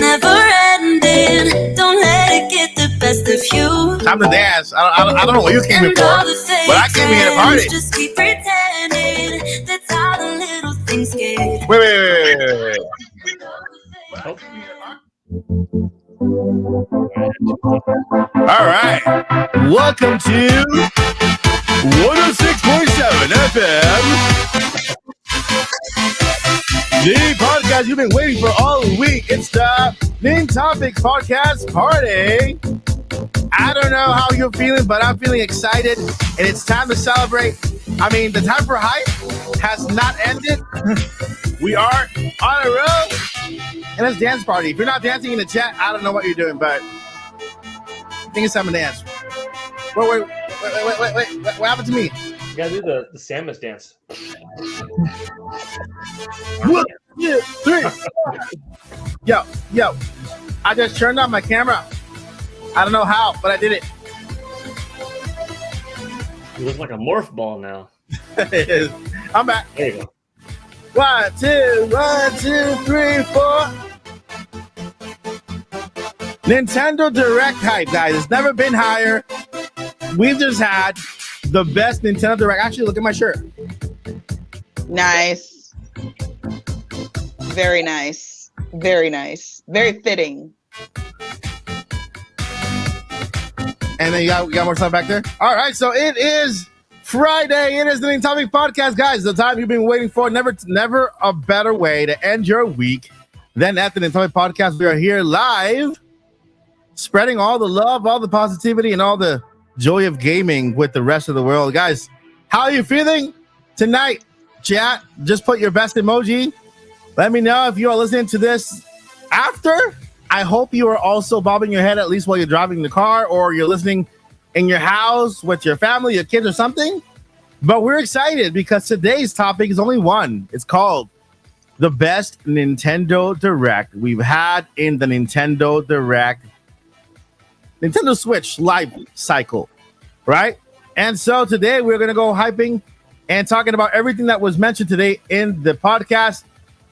It's never ending. Don't let it get the best of you. Time to dance. I don't know what you came here for, but I came here to party. Just keep pretending. That's how the little things get. Wait. All right. Welcome to 106.7 FM. The podcast you've been waiting for all week. It's the Nintopics Podcast Party. I don't know how you're feeling, but I'm feeling excited, and it's time to celebrate. I mean, the time for hype has not ended. We are on a roll, and it's dance party. If you're not dancing in the chat, I don't know what you're doing, but I think it's time to dance. Wait. What happened to me? You gotta do the Samus dance. 1, 2, 3. Yo. I just turned on my camera. I don't know how, but I did it. You look like a morph ball now. I'm back. There you go. 1, 2, 3, 4. Nintendo Direct hype, guys. It's never been higher. We've just had the best Nintendo Direct. Actually, look at my shirt. Nice. Very nice. Very nice. Very fitting. And then you got more stuff back there? All right, so it is Friday. It is the Nintopics Podcast, guys. The time you've been waiting for. Never a better way to end your week than at the Nintopics Podcast. We are here live, spreading all the love, all the positivity, and all the joy of gaming with the rest of the world. Guys, how are you feeling tonight? Chat, just put your best emoji. Let me know if you are listening to this after. I hope you are also bobbing your head at least while you're driving the car, or you're listening in your house with your family, your kids, or something. But we're excited because today's topic is only one. It's called the best Nintendo Direct we've had in the Nintendo Direct Nintendo Switch life cycle, right? And so today we're going to go hyping and talking about everything that was mentioned today in the podcast.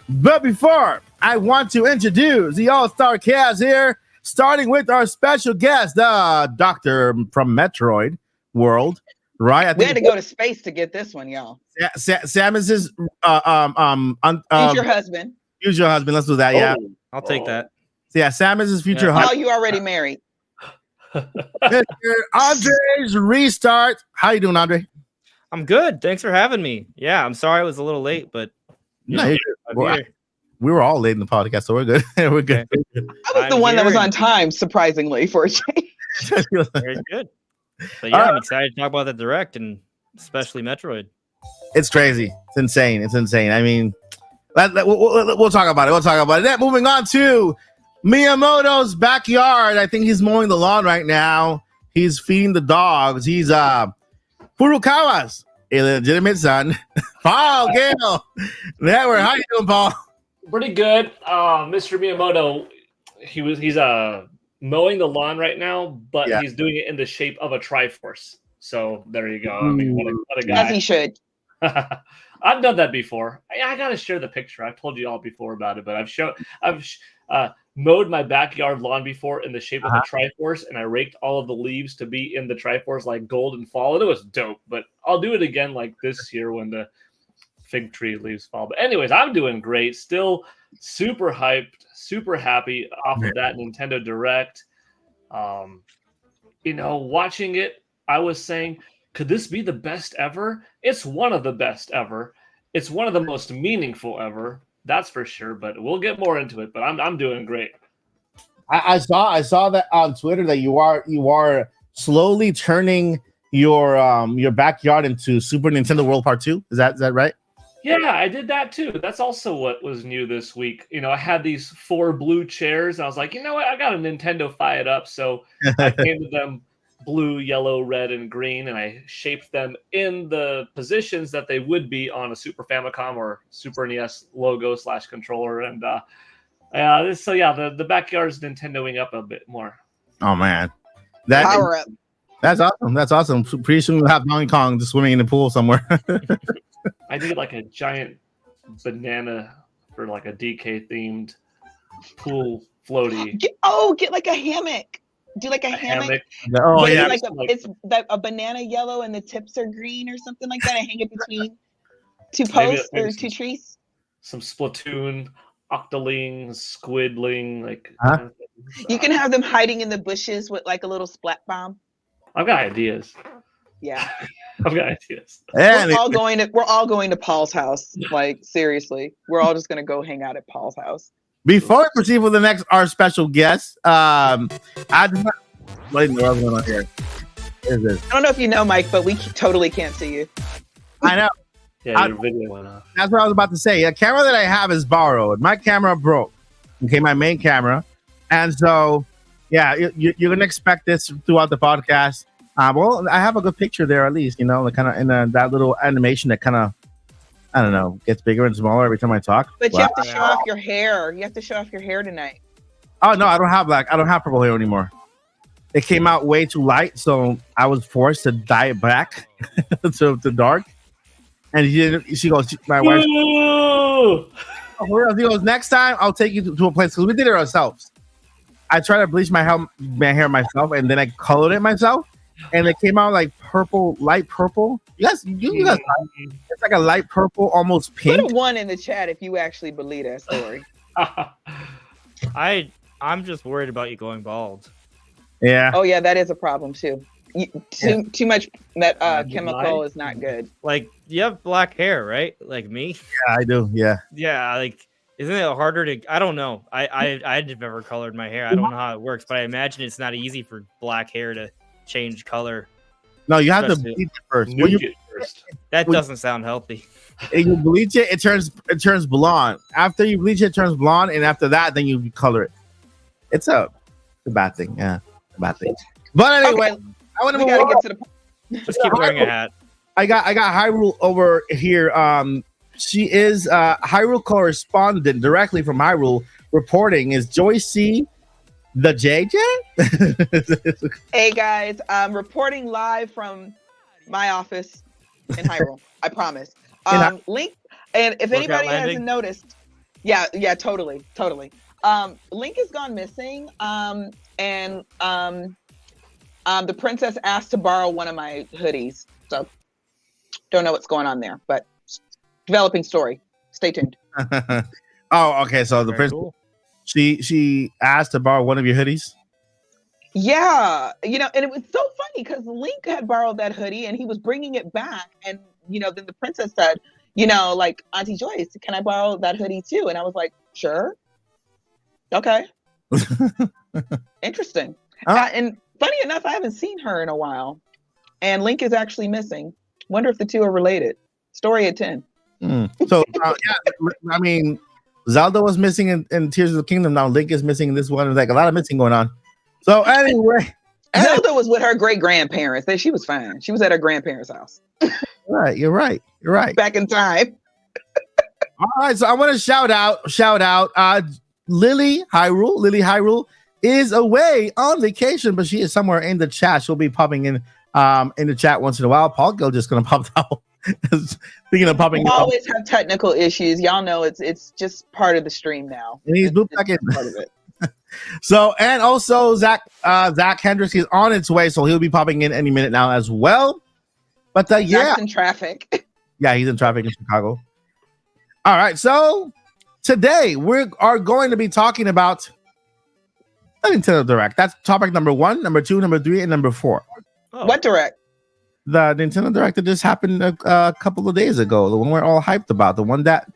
But before I want to introduce the all-star cast here, starting with our special guest, the doctor from Metroid World, right? I think We had to go to space to get this one, y'all. Samus's Future husband. future husband. Let's do that. Yeah, I'll take that. So yeah, Samus's future Oh, husband. you already married. Mr. Andre's restart. How you doing, Andre? I'm good. Thanks for having me. Yeah, I'm sorry I was a little late, but No, you're good. Well, we were all late in the podcast, so we're good. We're good. I was the one that was on time, surprisingly, for a change. Very good. But yeah, I'm excited to talk about the Direct and especially Metroid. It's crazy. It's insane. It's insane. I mean, we'll talk about it. We'll talk about it. Then moving on to Miyamoto's backyard. I think he's mowing the lawn right now. He's feeding the dogs. He's Furukawa's illegitimate son, Paul Gale. Network. How you doing, Paul? Pretty good. Mr. Miyamoto, he's mowing the lawn right now, but he's doing it in the shape of a Triforce. So there you go. I mean, what a guy. As he should. I've done that before. I gotta share the picture. I've told you all before about it, but I've mowed my backyard lawn before in the shape of a Triforce, and I raked all of the leaves to be in the Triforce like golden fall, and it was dope. But I'll do it again like this year when the fig tree leaves fall. But anyways, I'm doing great. Still super hyped, super happy off of that Nintendo Direct. Watching it, I was saying, could this be the best ever? It's one of the best ever. It's one of the most meaningful ever. That's for sure. But we'll get more into it. But I'm doing great. I saw that on Twitter that you are slowly turning your backyard into Super Nintendo World Part 2. Is that right? Yeah, I did that too. That's also what was new this week. I had these 4 blue chairs. And I was like, you know what? I got a Nintendo Fire It Up. So I painted them blue, yellow, red, and green, and I shaped them in the positions that they would be on a Super Famicom or Super NES logo / controller. And the backyard's Nintendoing up a bit more. Oh man, Power up. That's awesome. That's awesome. Pretty soon we'll have Donkey Kong just swimming in the pool somewhere. I did like a giant banana for like a DK themed pool floaty. Get like a hammock. Do like a hammock. Oh But yeah. it's like a banana yellow and the tips are green or something like that. And hang it between two Maybe- posts maybe or two trees. Some Splatoon, Octoling, Squidling, like. Huh? You can have them hiding in the bushes with like a little splat bomb. I've got ideas. Yeah. I've got ideas. And We're all going to Paul's house. Like seriously, we're all just gonna go hang out at Paul's house. before we proceed with the next our special guest, I just want to know what's going on here. Is this? I don't know if you know, Mike, but we totally can't see you. I know. Yeah, your video went off. That's what I was about to say. The camera that I have is borrowed. My camera broke. Okay, my main camera, and so yeah, you're gonna expect this throughout the podcast. Well, I have a good picture there at least, you know, the kind of in that little animation that kind of, I don't know, gets bigger and smaller every time I talk. But you have to show off your hair. You have to show off your hair tonight. Oh no, I don't have purple hair anymore. It came out way too light, so I was forced to dye it black to dark. And she goes, my wife. She goes, next time I'll take you to a place, because we did it ourselves. I tried to bleach my hair myself, and then I colored it myself, and it came out like purple, light purple. You guys, it's like a light purple, almost pink. Put a 1 in the chat if you actually believe that story. I'm just worried about you going bald. Yeah. Oh yeah, that is a problem too. Too much chemical is not good. Like, you have black hair, right? Like me? Yeah, I do. Yeah. Yeah, like, isn't it harder to? I don't know. I've never colored my hair. I don't know how it works, but I imagine it's not easy for black hair to change color. No, you have to Especially- bleach it first. When Nuke you, it first. That doesn't sound healthy. you bleach it, it turns blonde. After you bleach it, it turns blonde, and after that, then you color it. It's a bad thing. Yeah, a bad thing. But anyway, Okay. I want to We move gotta on. get to the Just keep wearing a hat. I got Hyrule over here. She is Hyrule correspondent directly from Hyrule. Reporting is Joy C. The JJ. Hey guys, I'm reporting live from my office in Hyrule. I promise. Link, and if Workout anybody landing? hasn't noticed, yeah, totally. Link has gone missing. And the princess asked to borrow one of my hoodies. So don't know what's going on there, but developing story. Stay tuned. Oh, okay. So the Very prince, cool. she asked to borrow one of your hoodies. Yeah, and it was so funny because Link had borrowed that hoodie and he was bringing it back, and then the princess said, like, Auntie Joyce, can I borrow that hoodie too? And I was like, sure, okay, interesting. And funny enough, I haven't seen her in a while, and Link is actually missing. Wonder if the two are related. Story at 10. So yeah, I mean, Zelda was missing in Tears of the Kingdom. Now Link is missing in this one. There's like a lot of missing going on. So anyway, Zelda was with her great grandparents. She was fine. She was at her grandparents' house. right, you're right. Back in time. All right, so I want to shout out Lilly Hyrule. Lilly Hyrule is away on vacation, but she is somewhere in the chat. She'll be popping in the chat once in a while. Paul Gill just gonna pop out. Speaking of popping We out, always have technical issues. Y'all know it's just part of the stream now. and he's booped back in. Part of it. So, and also Zach Hendricks is on its way, so he'll be popping in any minute now as well. But yeah, Zach's in traffic. yeah, he's in traffic in Chicago. All right, so today we are going to be talking about the Nintendo Direct. That's topic number 1, number 2, number 3, and number 4. Oh, What direct? The Nintendo Direct that just happened a couple of days ago, the one we're all hyped about, the one that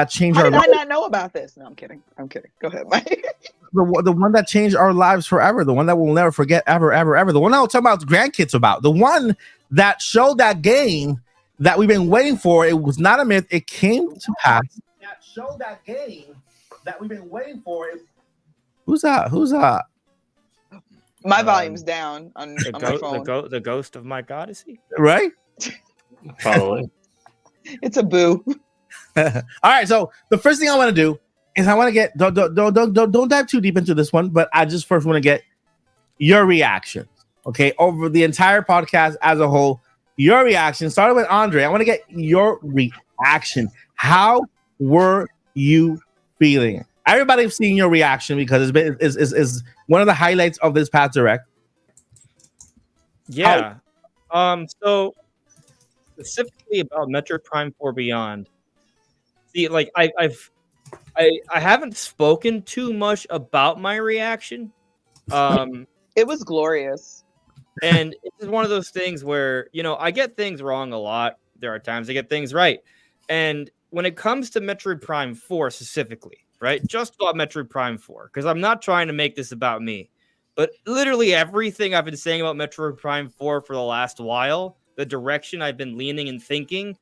changed How our did I lives. not know about this? No, I'm kidding. Go ahead, Mike. The one that changed our lives forever, the one that we'll never forget ever, the one I will talk about grandkids about, the one that showed that game that we've been waiting for. It was not a myth. It came to pass. That showed that game that we've been waiting for. Who's that? My volume's down on my phone. the ghost of Mike Odyssey. Right? Probably. It's a boo. All right. So the first thing I want to do is I want to get don't dive too deep into this one, but I just first want to get your reaction. Okay, over the entire podcast as a whole, your reaction. Starting with Andre, I want to get your reaction. How were you feeling Everybody's seeing your reaction because it's been is one of the highlights of this past direct. Yeah. So specifically about Metroid Prime 4 Beyond. See, like I haven't spoken too much about my reaction. It was glorious. And it's one of those things where, I get things wrong a lot. There are times I get things right. And when it comes to Metroid Prime 4 specifically, right? Just about Metroid Prime 4, because I'm not trying to make this about me, but literally everything I've been saying about Metroid Prime 4 for the last while, the direction I've been leaning and thinking,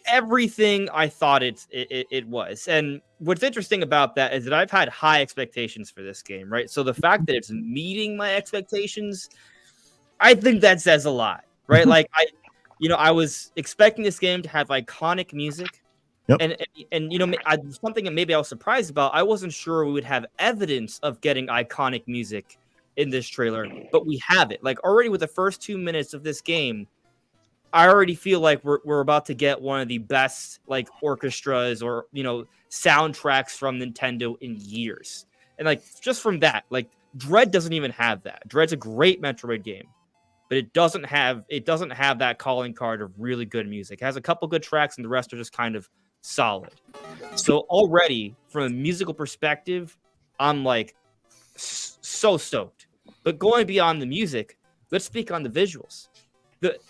everything I thought it was. And what's interesting about that is that I've had high expectations for this game, right? So the fact that it's meeting my expectations, I think that says a lot, right? Like I was expecting this game to have iconic music. Yep. And something that maybe I was surprised about, I wasn't sure we would have evidence of getting iconic music in this trailer, but we have it. Like already with the first 2 minutes of this game, I already feel like we're about to get one of the best like orchestras or soundtracks from Nintendo in years. And like just from that, like Dread doesn't even have that. Dread's a great Metroid game, but it doesn't have that calling card of really good music. It has a couple good tracks and the rest are just kind of solid. So already from a musical perspective, I'm like so stoked. But going beyond the music, let's speak on the visuals.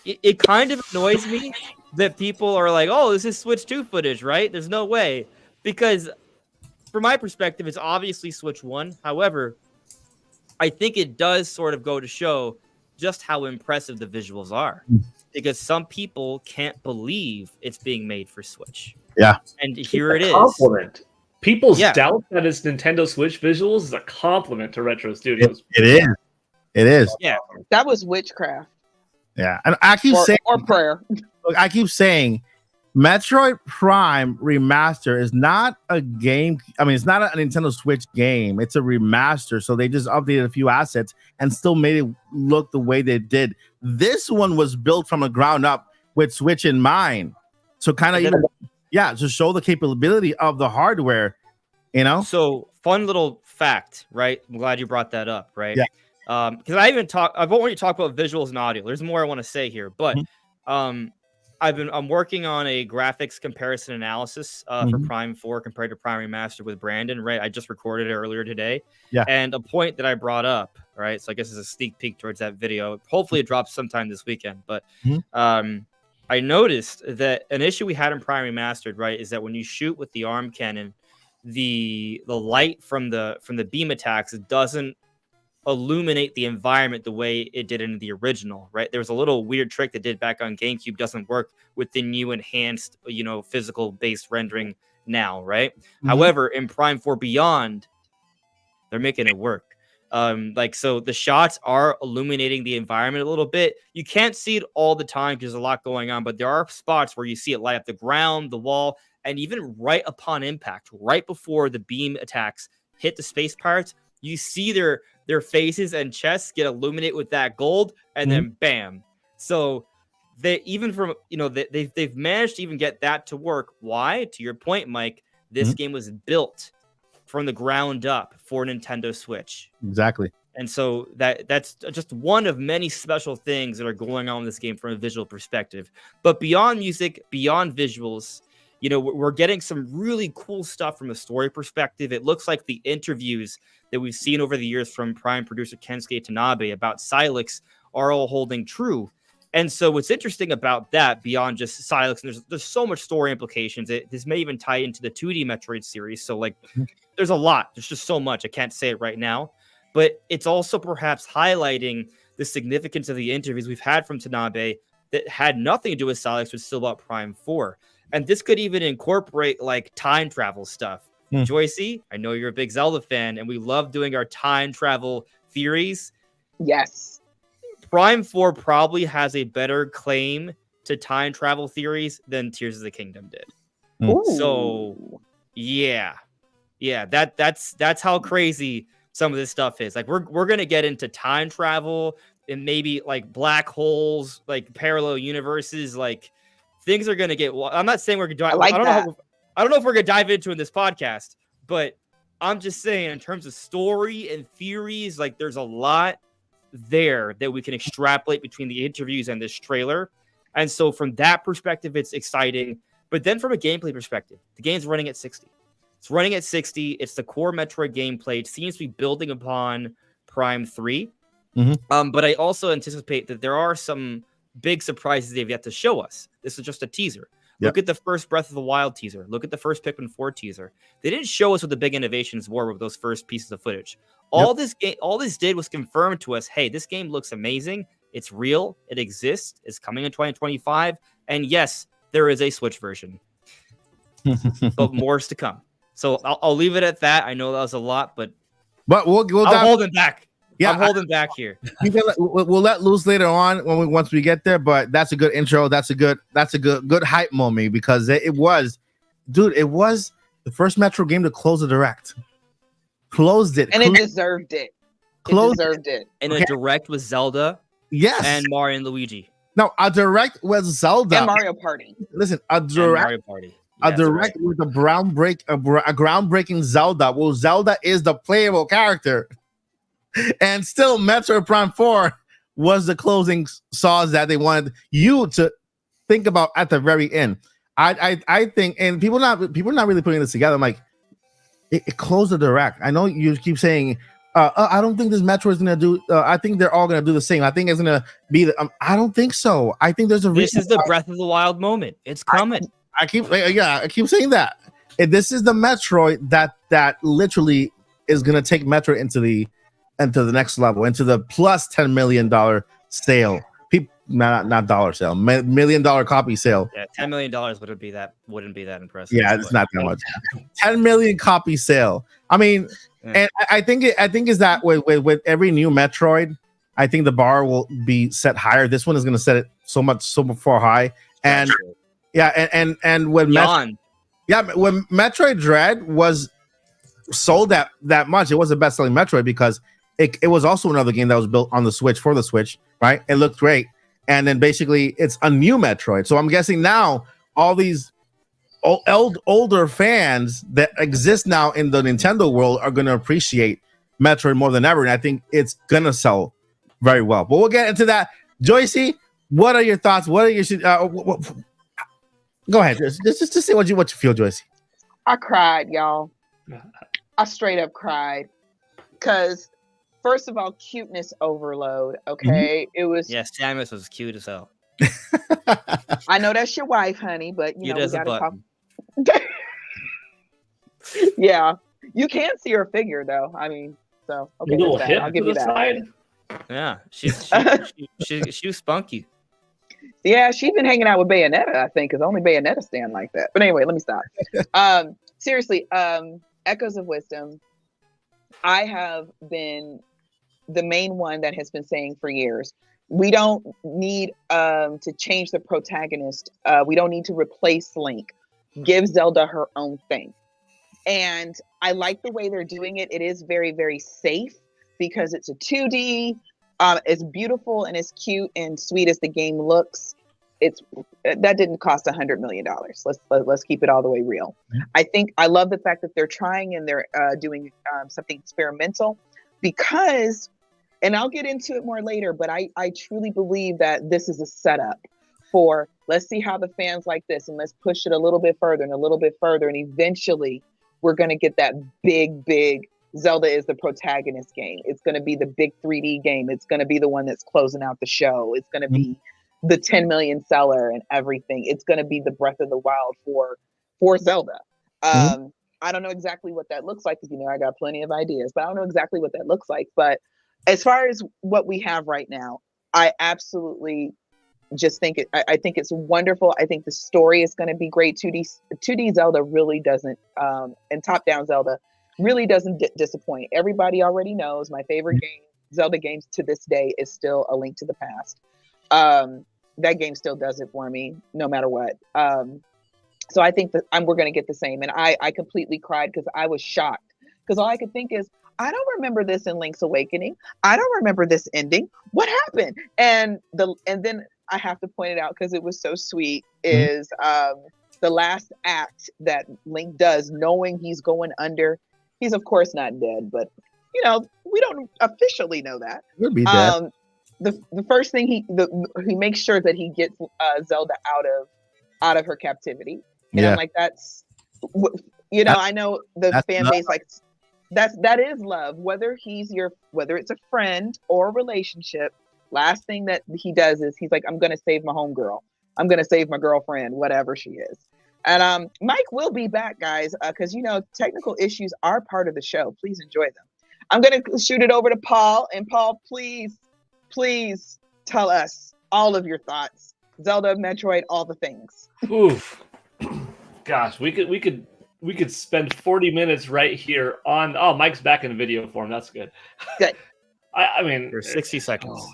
It kind of annoys me that people are like, oh, this is Switch 2 footage, right? There's no way. Because from my perspective, it's obviously Switch 1. However, I think it does sort of go to show just how impressive the visuals are. Because some people can't believe it's being made for Switch. Yeah. And here it is. Compliment. People's doubt that it's Nintendo Switch visuals is a compliment to Retro Studios. It is. It is. Yeah. That was witchcraft. Yeah. And I keep saying or prayer. Look, I keep saying Metroid Prime Remaster is not a game. I mean, it's not a Nintendo Switch game. It's a remaster. So they just updated a few assets and still made it look the way they did. This one was built from the ground up with Switch in mind. So kind of to show the capability of the hardware, So fun little fact, right? I'm glad you brought that up, right? Yeah. Because I've already talked about visuals and audio. There's more I want to say here, but I'm working on a graphics comparison analysis for Prime 4 compared to Prime Remaster with Brandon, right? I just recorded it earlier today. Yeah. And a point that I brought up, right? So I guess it's a sneak peek towards that video. Hopefully it drops sometime this weekend. But I noticed that an issue we had in Prime Remastered, right, is that when you shoot with the arm cannon, the light from the beam attacks doesn't illuminate the environment the way it did in the original, right? There was a little weird trick that did back on GameCube, doesn't work with the new enhanced, physical based rendering now, right? However, in Prime 4 Beyond, they're making it work. So the shots are illuminating the environment a little bit. You can't see it all the time because there's a lot going on, but there are spots where you see it light up the ground, the wall, and even right upon impact, right before the beam attacks hit the space pirates, you see their faces and chests get illuminated with that gold, and then bam. So they even from they've managed to even get that to work. Why? To your point, Mike, this game was built from the ground up for Nintendo Switch. Exactly. And so that's just one of many special things that are going on in this game from a visual perspective. But beyond music, beyond visuals, we're getting some really cool stuff from a story perspective. It looks like the interviews that we've seen over the years from Prime producer Kensuke Tanabe about Sylix are all holding true. And so what's interesting about that, beyond just Sylix, and there's so much story implications. This may even tie into the 2D Metroid series. So there's a lot. There's just so much. I can't say it right now. But it's also perhaps highlighting the significance of the interviews we've had from Tanabe that had nothing to do with Sylix, but still about Prime 4. And this could even incorporate time travel stuff. Joycey, I know you're a big Zelda fan, and we love doing our time travel theories. Yes. Prime 4 probably has a better claim to time travel theories than Tears of the Kingdom did. Ooh. So, yeah, that's how crazy some of this stuff is. We're gonna get into time travel and maybe black holes, parallel universes, things are gonna get. I'm not saying we're gonna. I don't know if we're gonna dive into in this podcast, But I'm just saying, in terms of story and theories, like there's a lot there that we can extrapolate between the interviews and this trailer. And so from that perspective, it's exciting. But then from a gameplay perspective, the game's running at 60. It's running at 60. It's the core Metroid gameplay. It seems to be building upon Prime 3. But I also anticipate that there are some big surprises they've yet to show us. This is just a teaser. Look at the first Breath of the Wild teaser. Look at the first Pikmin 4 teaser. They didn't show us what the big innovations were with those first pieces of footage. All this did was confirm to us, hey, this game looks amazing. It's real. It exists. It's coming in 2025. And yes, there is a Switch version. But more is to come. So I'll leave it at that. I know that was a lot, but we'll I'm holding back. Yeah, I'm holding back here. We'll let loose later on once we get there. But that's a good intro. That's a good hype moment because it was the first Metro game to close the direct. Closed it, and it deserved it. Closed it deserved it. And a direct with Zelda, and Mario and Luigi. No, a direct with Zelda and Mario Party. Listen, a direct Mario Party. A direct with a groundbreaking Zelda. Well, Zelda is the playable character. And still, Metroid Prime 4 was the closing saws that they wanted you to think about at the very end. I think, and people are not really putting this together. I'm like, it closed the direct. I know you keep saying, I don't think this Metroid is gonna do. I think they're all gonna do the same. I think it's gonna be. I don't think so. I think there's a. This is the Breath of the Wild moment. It's coming. I keep saying that. And this is the Metroid that literally is gonna take Metroid into the next level, into the plus $10 million sale. People, not dollar sale, $1 million copy sale. Yeah, $10 million wouldn't be that impressive. Yeah, it's not that much. 10 million copy sale. I mean, and I think is that with every new Metroid, I think the bar will be set higher. This one is going to set it so far high, and and when when Metroid Dread was sold that much, it was the best selling Metroid because it was also another game that was built on the Switch for the Switch, right? It looked great. And then basically it's a new Metroid. So I'm guessing now all these older fans that exist now in the Nintendo world are going to appreciate Metroid more than ever. And I think it's going to sell very well. But we'll get into that. Joycey, what are your thoughts? What are your... go ahead. Just say what you feel, Joycey. I cried, y'all. I straight up cried. Because... first of all, cuteness overload. Okay, It was. Yeah, Samus was cute as hell. I know that's your wife, honey, but you know we gotta talk. Yeah, you can see her figure though. I mean, so okay, little hip I'll give to you the that. side. Yeah, she was spunky. Yeah, she's been hanging out with Bayonetta, I think, because only Bayonetta stand like that. But anyway, let me stop. Seriously, Echoes of Wisdom. I have been the main one that has been saying for years, we don't need to change the protagonist. We don't need to replace Link. Give Zelda her own thing. And I like the way they're doing it. It is very, very safe because it's a 2D. As beautiful and as cute and sweet as the game looks, that didn't cost $100 million. Let's keep it all the way real. I love the fact that they're trying and they're doing something experimental because, and I'll get into it more later, but I truly believe that this is a setup for, let's see how the fans like this and let's push it a little bit further and a little bit further. And eventually we're going to get that big Zelda is the protagonist game. It's going to be the big 3D game. It's going to be the one that's closing out the show. It's going to be the 10 million seller and everything. It's going to be the Breath of the Wild for Zelda. I don't know exactly what that looks like because, I got plenty of ideas, but I don't know exactly what that looks like. But as far as what we have right now, I absolutely just think I think it's wonderful. I think the story is going to be great. 2D Zelda really doesn't, and top-down Zelda really doesn't disappoint. Everybody already knows my favorite game, Zelda games to this day, is still A Link to the Past. That game still does it for me, no matter what. So I think that we're going to get the same. And I completely cried because I was shocked. Because all I could think is, I don't remember this in Link's Awakening. I don't remember this ending. What happened? And then I have to point it out because it was so sweet. Is the last act that Link does, knowing he's going under. He's of course not dead, but we don't officially know that. He'll be dead. The first thing he makes sure that he gets Zelda out of her captivity. And I'm like, that's I know the fan base like that is love, whether it's a friend or a relationship. Last thing that he does is he's like, I'm gonna save my homegirl, I'm gonna save my girlfriend, whatever she is. And Mike will be back, guys, because technical issues are part of the show. Please enjoy them. I'm gonna shoot it over to Paul, and Paul, please tell us all of your thoughts. Zelda, Metroid, all the things. Oof. Gosh, we could spend 40 minutes right here on. Oh, Mike's back in video form. That's good. Good. I mean, For 60 seconds.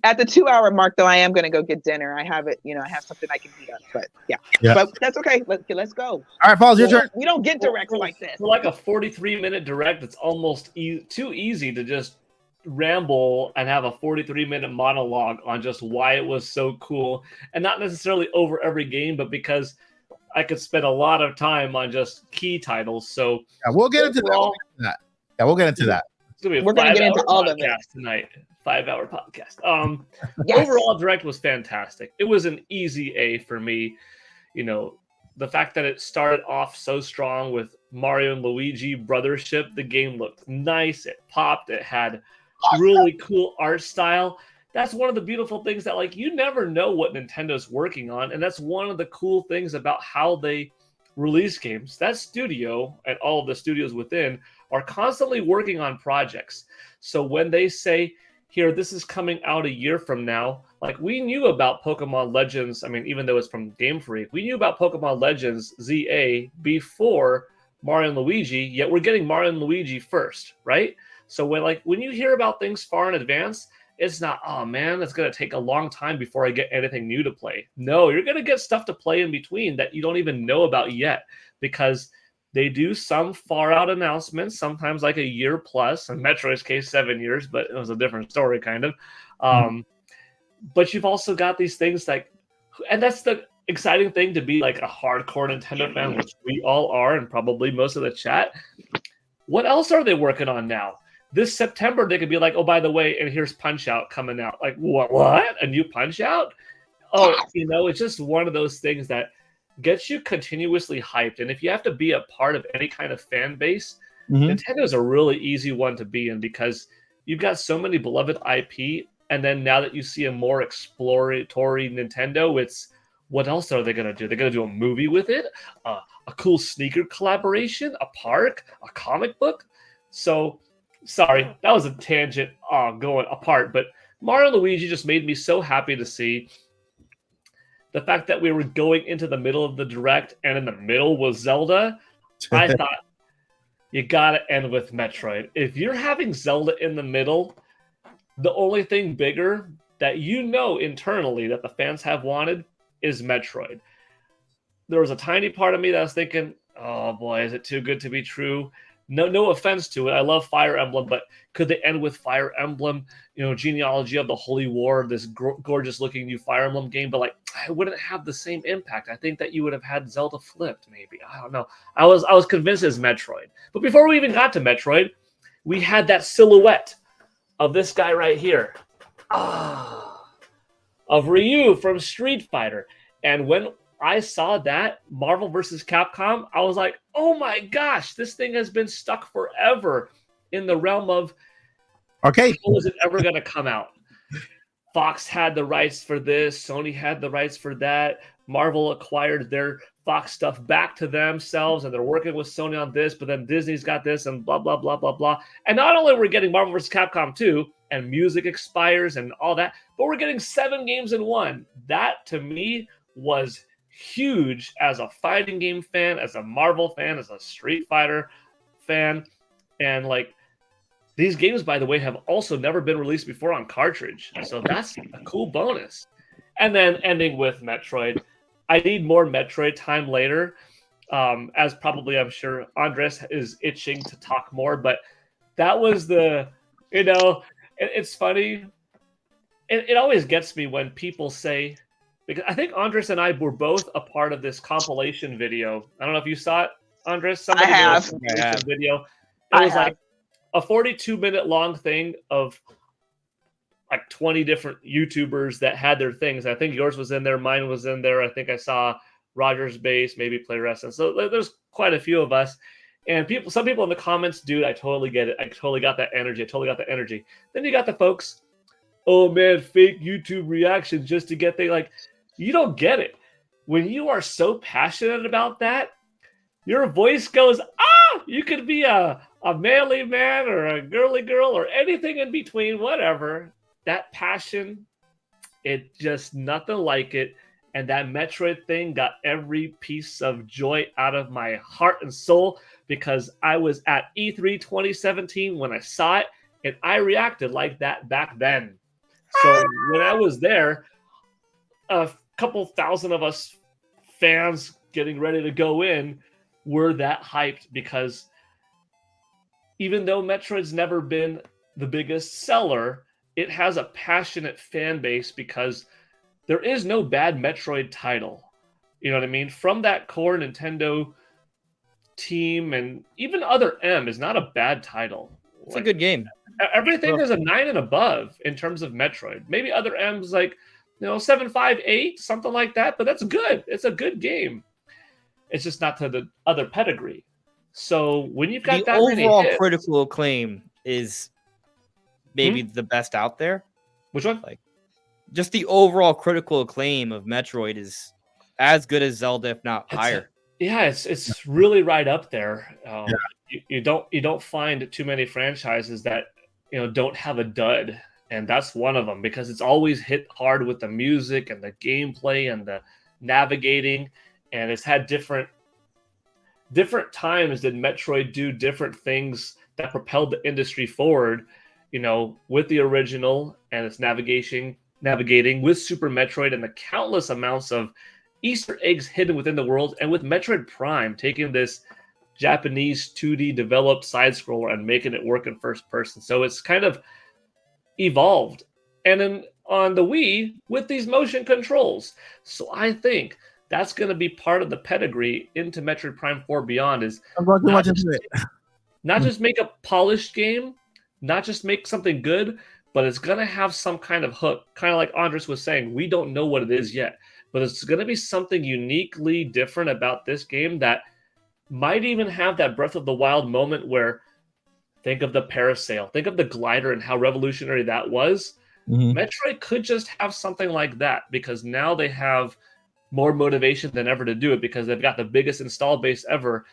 At the 2-hour mark, though, I am going to go get dinner. I have it. I have something I can heat up. But yeah. But that's okay. Let's go. All right, Paul, it's your turn. We don't get directs like this. For like a 43-minute direct, it's almost too easy to just ramble and have a 43-minute monologue on just why it was so cool, and not necessarily over every game, but because I could spend a lot of time on just key titles. So we'll get into that. Yeah, we'll get into that. We're going to get into all of it tonight. 5-hour podcast. Yes. Overall, Direct was fantastic. It was an easy A for me. The fact that it started off so strong with Mario and Luigi brothership, the game looked nice. It popped. It had really cool art style. That's one of the beautiful things that you never know what Nintendo's working on, and that's one of the cool things about how they release games. That studio and all of the studios within are constantly working on projects. So when they say, here, this is coming out a year from now, we knew about Pokemon Legends. I mean, even though it's from Game Freak, we knew about Pokemon Legends ZA before Mario and Luigi, yet we're getting Mario and Luigi first, right? So when you hear about things far in advance, it's not, oh man, it's going to take a long time before I get anything new to play. No, you're going to get stuff to play in between that you don't even know about yet, because they do some far out announcements, sometimes like a year plus. In Metroid's case, 7 years, but it was a different story kind of. But you've also got these things and that's the exciting thing to be a hardcore Nintendo fan, which we all are, and probably most of the chat. What else are they working on now? This September, they could be like, oh, by the way, and here's Punch-Out coming out. What? A new Punch-Out? Oh, it's just one of those things that gets you continuously hyped. And if you have to be a part of any kind of fan base, Nintendo is a really easy one to be in, because you've got so many beloved IP. And then now that you see a more exploratory Nintendo, it's what else are they going to do? They're going to do a movie with it, a cool sneaker collaboration, a park, a comic book. So, sorry, that was a tangent going apart. But Mario and Luigi just made me so happy to see. The fact that we were going into the middle of the Direct, and in the middle was Zelda, I thought, you got to end with Metroid. If you're having Zelda in the middle, the only thing bigger that internally that the fans have wanted is Metroid. There was a tiny part of me that was thinking, oh boy, is it too good to be true? No offense to it. I love Fire Emblem, but could they end with Fire Emblem, Genealogy of the Holy War, this gorgeous looking new Fire Emblem game, but it wouldn't have the same impact. I think that you would have had Zelda flipped, maybe. I don't know. I was convinced it's Metroid. But before we even got to Metroid, we had that silhouette of this guy right here. Of Ryu from Street Fighter. And when I saw that Marvel vs. Capcom, I was like, oh my gosh, this thing has been stuck forever in the realm of, okay, how is it ever going to come out? Fox had the rights for this. Sony had the rights for that. Marvel acquired their Fox stuff back to themselves, and they're working with Sony on this, but then Disney's got this, and blah, blah, blah, blah, blah. And not only are we getting Marvel vs. Capcom 2, and music expires and all that, but we're getting 7 games in one. That, to me, was huge as a fighting game fan, as a Marvel fan, as a Street Fighter fan. And these games, by the way, have also never been released before on cartridge. So that's a cool bonus. And then ending with Metroid. I need more Metroid time later. As probably I'm sure Andres is itching to talk more, but that was it's funny. It always gets me when people say, because I think Andres and I were both a part of this compilation video. I don't know if you saw it, Andres. Somebody I have. did a compilation video. It I was have. like a 42-minute long thing of like 20 different YouTubers that had their things. I think yours was in there, mine was in there. I think I saw Roger's Base, maybe Play Wrestling. So there's quite a few of us. And some people in the comments, dude, I totally get it. I totally got that energy. Then you got the folks, oh man, fake YouTube reaction just to get things. Like, you don't get it. When you are so passionate about that, your voice goes, you could be a manly man or a girly girl or anything in between, whatever. That passion, it just nothing like it. And that Metroid thing got every piece of joy out of my heart and soul, because I was at E3 2017 when I saw it, and I reacted like that back then. So when I was there, a couple thousand of us fans getting ready to go in were that hyped, because even though Metroid's never been the biggest seller, it has a passionate fan base, because there is no bad Metroid title. You know what I mean? From that core Nintendo team, and even Other M is not a bad title. It's a good game. Everything is a 9 and above in terms of Metroid. Maybe Other M's like, 7, 5, 8, something like that, but that's good. It's a good game. It's just not to the other pedigree. So when you've got the that overall many hits, critical acclaim is maybe the best out there. which one? Like, just the overall critical acclaim of Metroid is as good as Zelda, if not higher. It's really right up there. You don't find too many franchises that don't have a dud, and that's one of them, because it's always hit hard with the music and the gameplay and the navigating, and it's had different times did Metroid do different things that propelled the industry forward. With the original and its navigating with Super Metroid and the countless amounts of Easter eggs hidden within the world, and with Metroid Prime taking this Japanese 2D developed side scroller and making it work in first person. So it's kind of evolved. And then on the Wii with these motion controls. So I think that's going to be part of the pedigree into Metroid Prime 4 Beyond, is not just make a polished game, not just make something good, but it's going to have some kind of hook. Kind of like Andres was saying, we don't know what it is yet, but it's going to be something uniquely different about this game that might even have that Breath of the Wild moment where, think of the parasail, think of the glider and how revolutionary that was. Metroid could just have something like that, because now they have more motivation than ever to do it, because they've got the biggest install base ever.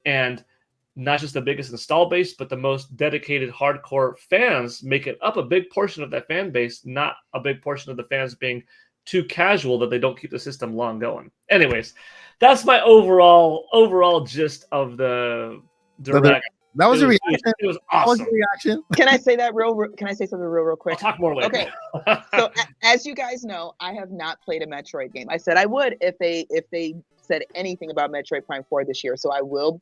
And not just the biggest install base, but the most dedicated hardcore fans make it up a big portion of that fan base, not a big portion of the fans being too casual that they don't keep the system long going. Anyways, that's my overall gist of the direct. That was a reaction. It was awesome. That was a reaction. Can I say Can I say something real quick? I'll talk more later. Okay. So as you guys know, I have not played a Metroid game. I said I would if they said anything about Metroid Prime 4 this year. So I will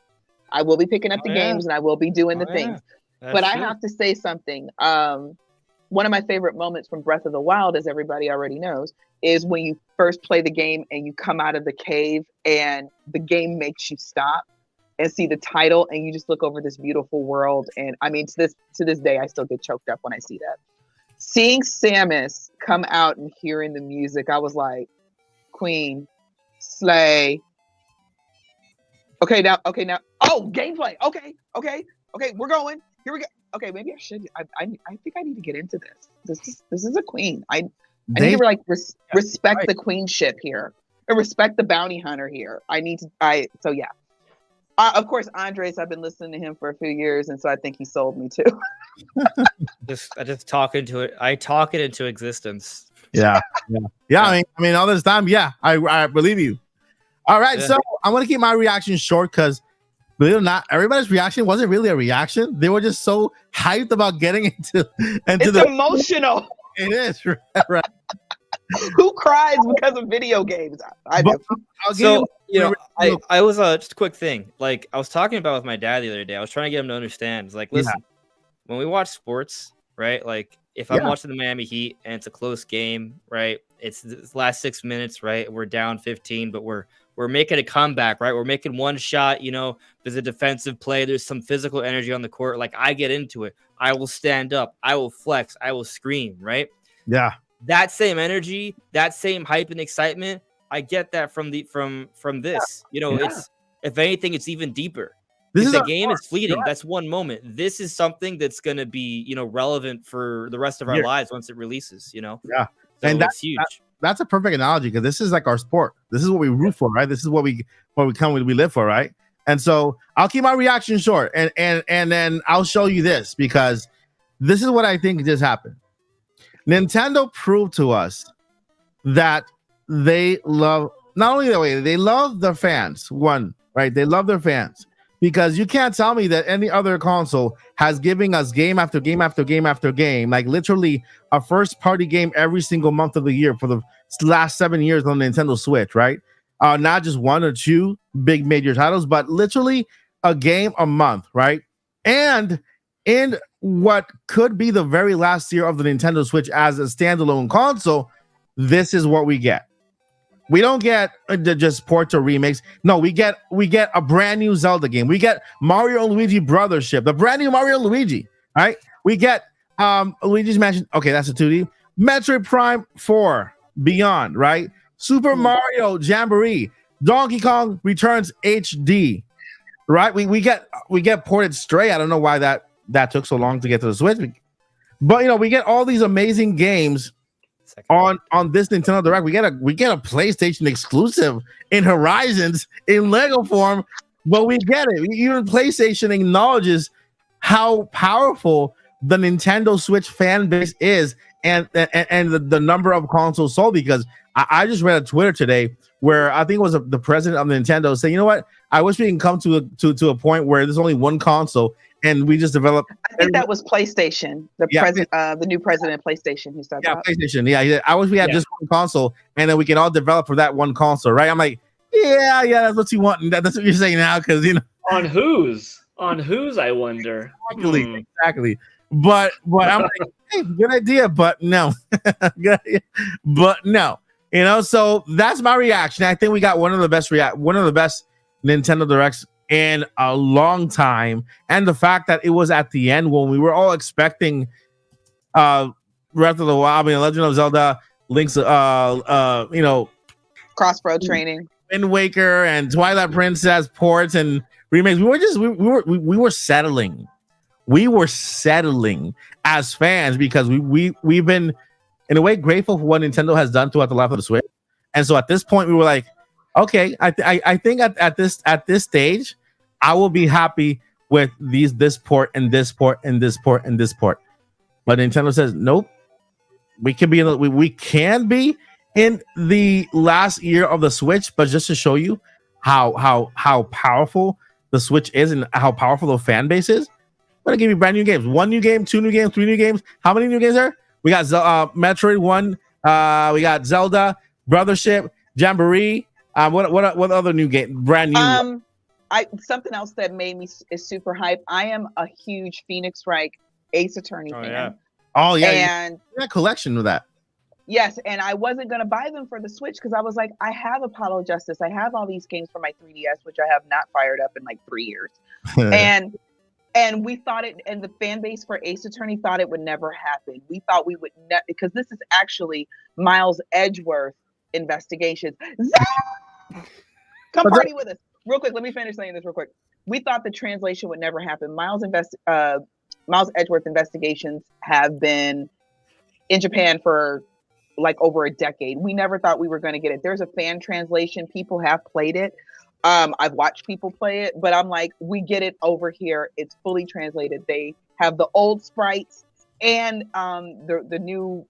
be picking up the games, and I will be doing the things. But I have to say something. One of my favorite moments from Breath of the Wild, as everybody already knows, is when you first play the game and you come out of the cave and the game makes you stop and see the title, and you just look over this beautiful world. And I mean, to this day, I still get choked up when I see that. Seeing Samus come out and hearing the music, I was like, Queen, slay. Okay, now. Oh, gameplay. Okay. We're going. Here we go. Okay, maybe I should. I think I need to get into this. This is a queen. I need to respect the queenship here, or respect the bounty hunter here. So yeah. Of course, Andres, I've been listening to him for a few years, and so I think he sold me too. I just talk into it. I talk it into existence. Yeah. I mean, all this time, I believe you. All right, so I'm gonna keep my reaction short, because believe it or not, everybody's reaction wasn't really a reaction. They were just so hyped about getting into it's emotional. It is right. Who cries because of video games? I do. So I was just a quick thing. Like, I was talking about with my dad the other day. I was trying to get him to understand. It's like, listen, when we watch sports, right? Like, If I'm watching the Miami Heat and it's a close game, right? It's the last 6 minutes, right? We're down 15, but we're making a comeback, right? We're making one shot, there's a defensive play, there's some physical energy on the court. Like, I get into it. I will stand up, I will flex, I will scream, right? Yeah. That same energy, that same hype and excitement, I get that from this. It's, if anything, it's even deeper. The game is fleeting. That's one moment. This is something that's going to be, relevant for the rest of our lives once it releases, Yeah. So and that's huge. That's a perfect analogy, because this is like our sport. This is what we root for, right? This is what we live for, right? And so I'll keep my reaction short, and then I'll show you this, because this is what I think just happened. Nintendo proved to us that they love, not only that way, they love their fans. One, right? They love their fans. Because you can't tell me that any other console has given us game after game after game after game, like literally a first-party game every single month of the year for the last 7 years on the Nintendo Switch, right? Not just one or two big major titles, but literally a game a month, right? And in what could be the very last year of the Nintendo Switch as a standalone console, this is what we get. We don't get just ports or remakes. No, we get a brand new Zelda game. We get Mario and Luigi Brothership, the brand new Mario and Luigi. Right? We get Luigi's Mansion. Okay, that's a 2D. Metroid Prime 4 Beyond. Right? Super Mario Jamboree. Donkey Kong Returns HD. Right? We get ported Stray. I don't know why that took so long to get to the Switch, but we get all these amazing games. On this Nintendo Direct, we get a PlayStation exclusive in Horizons in Lego form, but we get it. Even PlayStation acknowledges how powerful the Nintendo Switch fan base is, and the number of consoles sold. Because I just read a Twitter today where I think it was the president of Nintendo saying, "You know what? I wish we can come to a point where there's only one console." And we just developed. I think that was PlayStation, the new president of PlayStation. He started. Yeah, PlayStation. Yeah, I wish we had just one console, and then we can all develop for that one console, right? I'm like, yeah, that's what you want, and that's what you're saying now, because on whose, I wonder. Exactly. But I'm like, hey, good idea, but no, but no, So that's my reaction. I think we got one of the best Nintendo Directs in a long time, and the fact that it was at the end when we were all expecting Breath of the Wild, Legend of Zelda, Link's Crossroad Training, Wind Waker, and Twilight Princess ports and remakes. We were settling. We were settling as fans, because we've been in a way grateful for what Nintendo has done throughout the life of the Switch, and so at this point we were like, okay, I think at this stage, I will be happy with this port and this port and this port and this port. But Nintendo says, nope. We can be in the last year of the Switch, but just to show you how powerful the Switch is and how powerful the fan base is, I'm gonna give you brand new games. 1 new game, 2 new games, 3 new games. How many new games are there? We got Metroid 1. We got Zelda, Brothership, Jamboree. What other new game? Brand new. Something else that made me is super hype. I am a huge Phoenix Wright Ace Attorney fan. Yeah. Oh yeah, and a collection of that. Yes, and I wasn't gonna buy them for the Switch because I was like, I have Apollo Justice. I have all these games for my 3DS, which I have not fired up in like 3 years. And we thought it, and the fan base for Ace Attorney thought it would never happen. We thought we would not, because this is actually Miles Edgeworth investigations. Come party with us. Real quick, let me finish saying this real quick. We thought the translation would never happen. Miles Edgeworth investigations have been in Japan for like over a decade. We never thought we were going to get it. There's a fan translation. People have played it. I've watched people play it, but I'm like, we get it over here. It's fully translated. They have the old sprites and the new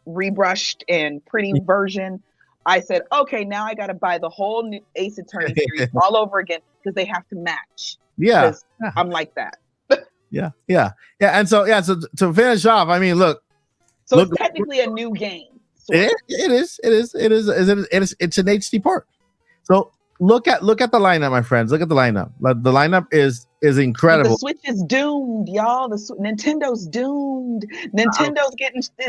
rebrushed and pretty version. I said, okay, now I got to buy the whole new Ace Attorney series all over again because they have to match. Yeah, I'm like that. Yeah. And so to finish off, I mean, look. So it's technically a new game. It is. It's an HD port. So look at the lineup, my friends. Look at the lineup. The lineup is The incredible. Switch is doomed, y'all. Nintendo's doomed. Nintendo's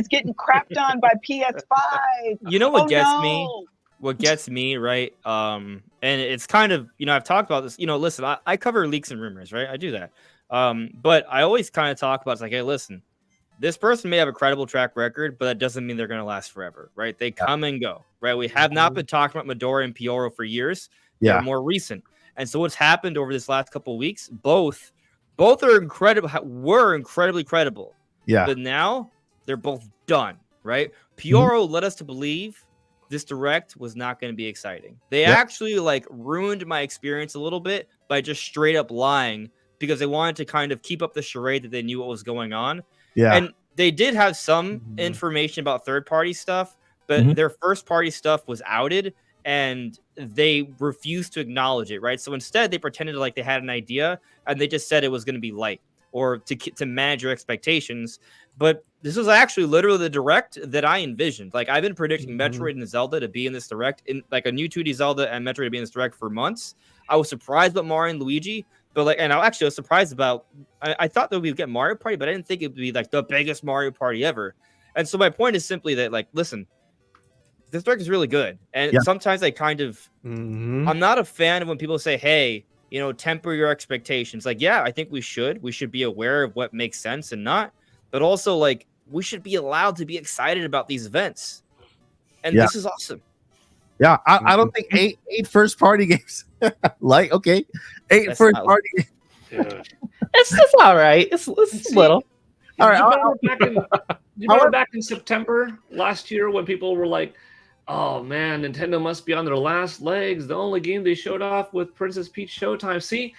getting crapped on by PS5. You know what Oh, gets no. me? What gets me, right? And it's kind of, I've talked about this. Listen, I cover leaks and rumors, right? I do that. But I always kind of talk about, it's like, hey, listen, this person may have a credible track record, but that doesn't mean they're going to last forever, right? They come and go, right? We have not been talking about Medora and Pioro for years. They're more recent. And so what's happened over this last couple of weeks, both are were incredibly credible. Yeah. But now they're both done, right? Pioro led us to believe this direct was not going to be exciting. They actually ruined my experience a little bit by just straight up lying because they wanted to kind of keep up the charade that they knew what was going on. Yeah. And they did have some information about third-party stuff, but their first-party stuff was outed, and they refused to acknowledge it, right? So instead, they pretended like they had an idea, and they just said it was going to be light or to manage your expectations. But this was actually literally the direct that I envisioned. Like, I've been predicting Metroid and Zelda to be in this direct, in like a new 2D Zelda and Metroid to be in this direct for months. I was surprised about Mario and Luigi. But I was surprised about. I thought that we would get Mario Party, but I didn't think it would be like the biggest Mario Party ever. And so my point is simply that, listen, this direct is really good, and sometimes I kind of, I'm not a fan of when people say, "Hey, temper your expectations." I think we should be aware of what makes sense and not, but also we should be allowed to be excited about these events, and this is awesome. Yeah, I don't think eight first party games eight That's first party games. Yeah. It's all right. It's little. All right. You remember back in September last year when people were like, "Oh man, Nintendo must be on their last legs. The only game they showed off with Princess Peach Showtime." See,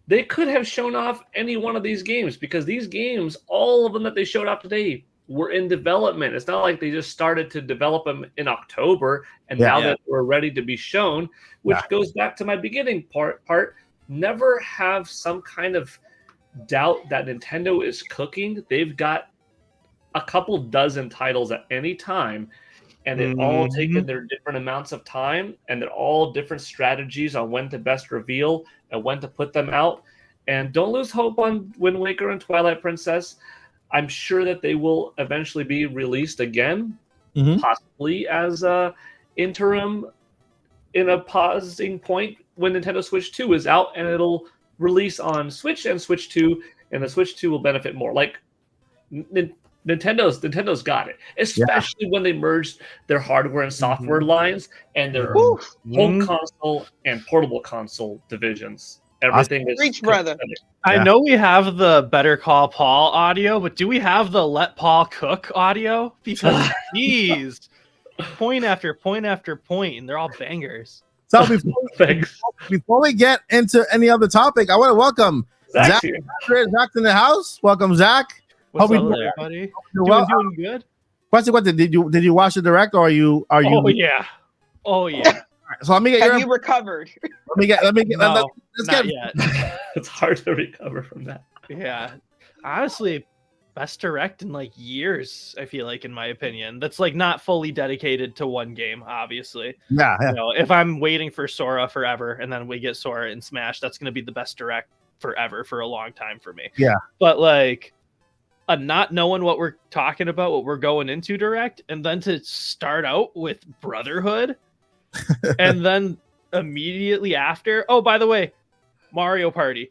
they could have shown off any one of these games because these games, all of them that they showed off today, were in development. It's not like they just started to develop them in October and now that we're ready to be shown, which goes back to my beginning part. Never have some kind of doubt that Nintendo is cooking. They've got a couple dozen titles at any time, and they've all taken their different amounts of time, and they're all different strategies on when to best reveal and when to put them out. And don't lose hope on Wind Waker and Twilight Princess. I'm sure that they will eventually be released again, possibly as a interim in a pausing point when Nintendo Switch 2 is out, and it'll release on Switch and Switch 2, and the Switch 2 will benefit more. Nintendo's got it, especially when they merged their hardware and software lines and their home console and portable console divisions. Everything is Reach, brother. I know we have the Better Call Paul audio, but do we have the Let Paul Cook audio? Because geez, point after point after point, and they're all bangers. So before we get into any other topic, I want to welcome Zach. Zach's in the house. Welcome, Zach. What's up, everybody? Doing good. Question: did you watch the direct, or are you? Oh yeah. So let me get. Have you recovered? Let me get. No, let's not get. yet. It's hard to recover from that. Yeah, honestly, best direct in years. I feel like, in my opinion, that's not fully dedicated to one game. Obviously, Yeah. If I'm waiting for Sora forever, and then we get Sora in Smash, that's going to be the best direct forever for a long time for me. Yeah. But not knowing what we're talking about, what we're going into direct, and then to start out with Brotherhood, and then immediately after, oh, by the way, Mario Party.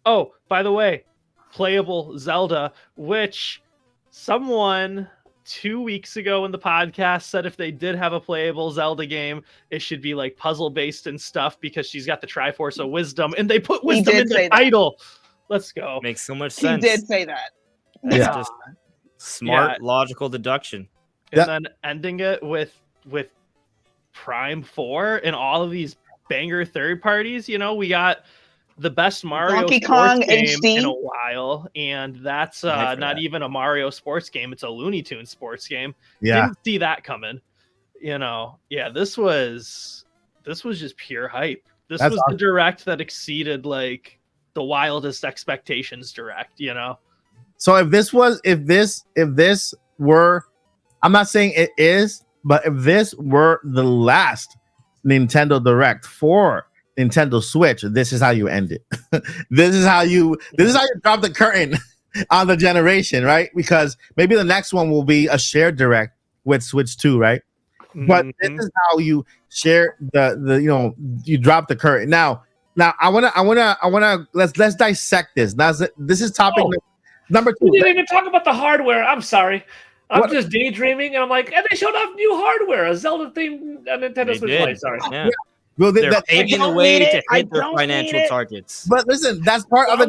Oh, by the way, playable Zelda, which someone 2 weeks ago in the podcast said if they did have a playable Zelda game, it should be puzzle based and stuff because she's got the Triforce of Wisdom, and they put Wisdom in the title. Let's go. Makes so much sense. He did say that. That's just smart, logical deduction. And then ending it with Prime 4 and all of these banger third parties. We got the best Mario Donkey sports Kong game HD in a while, and that's not even a Mario sports game. It's a Looney Tunes sports game. Yeah. Didn't see that coming. This was just pure hype. That's was awesome. The direct that exceeded the wildest expectations direct, So if this were, I'm not saying it is, but if this were the last Nintendo Direct for Nintendo Switch, this is how you end it. This is how you drop the curtain on the generation, right? Because maybe the next one will be a shared direct with Switch 2, right? But this is how you share the you drop the curtain. Now I wanna let's dissect this. Now this is topic number 2. We didn't even talk about the hardware. I'm sorry. I'm just daydreaming, and I'm like, and they showed off new hardware, a Zelda themed Nintendo Switch Lite. Sorry. Yeah. Well, they're paving the way to hit their financial targets. But listen, that's part of the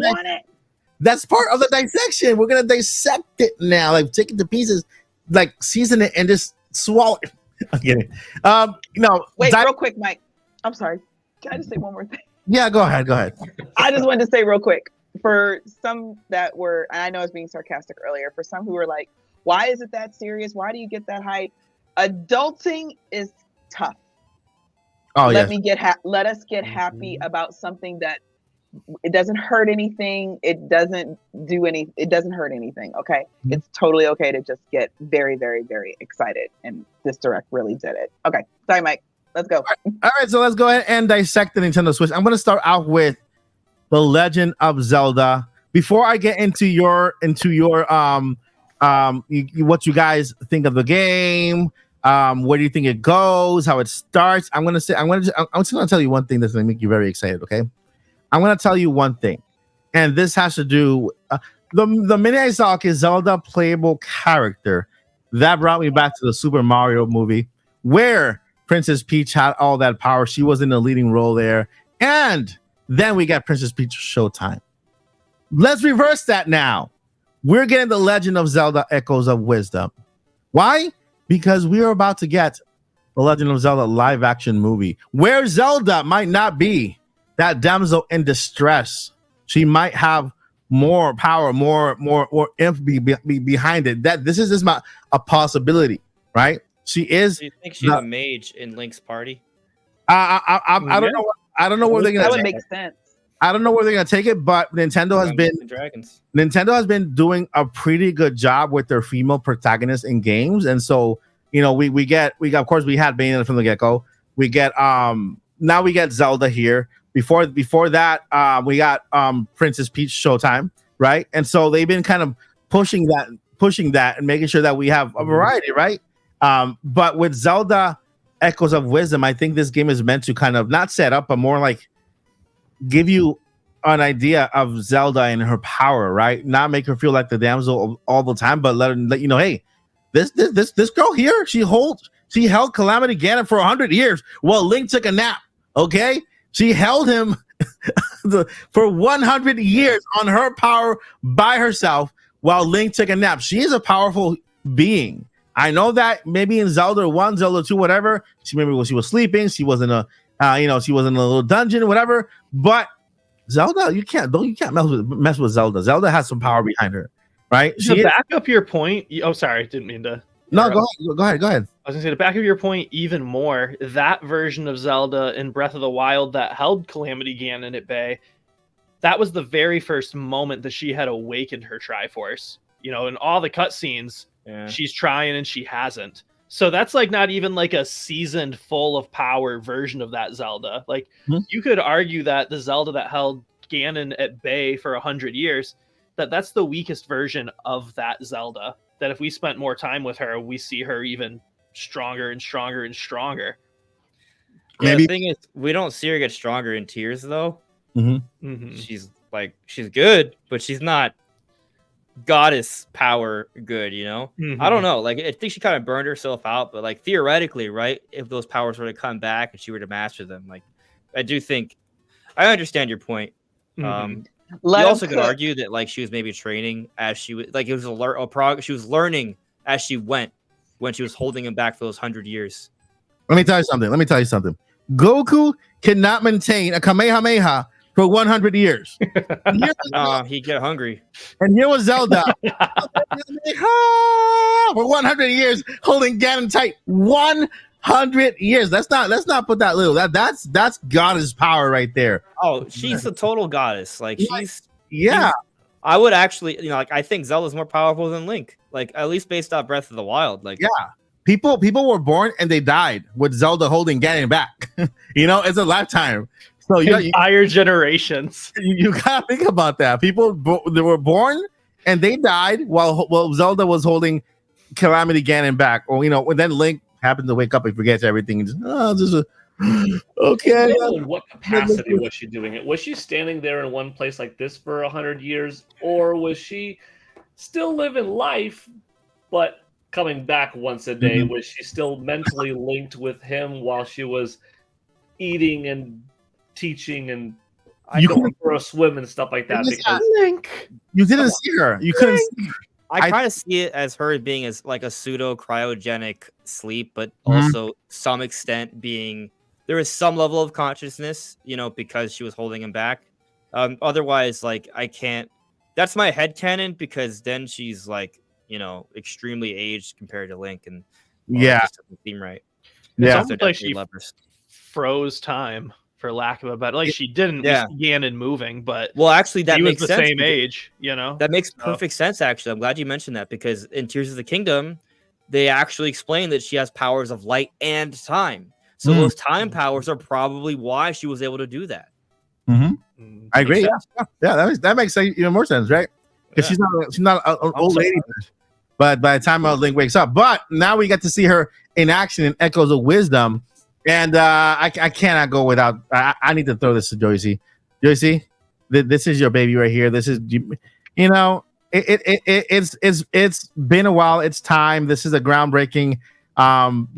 dissection. We're gonna dissect it now, like take it to pieces, like season it and just swallow it. I'm kidding. Wait, real quick, Mike. I'm sorry. Can I just say one more thing? Yeah, go ahead. I just wanted to say real quick, for some that were, and I know I was being sarcastic earlier, for some who were like, why is it that serious? Why do you get that hype? Adulting is tough. Oh, let us get happy about something that it doesn't hurt anything. It doesn't hurt anything. Okay. Mm-hmm. It's totally okay to just get very, very, very excited. And this direct really did it. Okay. Sorry, Mike. Let's go. All right. So let's go ahead and dissect the Nintendo Switch. I'm going to start out with The Legend of Zelda. Before I get into your what you guys think of the game, where do you think it goes, how it starts? I'm just going to tell you one thing that's going to make you very excited. Okay. I'm going to tell you one thing, and this has to do the minute I saw Zelda playable character, that brought me back to the Super Mario movie where Princess Peach had all that power. She was in the leading role there, and then we got Princess Peach Showtime. Let's reverse that now. We're getting The Legend of Zelda Echoes of Wisdom. Why? Because we are about to get The Legend of Zelda live action movie where Zelda might not be that damsel in distress. She might have more power, more imp behind it. That this is just a possibility, right? She is. Do you think she's a mage in Link's party? I don't know. I don't know where they're gonna. That would make sense. I don't know where they're gonna take it, but Nintendo has been doing a pretty good job with their female protagonists in games, and so we got of course we had Bayonetta from the get-go. We get now we get Zelda here. Before that, we got Princess Peach Showtime, right? And so they've been kind of pushing that and making sure that we have a variety, right? But with Zelda Echoes of Wisdom, I think this game is meant to kind of not set up, but more like give you an idea of Zelda and her power, right? Not make her feel like the damsel all the time, but let you know, hey, this girl here, she held Calamity Ganon for 100 years while Link took a nap. Okay, she held him for 100 years on her power by herself while Link took a nap. She is a powerful being. I know that maybe in Zelda 1, Zelda 2, whatever, she was sleeping, she was in a she was in a little dungeon, whatever. But Zelda, you can't mess with Zelda. Zelda has some power behind her, right? To back up your point. Oh, sorry, didn't mean to. No, go ahead. I was gonna say, to back up your point even more, that version of Zelda in Breath of the Wild that held Calamity Ganon at bay, that was the very first moment that she had awakened her Triforce. In all the cutscenes, she's trying and she hasn't. So that's like not even like a seasoned, full of power version of that Zelda. Like you could argue that the Zelda that held Ganon at bay for 100 years, that's the weakest version of that Zelda. That if we spent more time with her, we see her even stronger and stronger and stronger. Yeah, the thing is, we don't see her get stronger in Tears, though. Mm-hmm. Mm-hmm. She's good, but she's not goddess power good, Mm-hmm. I don't know. Like, I think she kind of burned herself out, but like theoretically, right? If those powers were to come back and she were to master them, like, I do think I understand your point. Mm-hmm. You also could argue that like she was maybe training as she was like it was she was learning as she went when she was holding him back for those 100 years. Let me tell you something. Goku cannot maintain a Kamehameha for 100 years. He'd get hungry. And here was Zelda for 100 years holding Ganon tight. 100 years. Let's not put that little. That's goddess power right there. Oh, she's a total goddess. Like yeah. I would actually, I think Zelda's more powerful than Link. Like at least based off Breath of the Wild. Like People were born and they died with Zelda holding Ganon back. It's a lifetime. So Entire generations. you gotta think about that. People they were born and they died while Zelda was holding Calamity Ganon back, or when then Link happened to wake up and forgets everything. And okay. In what capacity was she doing it? Was she standing there in one place like this for 100 years, or was she still living life, but coming back once a day? Was she still mentally linked with him while she was eating and teaching and going for a swim and stuff like that? Because Link, you didn't see her. You couldn't see her. I kind of see it as her being as like a pseudo cryogenic sleep, but also some extent being there is some level of consciousness, because she was holding him back. Otherwise, like I can't. That's my headcanon, because then she's like extremely aged compared to Link, and it just doesn't seem right. It's almost like she froze time, for lack of a better. Like she didn't. Yeah. Ganon moving, but actually, that makes sense. He was the same age. That makes perfect sense. Actually, I'm glad you mentioned that, because in Tears of the Kingdom, they actually explain that she has powers of light and time. So those time powers are probably why she was able to do that. I agree. Yeah, that makes even more sense, right? Because she's not an old lady, but by the time Link wakes up, but now we get to see her in action in Echoes of Wisdom. And I cannot go without. I need to throw this to Joycey. Joycey, this is your baby right here. This is, it's been a while. It's time. This is a groundbreaking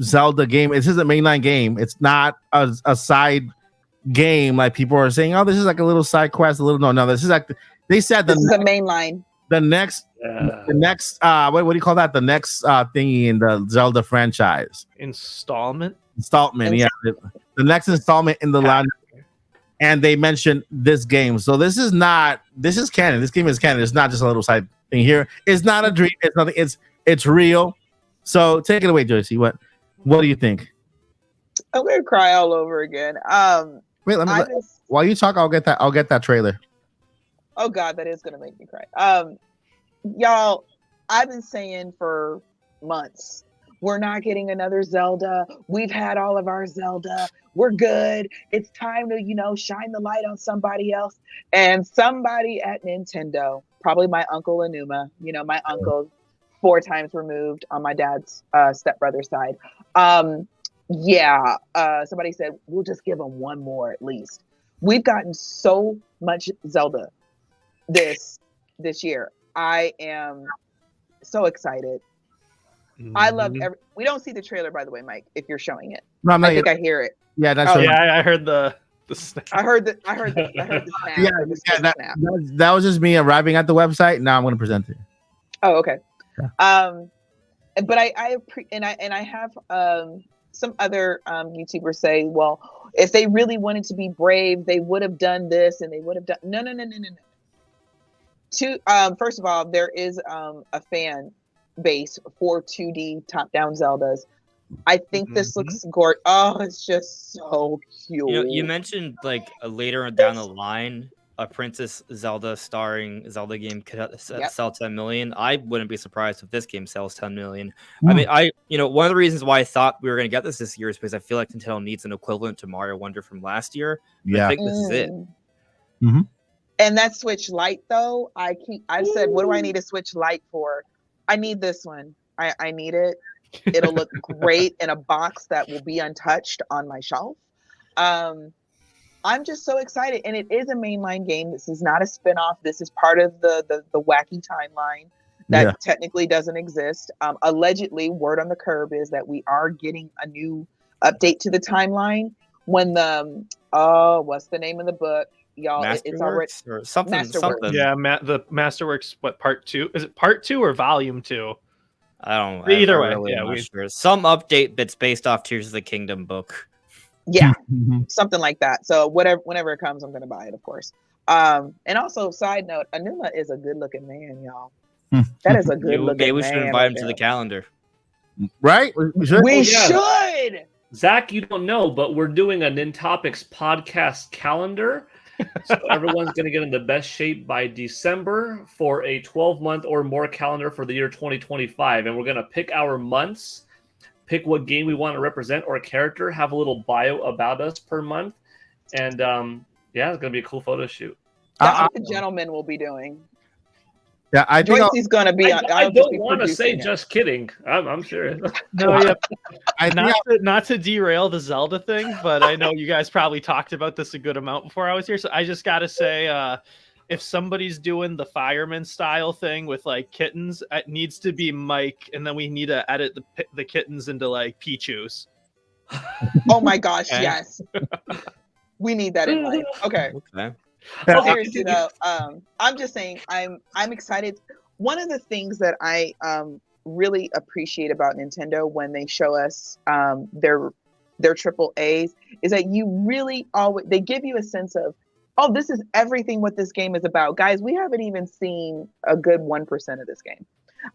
Zelda game. This is a mainline game. It's not a side game like people are saying. Oh, this is like a little side quest. No. This is like they said this is a mainline. The next, what do you call that? The next thingy in the Zelda franchise. Installment, yeah. The next installment in the line, and they mentioned this game. So this is canon. This game is canon. It's not just a little side thing here. It's not a dream. It's nothing. It's real. So take it away, Joycey. What do you think? I'm gonna cry all over again. Wait, while you talk, I'll get that trailer. Oh God, that is gonna make me cry. Y'all, I've been saying for months, we're not getting another Zelda. We've had all of our Zelda. We're good. It's time to, shine the light on somebody else. And somebody at Nintendo, probably my uncle Anuma, my uncle 4 times removed on my dad's stepbrother side. Somebody said, we'll just give them one more at least. We've gotten so much Zelda this year. I am so excited. I love we don't see the trailer, by the way, Mike, if you're showing it. No, I think I hear it. Yeah, that's I heard the snap. I heard the snap. That was just me arriving at the website. Now I'm going to present it. Oh, okay. Yeah. But I have some other YouTubers say, well, if they really wanted to be brave, they would have done this and they would have done no. First of all, there is a fan base for 2D top-down Zeldas. I think this looks gorgeous. Oh, it's just so cute. You mentioned like later down the line, a Princess Zelda starring Zelda game could sell 10 million. I wouldn't be surprised if this game sells 10 million. I mean, one of the reasons why I thought we were going to get this year is because I feel like Nintendo needs an equivalent to Mario Wonder from last year. Yeah, I think this is it. Mm-hmm. And that Switch Lite, though, I said, what do I need a Switch Lite for? I need this one. I need it. It'll look great in a box that will be untouched on my shelf. I'm just so excited. And it is a mainline game. This is not a spinoff. This is part of the wacky timeline that technically doesn't exist. Allegedly, word on the curb is that we are getting a new update to the timeline when what's the name of the book? Y'all, it's already or something. Yeah, the Masterworks. What, part 2? Is it part 2 or volume 2? I don't. Either way, sure. Some update that's based off Tears of the Kingdom book. Yeah, something like that. So whenever it comes, I'm gonna buy it, of course. And also, side note, Anuma is a good-looking man, y'all. That is a good-looking man. Maybe we should invite him to the calendar. Right? We should. Zach, you don't know, but we're doing a Nintopics podcast calendar. So everyone's going to get in the best shape by December for a 12-month or more calendar for the year 2025. And we're going to pick our months, pick what game we want to represent or character, have a little bio about us per month. and yeah, it's gonna be a cool photo shoot. That's what the gentleman will be doing. Yeah, I think Joycey's gonna be. I don't want to say just kidding. I'm serious. No, yeah. I think Not to derail the Zelda thing, but I know you guys probably talked about this a good amount before I was here. So I just got to say, if somebody's doing the fireman style thing with like kittens, it needs to be Mike, and then we need to edit the kittens into like Pichus. Oh my gosh, Okay. yes. We need that in life. Okay. Okay. Seriously though, I'm just saying I'm excited. One of the things that I really appreciate about Nintendo when they show us their triple A's is that you really always they give you a sense of, oh, this is everything what this game is about. Guys, we haven't even seen a good 1% of this game.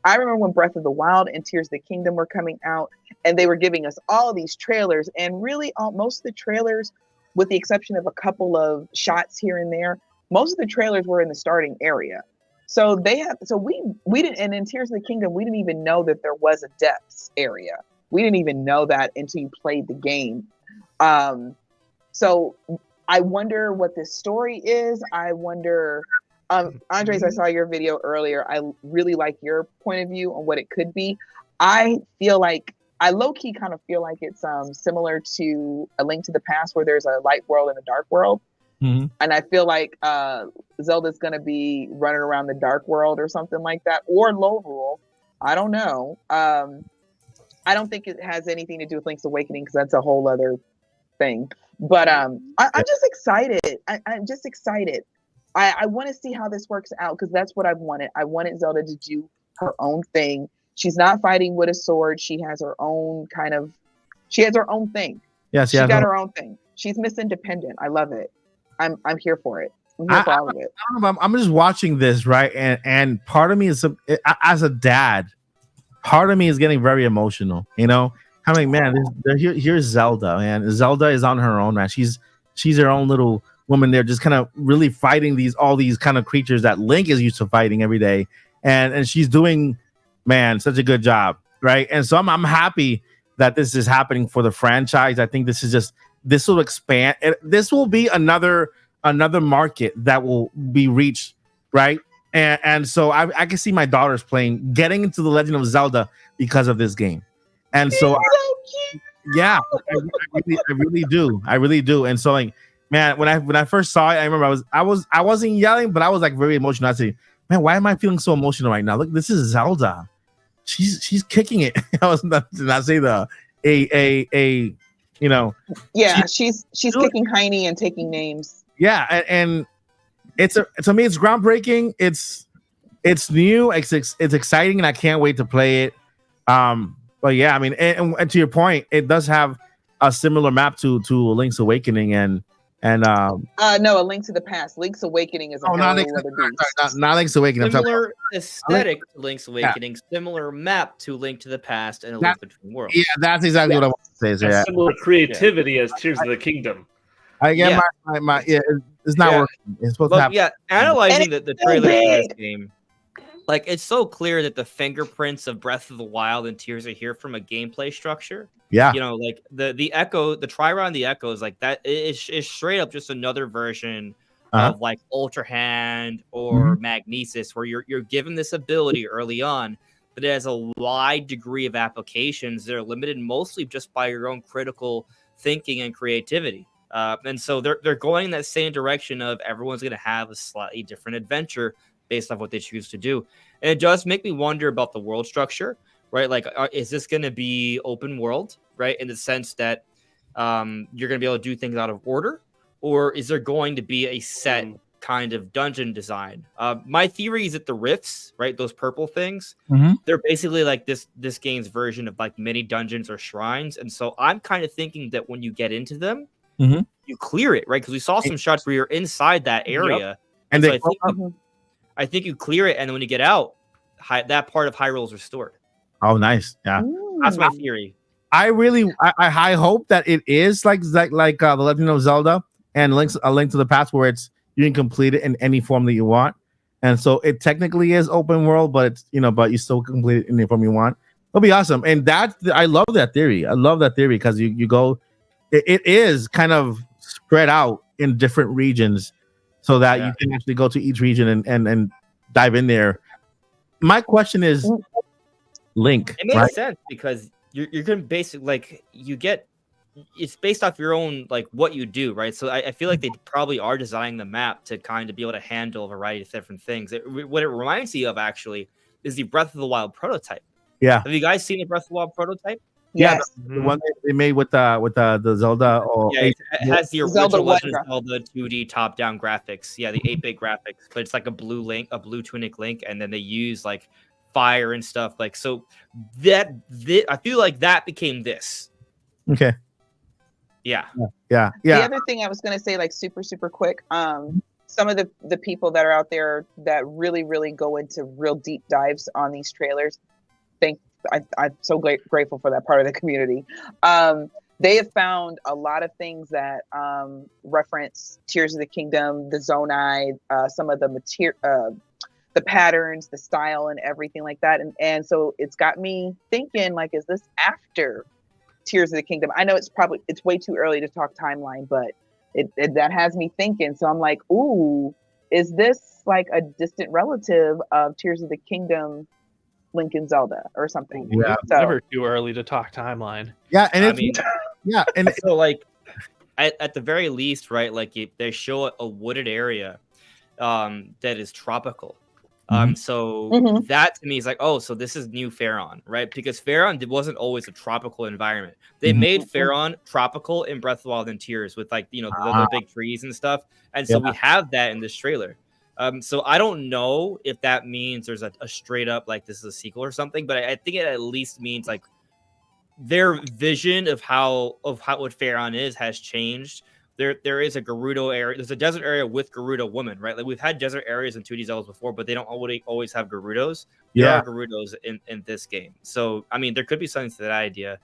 I remember when Breath of the Wild and Tears of the Kingdom were coming out and they were giving us all these trailers, and really most of the trailers, with the exception of a couple of shots here and there, most of the trailers were in the starting area. So we didn't, and in Tears of the Kingdom, we didn't even know that there was a depths area. We didn't even know that until you played the game. So I wonder what this story is. I wonder, Andres, I saw your video earlier. I really like your point of view on what it could be. I low-key kind of feel like it's similar to A Link to the Past, where there's a light world and a dark world. Mhm. And I feel like Zelda's going to be running around the dark world or something like that, or Lorule. I don't know. I don't think it has anything to do with Link's Awakening, because that's a whole other thing. But I'm just excited. I'm just excited. I want to see how this works out, because that's what I've wanted. I wanted Zelda to do her own thing. She's not fighting with a sword. She has her own thing. Yes, She got her own thing. She's Miss Independent. I love it. I'm here for it. I'm here for all of it. I'm just watching this, right? And part of me is, as a dad, part of me is getting very emotional. You know, I'm like, man, here's Zelda, man. Zelda is on her own, man. She's her own little woman there, just kind of really fighting all these kind of creatures that Link is used to fighting every day, and she's doing, man, such a good job, right? And so I'm happy that this is happening for the franchise. I think this will expand. This will be another market that will be reached, right? And so I can see my daughters getting into The Legend of Zelda because of this game. And so, yeah, I really do. And so, like, man, when I first saw it, I remember I wasn't yelling, but I was like very emotional. I said, man, why am I feeling so emotional right now? Look, this is Zelda. She's kicking it. I was not say you know. Yeah, she's kicking Heine and taking names. Yeah, and to me it's groundbreaking. It's new. It's exciting, and I can't wait to play it. But yeah, I mean, and to your point, it does have a similar map to Link's Awakening and no, A Link to the Past. Link's Awakening is not Link's Awakening. Similar aesthetic to Link's Awakening, similar map to Link to the Past, and A Link Between Worlds. Yeah, that's exactly what I want to say. So, yeah. Similar creativity as Tears of the Kingdom. I get my it's not working. It's supposed to happen. Yeah, analyzing the trailer for this game, like, it's so clear that the fingerprints of Breath of the Wild and Tears are here from a gameplay structure. Yeah, you know, like the Echo, the Triron, the Echo is like that. Is straight up just another version of like Ultra Hand or Magnesis, where you're given this ability early on, but it has a wide degree of applications that are limited mostly just by your own critical thinking and creativity. And so they're going in that same direction of everyone's going to have a slightly different adventure based on what they choose to do. And it does make me wonder about the world structure, right? Like, is this going to be open world, right? In the sense that you're going to be able to do things out of order, or is there going to be a set kind of dungeon design? My theory is that the rifts, right, those purple things, they're basically like this game's version of like mini dungeons or shrines. And so I'm kind of thinking that when you get into them, you clear it, right? Because we saw some shots where you're inside that area, and so I think you clear it, and then when you get out, that part of Hyrule is restored. Oh, nice. Yeah, that's my theory. I hope that it is like The Legend of Zelda and A Link to the Past, where you can complete it in any form that you want, and so it technically is open world, but it's, but you still complete it in any form you want. It'll be awesome, and I love that theory. I love that theory because you go, it is kind of spread out in different regions, so that you can actually go to each region and dive in there. My question is, Link. It makes right? sense because you're gonna basically like you get it's based off your own like what you do, right? So I feel like they probably are designing the map to kind of be able to handle a variety of different things. What it reminds me of actually is the Breath of the Wild prototype. Yeah. Have you guys seen the Breath of the Wild prototype? Yeah, Yes. the one that they made with the Zelda or Yeah, it has the Zelda original what Legend of Zelda 2D top-down graphics. Yeah, the 8-bit graphics, but it's like a blue tunic Link, and then they use like fire and stuff. Like so I feel like that became this. Okay. Yeah. Yeah. The other thing I was going to say, like super quick, some of the people that are out there that really go into real deep dives on these trailers, I'm so grateful for that part of the community. They have found a lot of things that reference Tears of the Kingdom, the Zonai, some of the material, the patterns, the style, and everything like that. And so it's got me thinking, like, is this after Tears of the Kingdom? I know it's way too early to talk timeline, but that has me thinking. So I'm like, ooh, is this like a distant relative of Tears of the Kingdom, Link and Zelda or something? Yeah. It's never too early to talk timeline. Yeah, and and so like at the very least, right? Like they show a wooded area that is tropical. So that to me is like, oh, so this is new Faron, right? Because Faron wasn't always a tropical environment. They made Faron tropical in Breath of the Wild and Tears with like, the big trees and stuff. And so we have that in this trailer. So I don't know if that means there's a straight up like this is a sequel or something, but I think it at least means like their vision of what Faron is has changed. There is a Gerudo area. There's a desert area with Gerudo women, right? Like we've had desert areas in 2D Zeldas before, but they don't always have Gerudos. There are Gerudos in this game. So I mean, there could be something to that idea.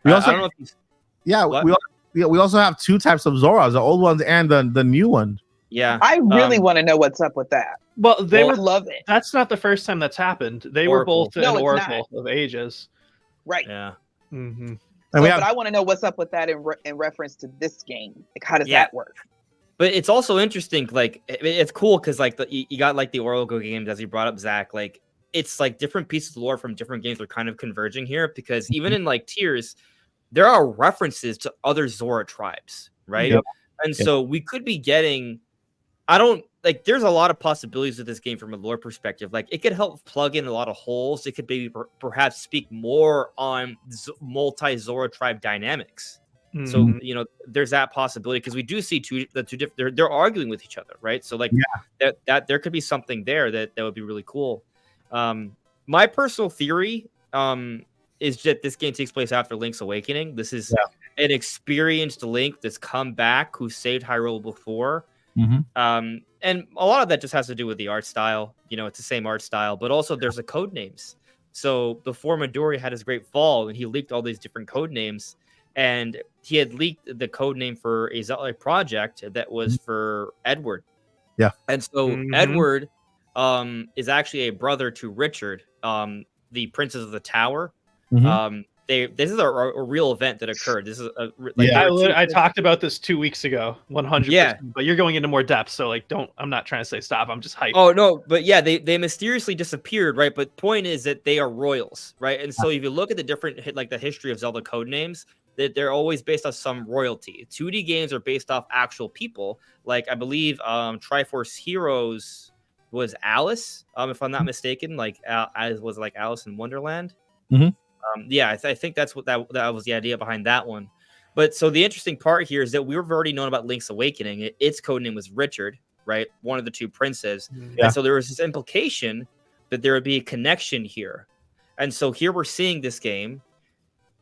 We also, I don't know if we also have two types of Zoras, the old ones and the new one. Yeah, I really want to know what's up with that. Well, love it. That's not the first time that's happened. They Oracle. were both in Oracle of Ages. Right. Yeah. Mm-hmm. But I want to know what's up with that in reference to this game. Like, how does that work? But it's also interesting. Like, it's cool because like you got like the Oracle games, as you brought up, Zach. Like, it's like different pieces of lore from different games are kind of converging here because even in like Tears, there are references to other Zora tribes, right? Yep. And so we could be getting. There's a lot of possibilities with this game from a lore perspective. Like, it could help plug in a lot of holes. It could maybe perhaps speak more on multi-Zora tribe dynamics. So, there's that possibility because we do see the two different, they're arguing with each other, right? So, like, that there could be something there that would be really cool. My personal theory is that this game takes place after Link's Awakening. This is an experienced Link that's come back who saved Hyrule before. And a lot of that just has to do with the art style. It's the same art style, but also there's the code names. So before Midori had his great fall and he leaked all these different code names, and he had leaked the code name for a Zelda project that was for Edward. Yeah. And so Edward is actually a brother to Richard, the Princess of the Tower. This is a real event that occurred. This is I talked about this 2 weeks ago, 100%. Yeah. But you're going into more depth, so like, I'm not trying to say stop. I'm just hyped. Oh no, but yeah, they mysteriously disappeared, right? But point is that they are royals, right? And so if you look at the different the history of Zelda code names, that they're always based off some royalty. 2D games are based off actual people. Like I believe Triforce Heroes was Alice, if I'm not mistaken. Like was like Alice in Wonderland. I think that's what that was the idea behind that one. But so the interesting part here is that we've already known about Link's Awakening. Its codename was Richard, right? One of the two princes. And so there was this implication that there would be a connection here. And so here we're seeing this game.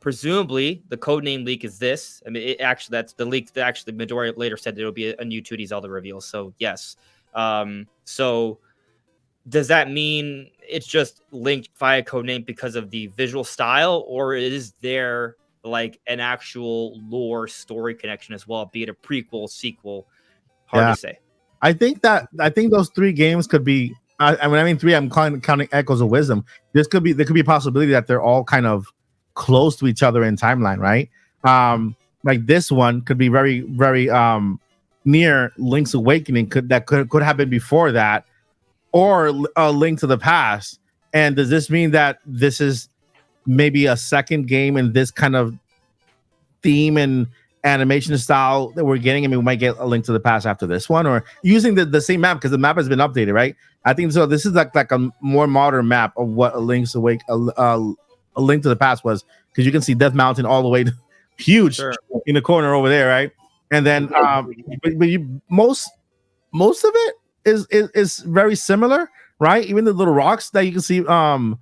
Presumably, the codename leak is this. I mean, that's the leak that actually Midori later said that it would be a new 2D Zelda reveal. So yes. So does that mean it's just linked via codename because of the visual style, or is there like an actual lore story connection as well, be it a prequel, sequel? Hard to say. I think those three games could be. I mean three. I'm counting Echoes of Wisdom. There could be a possibility that they're all kind of close to each other in timeline, right? Like this one could be very, very near Link's Awakening could have been before that, or a Link to the Past? And does this mean that this is maybe a second game in this kind of theme and animation style that we're getting? I mean, we might get a Link to the Past after this one, or using the same map, because the map has been updated, right? I think so. This is like a more modern map of what a Link to the Past was, because you can see Death Mountain all the way huge in the corner over there, right? And then most of it is very similar, right? Even the little rocks that you can see all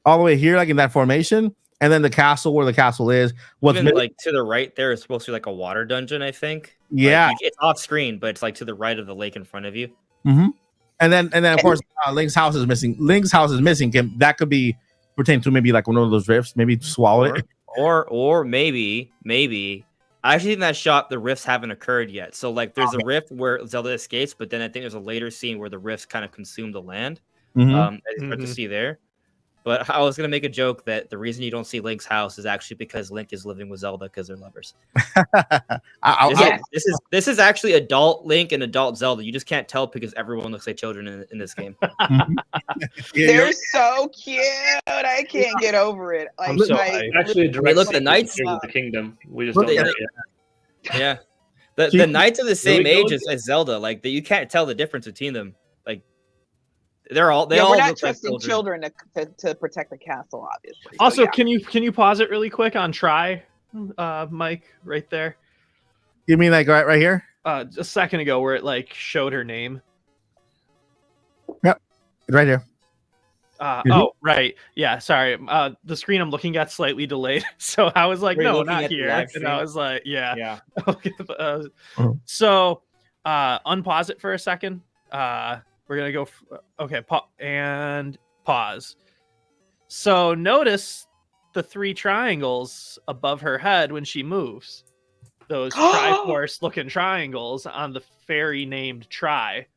the way here, like in that formation. And then the castle, where the castle is, like to the right there is supposed to be like a water dungeon, I think. Yeah, like, it's off screen, but it's like to the right of the lake in front of you. Mm-hmm. And then of course, Link's house is missing. That could be pertain to maybe like one of those rifts, maybe swallow it, or maybe. I actually think that shot, the rifts haven't occurred yet. So like, there's a rift where Zelda escapes, but then I think there's a later scene where the rifts kind of consume the land. As you start to see there. But I was gonna make a joke that the reason you don't see Link's house is actually because Link is living with Zelda because they're lovers. This is actually adult Link and adult Zelda. You just can't tell because everyone looks like children in this game. They're so cute. I can't get over it. Like, actually, the knights of the kingdom. We just don't know yet. Yeah, the knights are the same age as Zelda. Like you can't tell the difference between them. Like. They all we're not look trusting like children to protect the castle, obviously. Also, can you pause it really quick on Try, Mike, right there? You mean like right here? A second ago, where it like showed her name. Yep, right here. Oh, right. Yeah, sorry. The screen I'm looking at slightly delayed, so I was like, no, not here. And I was like, yeah. Okay. So, unpause it for a second. We're going to go, and pause. So notice the 3 triangles above her head when she moves. Those Triforce looking triangles on the fairy named Tri.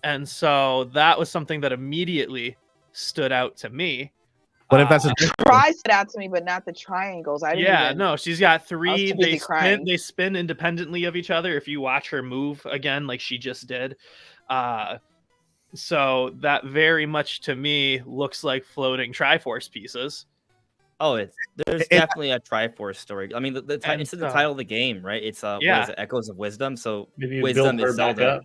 And so that was something that immediately stood out to me. What if that's a Tri stood out to me, but not the triangles? She's got 3. They spin independently of each other if you watch her move again, like she just did. So that very much to me looks like floating Triforce pieces. Oh, there's definitely a Triforce story. I mean, it's in the title of the game, right? It's what is it? Echoes of Wisdom. So wisdom is Zelda.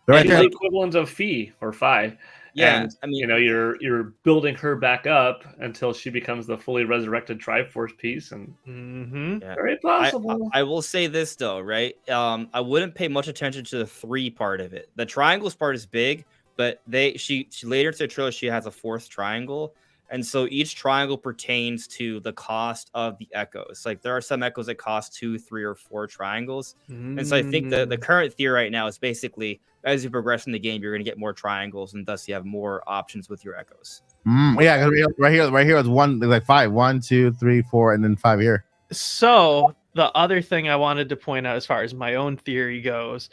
Right, the equivalent of Fi or Fi. Yeah, and, I mean, you're building her back up until she becomes the fully resurrected Triforce piece, and very possible. I will say this though, right? I wouldn't pay much attention to the 3 part of it. The triangles part is big, but she later into the trilogy she has a 4th triangle, and so each triangle pertains to the cost of the echoes. Like there are some echoes that cost 2, 3, or 4 triangles, and so I think the current theory right now is basically, as you progress in the game, you're going to get more triangles, and thus you have more options with your echoes. Yeah, right here is 1, like 5, 1, 2, 3, 4, and then 5 here. So the other thing I wanted to point out, as far as my own theory goes,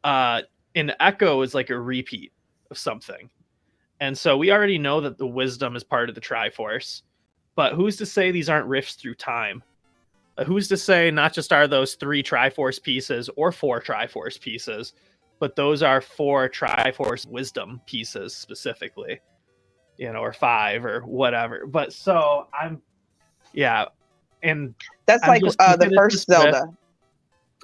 an echo is like a repeat of something, and so we already know that the wisdom is part of the Triforce. But who's to say these aren't rifts through time? Who's to say not just are those 3 Triforce pieces or 4 Triforce pieces, but those are 4 Triforce wisdom pieces specifically, or 5 or whatever. But so and that's like the first Zelda.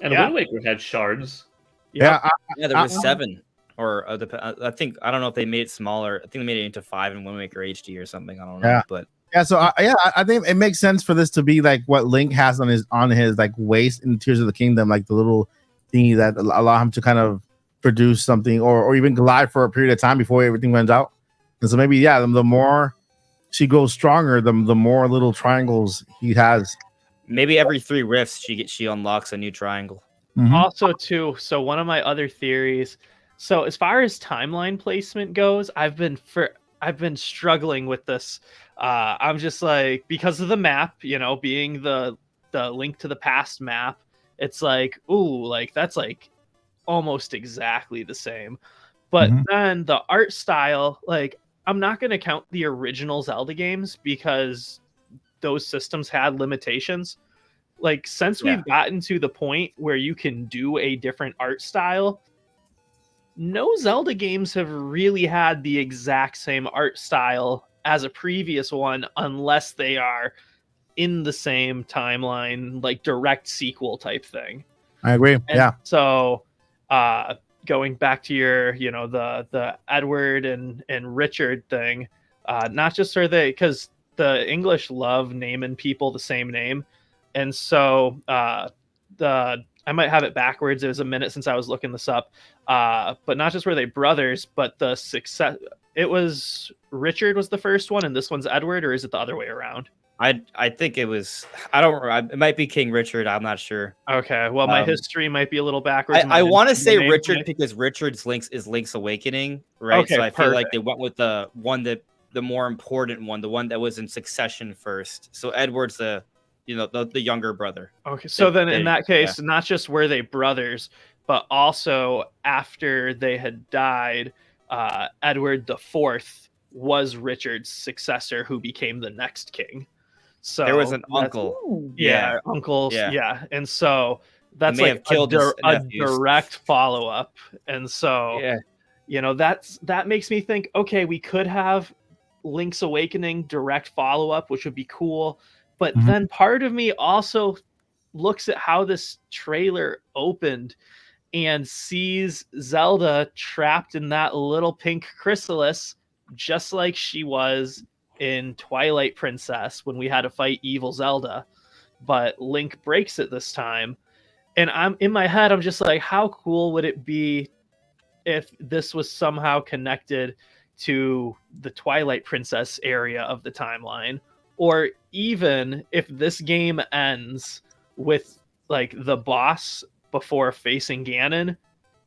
And Wind Waker had shards. Yeah, there was 7. Or I think, I don't know if they made it smaller. I think they made it into 5 in Wind Waker HD or something. I don't know, but so I think it makes sense for this to be like what Link has on his like waist in Tears of the Kingdom, like the little thingy that allow him to kind of produce something, or even glide for a period of time before everything runs out. And so maybe the more she goes stronger, the more little triangles he has. Maybe every 3 rifts she unlocks a new triangle. Also too, so one of my other theories. So as far as timeline placement goes, I've been struggling with this. I'm just like, because of the map, being the Link to the Past map, it's like, ooh, like that's like almost exactly the same. But then the art style, like I'm not going to count the original Zelda games because those systems had limitations. Like, since we've gotten to the point where you can do a different art style, no Zelda games have really had the exact same art style as a previous one, unless they are in the same timeline, like direct sequel type thing. I agree. And so, going back to your, the Edward and Richard thing, not just are they, because the English love naming people the same name, and so I might have it backwards. It was a minute since I was looking this up. But not just were they brothers, but the success. It was Richard was the first one, and this one's Edward, or is it the other way around? I think it was. I don't. It might be King Richard. I'm not sure. Okay. Well, my history might be a little backwards. I want to say Richard because Richard's Link's Awakening, right? Okay, so I feel like they went with the more important one, the one that was in succession first. So Edward's the younger brother. Okay. So then in that case, not just were they brothers, but also after they had died, Edward the Fourth was Richard's successor, who became the next king. So there was an uncle. Uncles. Yeah. And so that's like a direct follow-up. And so, that makes me think, okay, we could have Link's Awakening direct follow-up, which would be cool. But then part of me also looks at how this trailer opened and sees Zelda trapped in that little pink chrysalis, just like she was in Twilight Princess when we had to fight evil Zelda, but Link breaks it this time. And I'm in my head, I'm just like, how cool would it be if this was somehow connected to the Twilight Princess area of the timeline? Or even if this game ends with like the boss before facing Ganon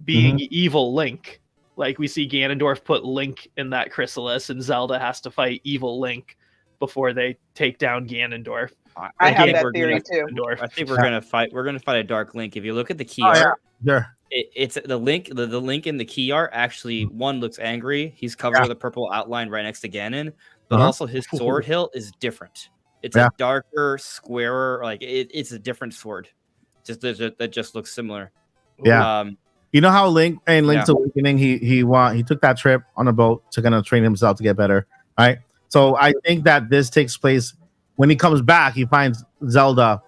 being evil Link. Like, we see Ganondorf put Link in that chrysalis, and Zelda has to fight evil Link before they take down Ganondorf. I have that theory too. I think we're gonna fight a Dark Link. If you look at the key art, it's the Link. The Link in the key art actually, one looks angry. He's covered with a purple outline right next to Ganon, but also his sword hilt is different. It's a darker, squarer. Like it's a different sword. That just looks similar. Yeah. You know how Link in Link's Awakening, he took that trip on a boat to kind of train himself to get better, right? So I think that this takes place when he comes back. He finds Zelda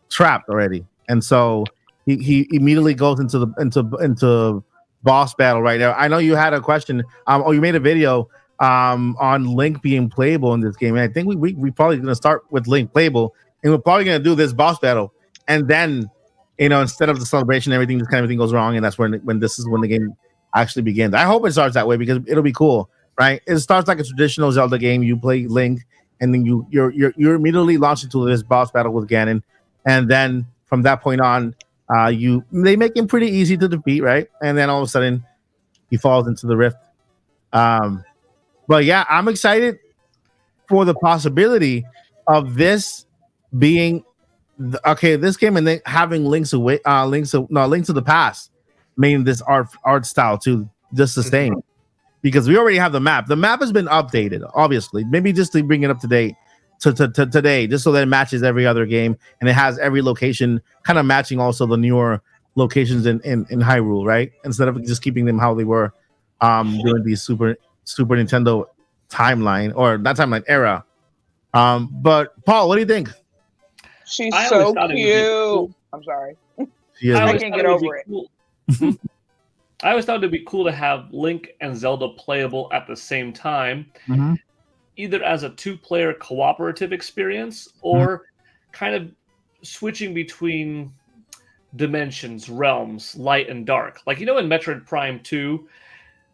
trapped already, and so he immediately goes into boss battle right now. I know you had a question. You made a video on Link being playable in this game, and I think we probably gonna start with Link playable, and we're probably gonna do this boss battle, and then. Instead of the celebration, everything goes wrong, and that's when the game actually begins. I hope it starts that way because it'll be cool, right? It starts like a traditional Zelda game. You play Link, and then you're immediately launched into this boss battle with Ganon, and then from that point on, they make him pretty easy to defeat, right? And then all of a sudden, he falls into the rift. But yeah, I'm excited for the possibility of this being. This game and then having Links to the Past, making this art style to just sustain, because we already have the map. The map has been updated, obviously, maybe just to bring it up to date to today, just so that it matches every other game and it has every location kind of matching also the newer locations in Hyrule, right? Instead of just keeping them how they were during the Super Nintendo timeline or that timeline era. But Paul, what do you think? She's so cute. Cool. I'm sorry. I can't get over it. Cool. I always thought it'd be cool to have Link and Zelda playable at the same time, either as a two-player cooperative experience or kind of switching between dimensions, realms, light and dark. Like, in Metroid Prime 2,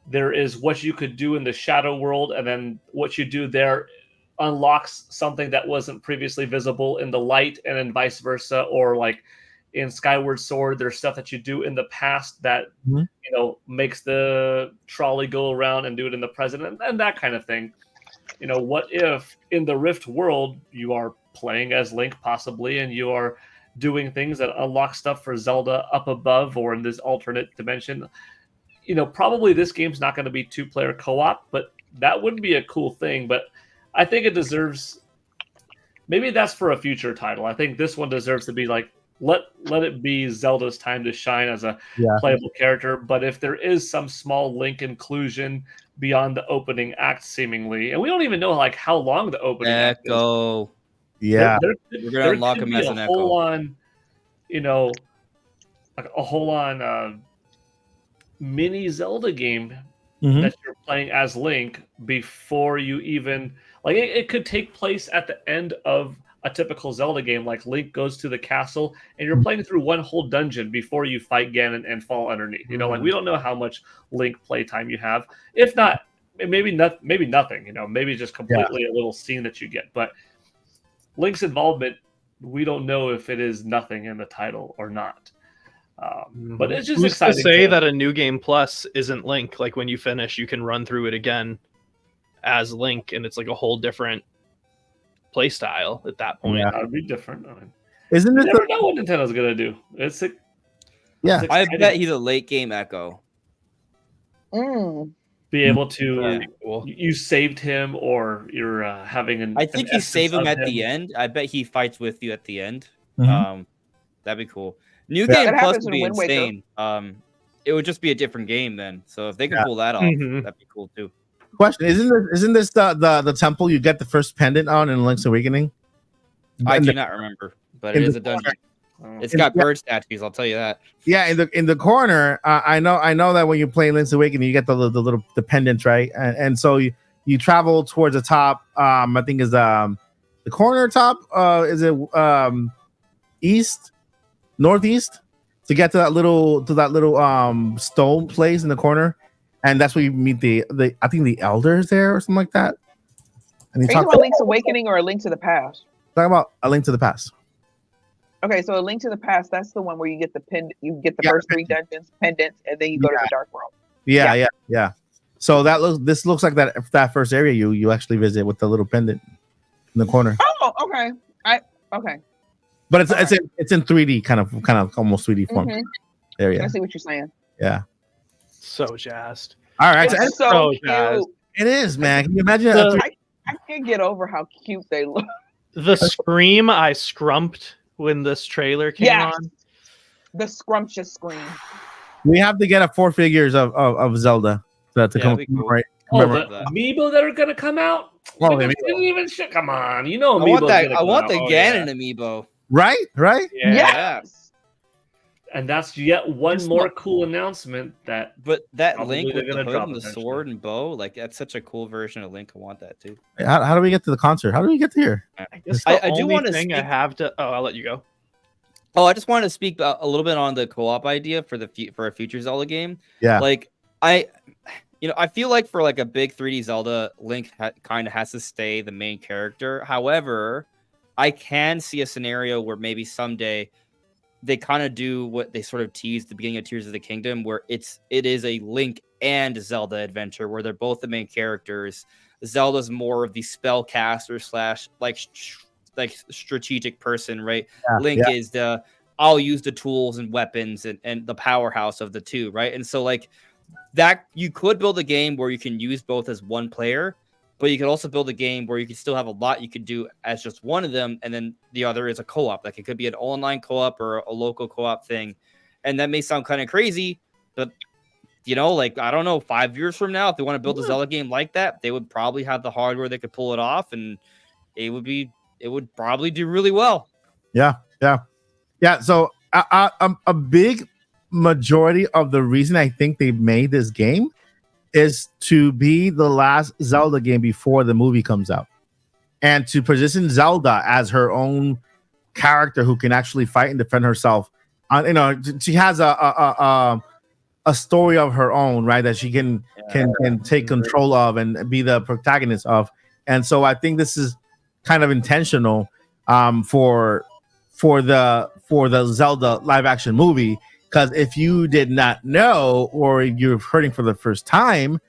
there is what you could do in the Shadow World, and then what you do there unlocks something that wasn't previously visible in the light, and then vice versa. Or like in Skyward Sword, there's stuff that you do in the past that makes the trolley go around and do it in the present, and that kind of thing. What if in the Rift world you are playing as Link possibly, and you are doing things that unlock stuff for Zelda up above or in this alternate dimension? Probably this game's not going to be two-player co-op, but that would be a cool thing. But I think it deserves maybe that's for a future title. I think this one deserves to be like let it be Zelda's time to shine as a playable character. But if there is some small Link inclusion beyond the opening act, seemingly, and we don't even know like how long the opening act is. Echo. Yeah, We're gonna unlock him as an Echo. Whole on, like a whole on mini Zelda game that you're playing as Link before you even like it could take place at the end of a typical Zelda game. Like Link goes to the castle and you're playing through one whole dungeon before you fight Ganon and fall underneath. Like we don't know how much Link playtime you have. If not, maybe nothing. Maybe just completely a little scene that you get. But Link's involvement, we don't know if it is nothing in the title or not. But it's just exciting to say that a new game plus isn't Link. Like when you finish, you can run through it again as Link, and it's like a whole different play style at that point. Yeah, that would be different. Isn't it? You never know what Nintendo's gonna do. I bet he's a late game Echo. Be able to you saved him, or you're having an. I think you save him at the end. I bet he fights with you at the end. That'd be cool. New game plus would be insane. It would just be a different game then. So if they can pull that off, that'd be cool too. Question: Isn't this the temple you get the first pendant on in Link's Awakening? I do not remember, but it is a dungeon. It's got bird statues. I'll tell you that. Yeah, in the corner, I know that when you play Link's Awakening, you get the little pendants, right? And so you travel towards the top. I think is the corner top. Is it east, northeast, to get to that little stone place in the corner, and that's where you meet the I think the elders there or something like that. And are you talking about Link's Awakening or A Link to the Past? Talking about A Link to the Past. Okay, so A Link to the Past, that's the one where you get the first 3 dungeons, pendants, and then you go to the Dark World. Yeah. So this looks like that first area you actually visit with the little pendant in the corner. Oh, okay. Okay. But it's in 3D, kind of almost 3D form. There, I see what you're saying. Yeah. So jazzed. All right. It's so cute. Jazzed. It is, man. Can you imagine? I can't get over how cute they look. The scream I scrumped when this trailer came on. The scrumptious scream. We have to get 4 figures of Zelda to come cool. right. Oh, the amiibo that are gonna come out. Didn't even shit. Come on, amiibo. I want the Ganon amiibo. Right. Yeah. Yes. And that's yet one more cool announcement that. But that Link with the hood and the sword and bow, like that's such a cool version of Link. I want that too. How do we get to the concert? How do we get here? I do want to thing I have to. Oh, I'll let you go. Oh, I just wanted to speak a little bit on the co-op idea for a future Zelda game. Yeah. Like I feel like for like a big 3D Zelda, Link kind of has to stay the main character. However, I can see a scenario where maybe someday they kind of do what they sort of teased at the beginning of Tears of the Kingdom, where it is a Link and Zelda adventure where they're both the main characters. Zelda's more of the spellcaster / like strategic person, right? Yeah, Link is I'll use the tools and weapons and the powerhouse of the two, right? And so like that, you could build a game where you can use both as one player, but you could also build a game where you can still have a lot you could do as just one of them, and then the other is a co-op. Like it could be an online co-op or a local co-op thing. And that may sound kind of crazy, but like I don't know, 5 years from now, if they want to build a Zelda game like that, they would probably have the hardware that could pull it off, and it would probably do really well. Yeah. So a big majority of the reason I think they made this game is to be the last Zelda game before the movie comes out, and to position Zelda as her own character who can actually fight and defend herself. She has a story of her own, right? That she can take control of and be the protagonist of. And so I think this is kind of intentional for the Zelda live action movie. Because if you did not know, or you're hearing for the first time,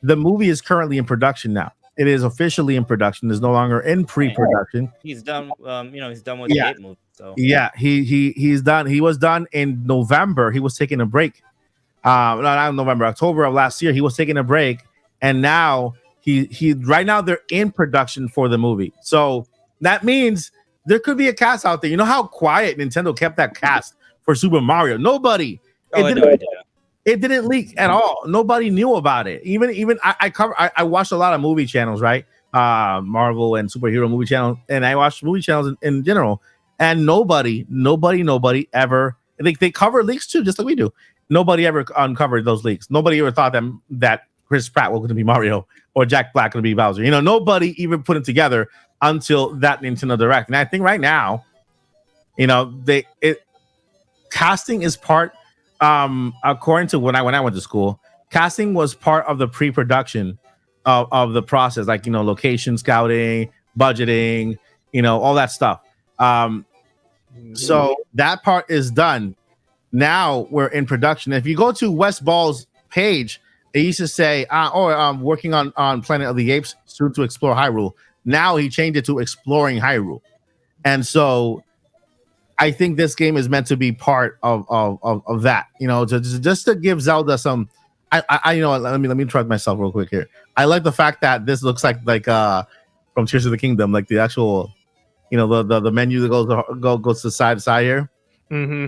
the movie is currently in production now. It is officially in production. It's no longer in pre-production. He's done. He's done with the 8 movie. So he's done. He was done in November. He was taking a break. Not November, October of last year. He was taking a break, and now he right now they're in production for the movie. So that means there could be a cast out there. You know how quiet Nintendo kept that cast for Super Mario? Nobody. It didn't leak at all. Nobody knew about it. Even I watched a lot of movie channels, right? Marvel and superhero movie channels, and I watched movie channels in general. And nobody ever. They cover leaks too, just like we do. Nobody ever uncovered those leaks. Nobody ever thought that Chris Pratt was going to be Mario or Jack Black going to be Bowser. Nobody even put it together until that Nintendo Direct. And I think right now, casting is part. According to when I went to school, casting was part of the pre-production of the process, like location scouting, budgeting, all that stuff. So that part is done. Now we're in production. If you go to Wes Ball's page, it used to say, I'm working on Planet of the Apes, soon to explore Hyrule. Now he changed it to exploring Hyrule. And so I think this game is meant to be part of that, just to give Zelda some. Let me try myself real quick here. I like the fact that this looks like from Tears of the Kingdom, like the actual, the menu that goes to side to side here. Mm-hmm.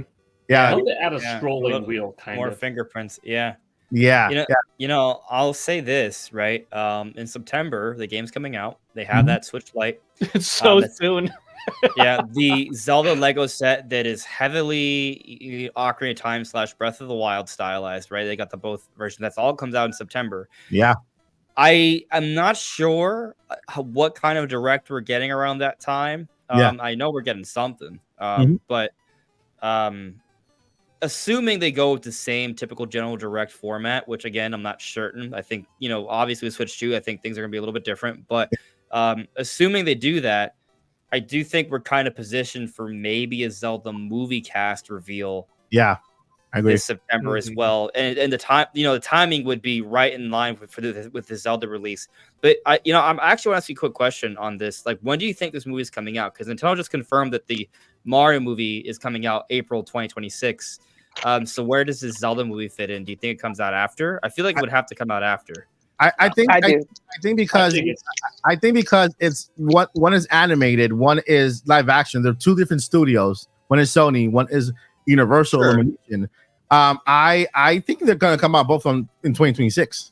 Yeah, I hope they add a scrolling wheel, more fingerprints. Yeah. I'll say this, right? In September, the game's coming out. They have that Switch Lite. It's so soon. The Zelda Lego set that is heavily Ocarina of Time / Breath of the Wild stylized, right? They got the both versions. That's all comes out in September. Yeah. I am not sure what kind of direct we're getting around that time. I know we're getting something, but assuming they go with the same typical general direct format, which again, I'm not certain. I think, obviously with Switch 2, I think things are going to be a little bit different, but assuming they do that, I do think we're kind of positioned for maybe a Zelda movie cast reveal. Yeah, I agree. This September as well, and the time, the timing would be right in line with the Zelda release. But I'm actually want to ask you a quick question on this. Like, when do you think this movie is coming out? Because Nintendo just confirmed that the Mario movie is coming out April 2026. So where does this Zelda movie fit in? Do you think it comes out after? I feel like it would have to come out after. I think because it's one is animated, one is live action. They're two different studios. One is Sony, one is Universal Illumination. I think they're gonna come out both in 2026.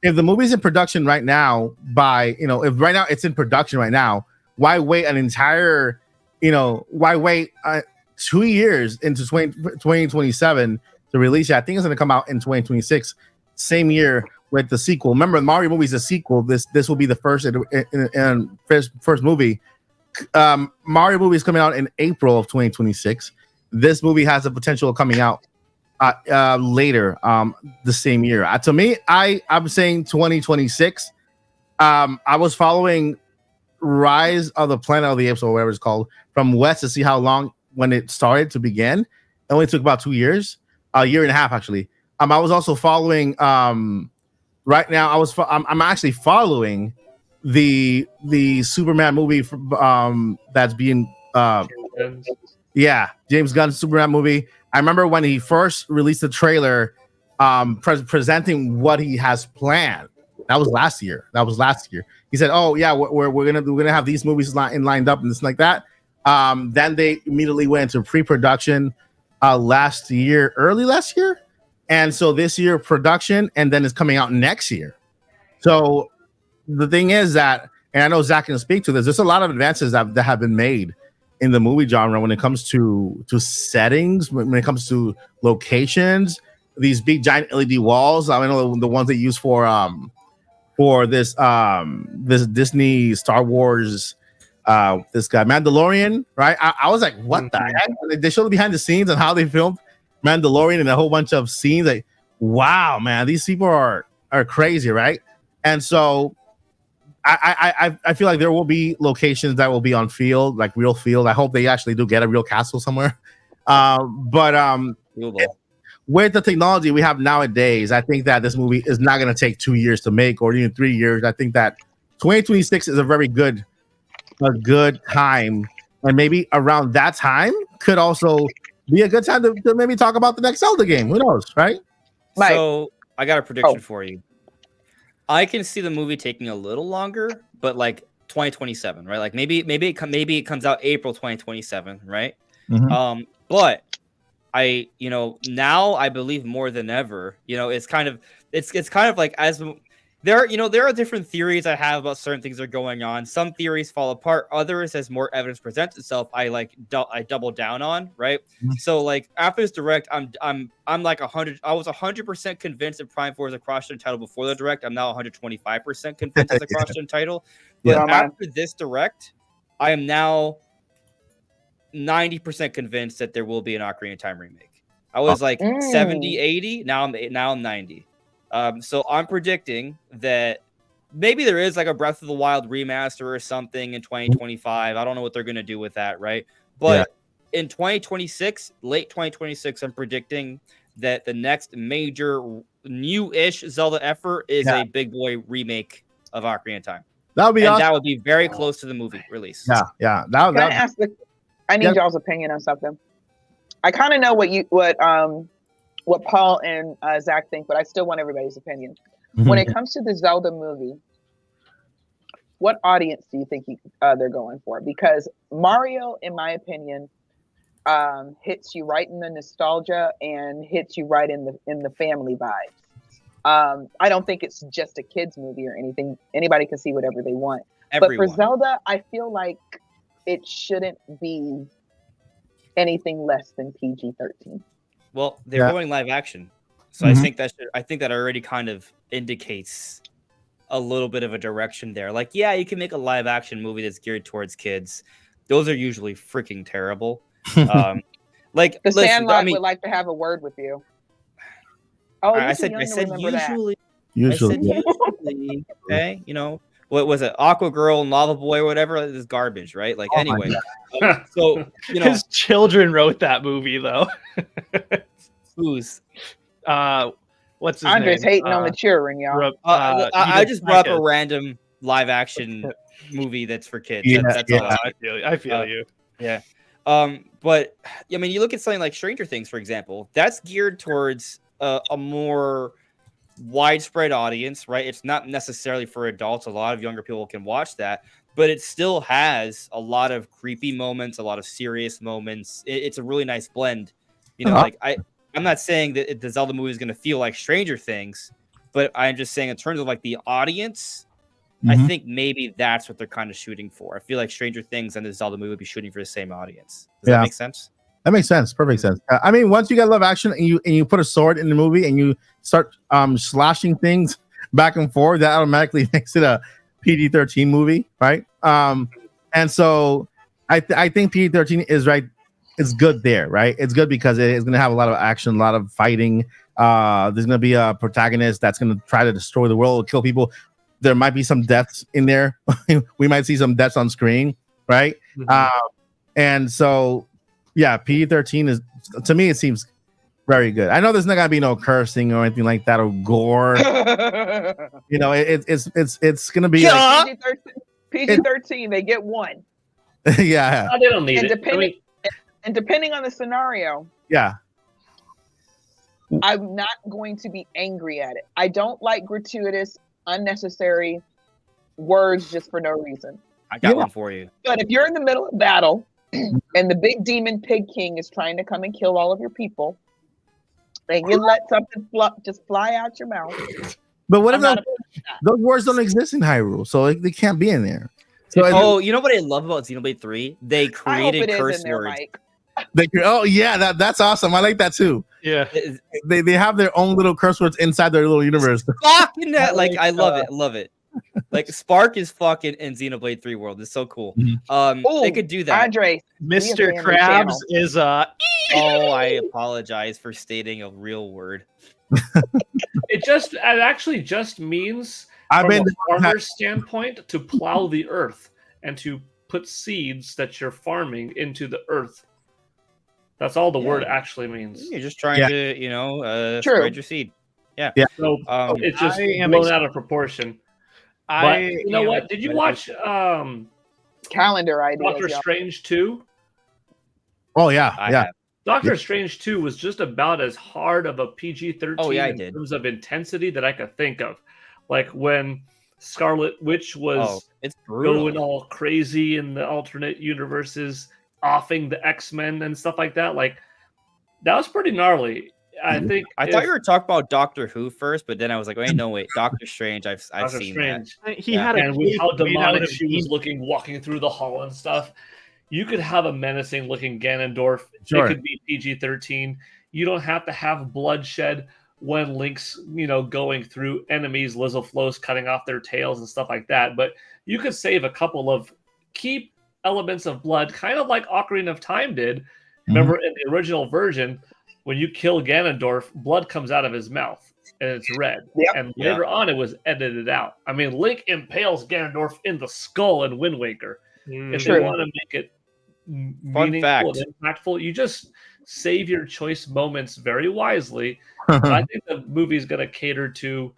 If the movie's in production right now, if right now it's in production right now, why wait an entire, why wait 2 years into 2027 to release it? I think it's gonna come out in 2026, same year with the sequel. Remember, the Mario movie is a sequel. This will be the first movie. Mario movie is coming out in April of 2026. This movie has the potential of coming out later the same year. To me, I'm saying 2026. I was following Rise of the Planet of the Apes or whatever it's called from West to see how long when it started to begin. It only took about 2 years, a year and a half actually. I was also following. Right now, I'm actually following the Superman movie that's being James Gunn's Superman movie. I remember when he first released the trailer, presenting what he has planned. That was last year. He said, "Oh yeah, we're gonna have these movies lined up and this like that." Then they immediately went into pre-production early last year. And so this year production, and then it's coming out next year. So the thing is that, and I know Zach can speak to this, there's a lot of advances that have been made in the movie genre when it comes to settings, when it comes to locations, these big giant LED walls. I know the ones they use for this Disney Star Wars this guy Mandalorian, right? I was like, what the heck? They showed the behind the scenes and how they filmed Mandalorian and a whole bunch of scenes. Like, wow, man, these people are crazy, right? And so I feel like there will be locations that will be on field, like real field. I hope they actually do get a real castle somewhere. With the technology we have nowadays, I think that this movie is not going to take 2 years to make or even 3 years. I think that 2026 is a very good time, and maybe around that time could also be a good time to maybe talk about the next Zelda game. Who knows, right? So I got a prediction for you. I can see the movie taking a little longer, but like 2027, right? Like maybe it comes out April 2027, right? Mhm. But now I believe more than ever, it's kind of like as there are different theories I have about certain things that are going on. Some theories fall apart, others, as more evidence presents itself, I double down on, right? Mhm. So like after this direct, I'm like 100. I was 100% convinced that Prime 4 is a cross-gen title before the direct. I'm now 125% convinced it's a cross-gen title. But Yeah. after this direct, I am now 90% convinced that there will be an Ocarina of Time remake. I was like 70, 80. Now I'm 90. So I'm predicting that maybe there is like a Breath of the Wild remaster or something in 2025. I don't know what they're gonna do with that, right? But in 2026, late 2026, I'm predicting that the next major new-ish Zelda effort is a big boy remake of Ocarina of Time. That would be awesome. That would be very close to the movie release. Yeah. I need y'all's opinion on something. I kind of know what Paul and Zach think, but I still want everybody's opinion. When it comes to the Zelda movie, what audience do you think they're going for? Because Mario, in my opinion, hits you right in the nostalgia and hits you right in the family vibes. I don't think it's just a kids movie or anything. Anybody can see whatever they want. But for Zelda, I feel like it shouldn't be anything less than PG-13. Well, they're going live action, so I think that already kind of indicates a little bit of a direction there. Like, yeah, you can make a live action movie that's geared towards kids. Those are usually freaking terrible. Like the Sandlot would like to have a word with you. Oh, I said usually. Usually. Okay, what was it? Aqua Girl and Lava Boy or whatever is garbage, right? Like anyway. So his children wrote that movie though. Who's? What's his Andre's name? hating on the children, y'all. I just brought up a random live action movie that's for kids. That's all. I feel you. Yeah. But I mean, you look at something like Stranger Things, for example. That's geared towards a more widespread audience, right? It's not necessarily for adults. A lot of younger people can watch that, but it still has a lot of creepy moments, a lot of serious moments. It's a really nice blend. Like I'm not saying that the Zelda movie is going to feel like Stranger Things, but I'm just saying in terms of like the audience, I think maybe that's what they're kind of shooting for. I feel like Stranger Things and the Zelda movie would be shooting for the same audience. Does that make sense? That makes sense. Perfect sense. I mean, once you get live action and you put a sword in the movie and you start slashing things back and forth, that automatically makes it a PG-13 movie, right? And so I think PG-13 is right. It's good there, right? It's good because it's going to have a lot of action, a lot of fighting. There's going to be a protagonist that's going to try to destroy the world, kill people. There might be some deaths in there. We might see some deaths on screen, right? And so, yeah, PG-13 is, to me, it seems very good. I know there's not gonna be no cursing or anything like that or gore. It's gonna be like, PG-13. They get one. Yeah, they don't need it. And depending on the scenario, I'm not going to be angry at it. I don't like gratuitous, unnecessary words just for no reason. I got one for you. But if you're in the middle of battle and the big demon pig king is trying to come and kill all of your people, and you let something just fly out your mouth. But what if those words don't exist in Hyrule, so they can't be in there? So you know what I love about Xenoblade 3? They created curse words. That's awesome. I like that too. Yeah, they have their own little curse words inside their little universe. Fucking that! Like I love it. Like Spark is fucking in Xenoblade 3 world. It's so cool. They could do that. Andre, Mr. Krabs is Oh, I apologize for stating a real word. It actually just means from a farmer's standpoint to plow the earth and to put seeds that you're farming into the earth. That's all the word actually means. You're just trying to, spread your seed. Yeah. So it's just blown out of proportion. You know what? Did you watch calendar ideas? Doctor Strange 2? Oh yeah. Doctor Strange 2 was just about as hard of a PG-13 in terms of intensity that I could think of. Like when Scarlet Witch was it's brutal. going all crazy in the alternate universes, offing the X-Men and stuff like that. Like, that was pretty gnarly. I think I thought you were talking about Doctor Who first, but then I was like, wait, no, wait, Doctor Strange. I've Doctor seen Strange. that. He had a And with how cape made out demonic of she was looking, walking through the hall and stuff, you could have a menacing looking Ganondorf. Sure. It could be PG-13. You don't have to have bloodshed when Link's, going through enemies, Lizzo cutting off their tails and stuff like that. But you could save a couple of key elements of blood, kind of like Ocarina of Time did. Remember in the original version, when you kill Ganondorf, blood comes out of his mouth and it's red. Yep. And later on, it was edited out. I mean, Link impales Ganondorf in the skull in Wind Waker. If they want to make it meaningful and impactful, you just save your choice moments very wisely. I think the movie's going to cater to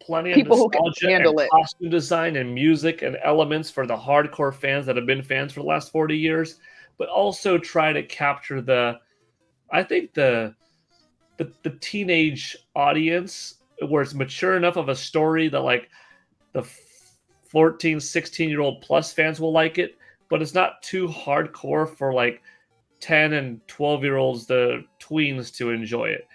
plenty of People who can nostalgia handle and it. costume design and music and elements for the hardcore fans that have been fans for the last 40 years, but also try to capture the teenage audience where it's mature enough of a story that like the 14, 16-year-old plus fans will like it, but it's not too hardcore for like 10 and 12-year-olds, the tweens, to enjoy it.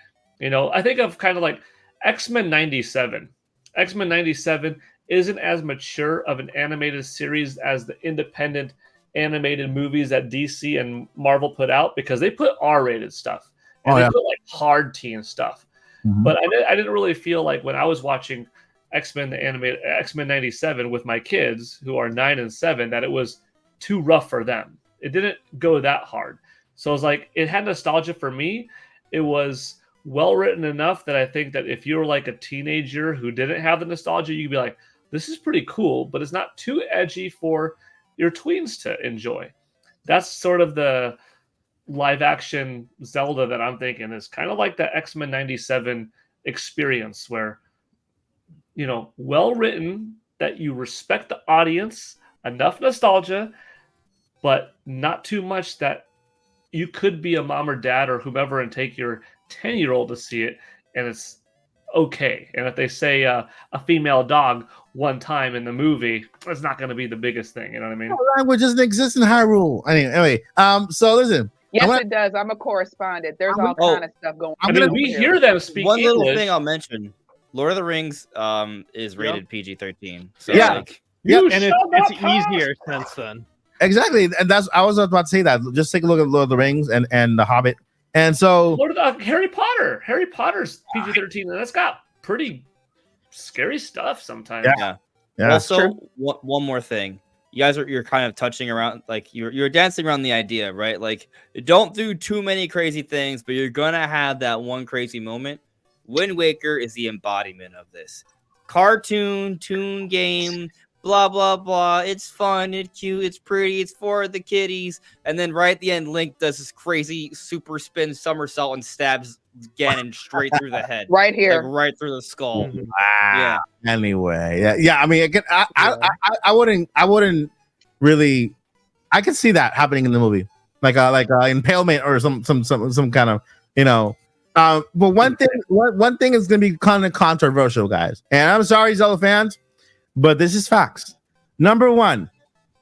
I think of kind of like X-Men 97. X-Men 97 isn't as mature of an animated series as the independent animated movies that DC and Marvel put out, because they put R-rated stuff and they put like hard teen stuff. But I didn't really feel like when I was watching X-Men the animated X-Men 97 with my kids who are 9 and 7 that it was too rough for them. It didn't go that hard. So it was like, it had nostalgia for me. It was well written enough that I think that if you were like a teenager who didn't have the nostalgia, you'd be like, this is pretty cool, but it's not too edgy for your tweens to enjoy. That's sort of the live action Zelda that I'm thinking is kind of like the X-Men 97 experience where, well written, that you respect the audience, enough nostalgia, but not too much that you could be a mom or dad or whomever and take your 10-year-old to see it and it's okay. And if they say a female dog one time in the movie, it's not going to be the biggest thing. You know what I mean? Language doesn't exist in Hyrule. Anyway, so listen. Yes, it does. I'm a correspondent. There's all kind of stuff going on. I mean, we hear them speak One English. little thing I'll mention: Lord of the Rings is rated PG-13. So Yeah. like, and it's easier since then. Exactly, and I was about to say that. Just take a look at Lord of the Rings and The Hobbit, and so Harry Potter. Harry Potter's PG-13, and that's got pretty scary stuff sometimes. Yeah. Also, one more thing. You guys you're kind of touching around, like you're dancing around the idea, right? Like, don't do too many crazy things, but you're gonna have that one crazy moment. Wind Waker is the embodiment of this. Cartoon, tune game, blah blah blah. It's fun, it's cute, it's pretty, it's for the kiddies. And then right at the end, Link does this crazy super spin somersault and stabs Ganon straight through the head, right here, like right through the skull. Wow. Yeah. Anyway, yeah. I mean, again, I wouldn't really. I could see that happening in the movie, like impalement or some kind of, But one thing is going to be kind of controversial, guys. And I'm sorry, Zelda fans, but this is facts. Number one,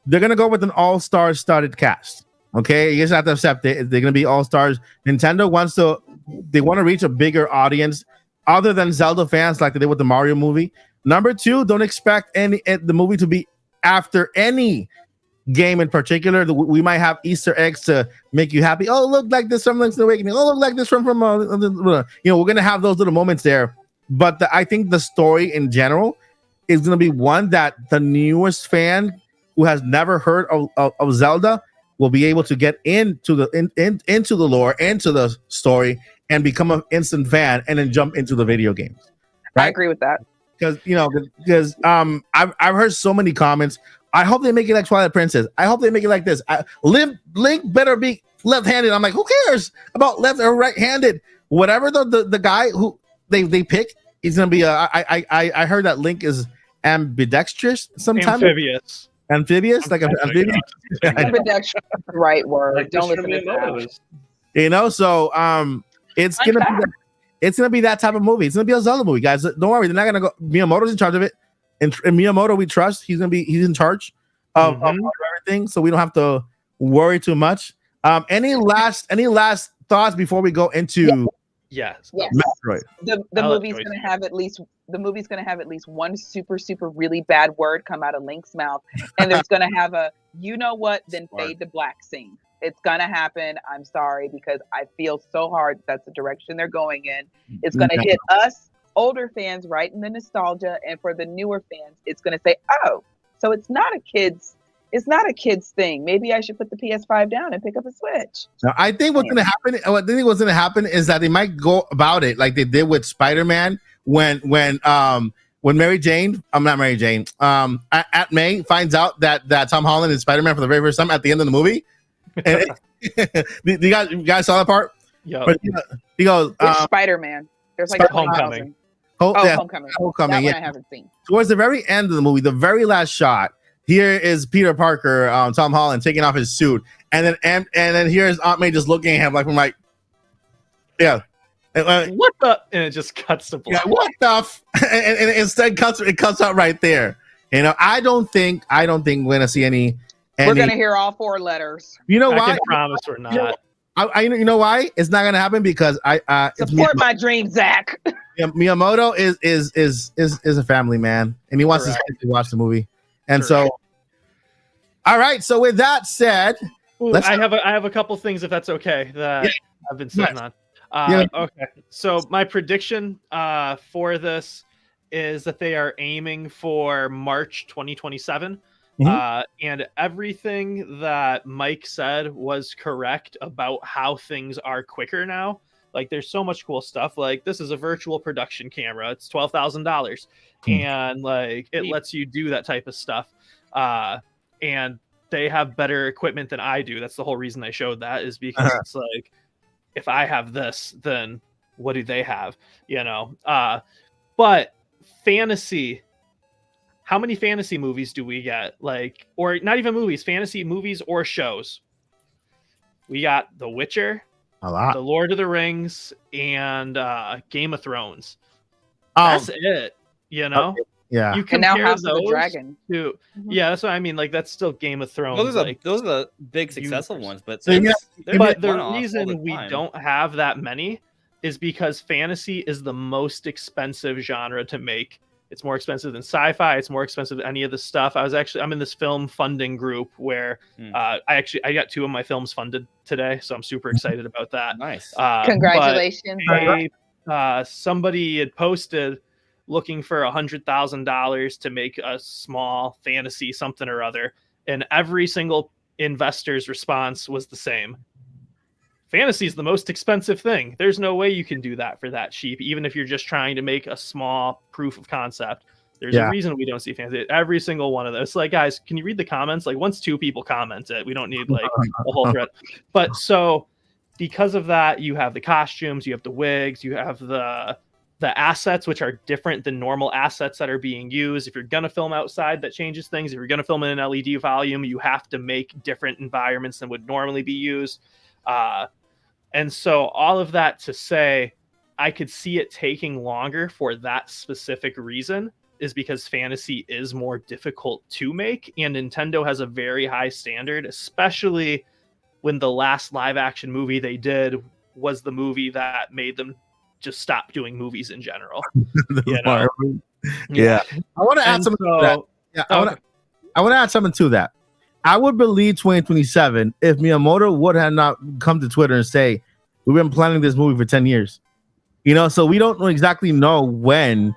they're going to go with an all-star studded cast. Okay, you just have to accept it. They're going to be all-stars. Nintendo want to reach a bigger audience other than Zelda fans, like they did with the Mario movie. Number two, don't expect the movie to be after any game in particular. We might have Easter eggs to make you happy. Oh, look like this from Link's Awakening. Oh, look like this from we're gonna have those little moments there. But I think the story in general is gonna be one that the newest fan who has never heard of Zelda will be able to get into the into the lore, into the story, and become an instant fan, and then jump into the video games. Right? I agree with that. Because I've heard so many comments. I hope they make it like Twilight Princess. I hope they make it like this. Link better be left-handed. I'm like, who cares about left or right-handed? Whatever the guy who they pick is gonna be. I heard that Link is ambidextrous sometimes. Amphibious, like amphibious. Ambidextrous, right word. Like Don't listen to that. So it's gonna be. It's gonna be that type of movie. It's gonna be a Zelda movie, guys. Don't worry, they're not gonna go. Miyamoto's in charge of it, and Miyamoto we trust. He's in charge of everything, so we don't have to worry too much. Any last thoughts before we go into Yes. Metroid? The movie's gonna have at least one super really bad word come out of Link's mouth, and there's gonna have a then fade to black scene. It's gonna happen. I'm sorry, because I feel so hard that's the direction they're going in. It's gonna hit us older fans right in the nostalgia, and for the newer fans, it's gonna say, "Oh, so it's not a kid's thing. Maybe I should put the PS5 down and pick up a Switch." Now, I think what's gonna happen. What I think what's gonna happen is that they might go about it like they did with Spider-Man when Mary Jane, I'm not Mary Jane, Aunt May finds out that Tom Holland is Spider-Man for the very first time at the end of the movie. And you guys saw that part? Yeah. He goes, Spider-Man. There's like Homecoming. Homecoming. Homecoming. That one I haven't seen. Towards the very end of the movie, the very last shot, here is Peter Parker, Tom Holland, taking off his suit, and then here's Aunt May just looking at him like, yeah. What the? And it just cuts to black. Yeah, what the? And instead it cuts out right there. I don't think we're gonna see any. We're gonna hear all 4 letters. You know why? I can promise we're not. You know why? It's not gonna happen because support my dream, Zach. Miyamoto is a family man, and he wants his kids to watch the movie. And so, all right. So with that said, I have a couple things, if that's okay, that I've been sitting on. Okay. So my prediction for this is that they are aiming for March 2027. And everything that Mike said was correct about how things are quicker now. Like, there's so much cool stuff. Like, this is a virtual production camera. It's $12,000, and like it lets you do that type of stuff. And they have better equipment than I do. That's the whole reason I showed that, is because it's like, if I have this, then what do they have? But fantasy. How many fantasy movies do we get? Like, or not even movies, fantasy movies or shows? We got The Witcher, a lot, The Lord of the Rings, and Game of Thrones. That's it. Yeah. And You compare now House of those the Dragon. to, yeah, that's what I mean. Like, that's still Game of Thrones. Those are the big successful ones, but but the reason we don't have that many is because fantasy is the most expensive genre to make. It's more expensive than sci-fi. It's more expensive than any of this stuff. I'm in this film funding group where I got 2 of my films funded today, so I'm super excited about that. Nice. Congratulations. Somebody had posted looking for $100,000 to make a small fantasy something or other, and every single investor's response was the same. Fantasy is the most expensive thing. There's no way you can do that for that cheap, even if you're just trying to make a small proof of concept. There's a reason we don't see fantasy. Every single one of those. Like, guys, can you read the comments? Like, once 2 people comment it, we don't need like a whole thread. But so because of that, you have the costumes, you have the wigs, you have the assets, which are different than normal assets that are being used. If you're going to film outside, that changes things. If you're going to film in an LED volume, you have to make different environments than would normally be used. And so all of that to say, I could see it taking longer for that specific reason, is because fantasy is more difficult to make, and Nintendo has a very high standard, especially when the last live action movie they did was the movie that made them just stop doing movies in general. Yeah. I want to add something to that. Yeah, I want to add something to that. I would believe 2027 if Miyamoto would have not come to Twitter and say, we've been planning this movie for 10 years. So we don't exactly know when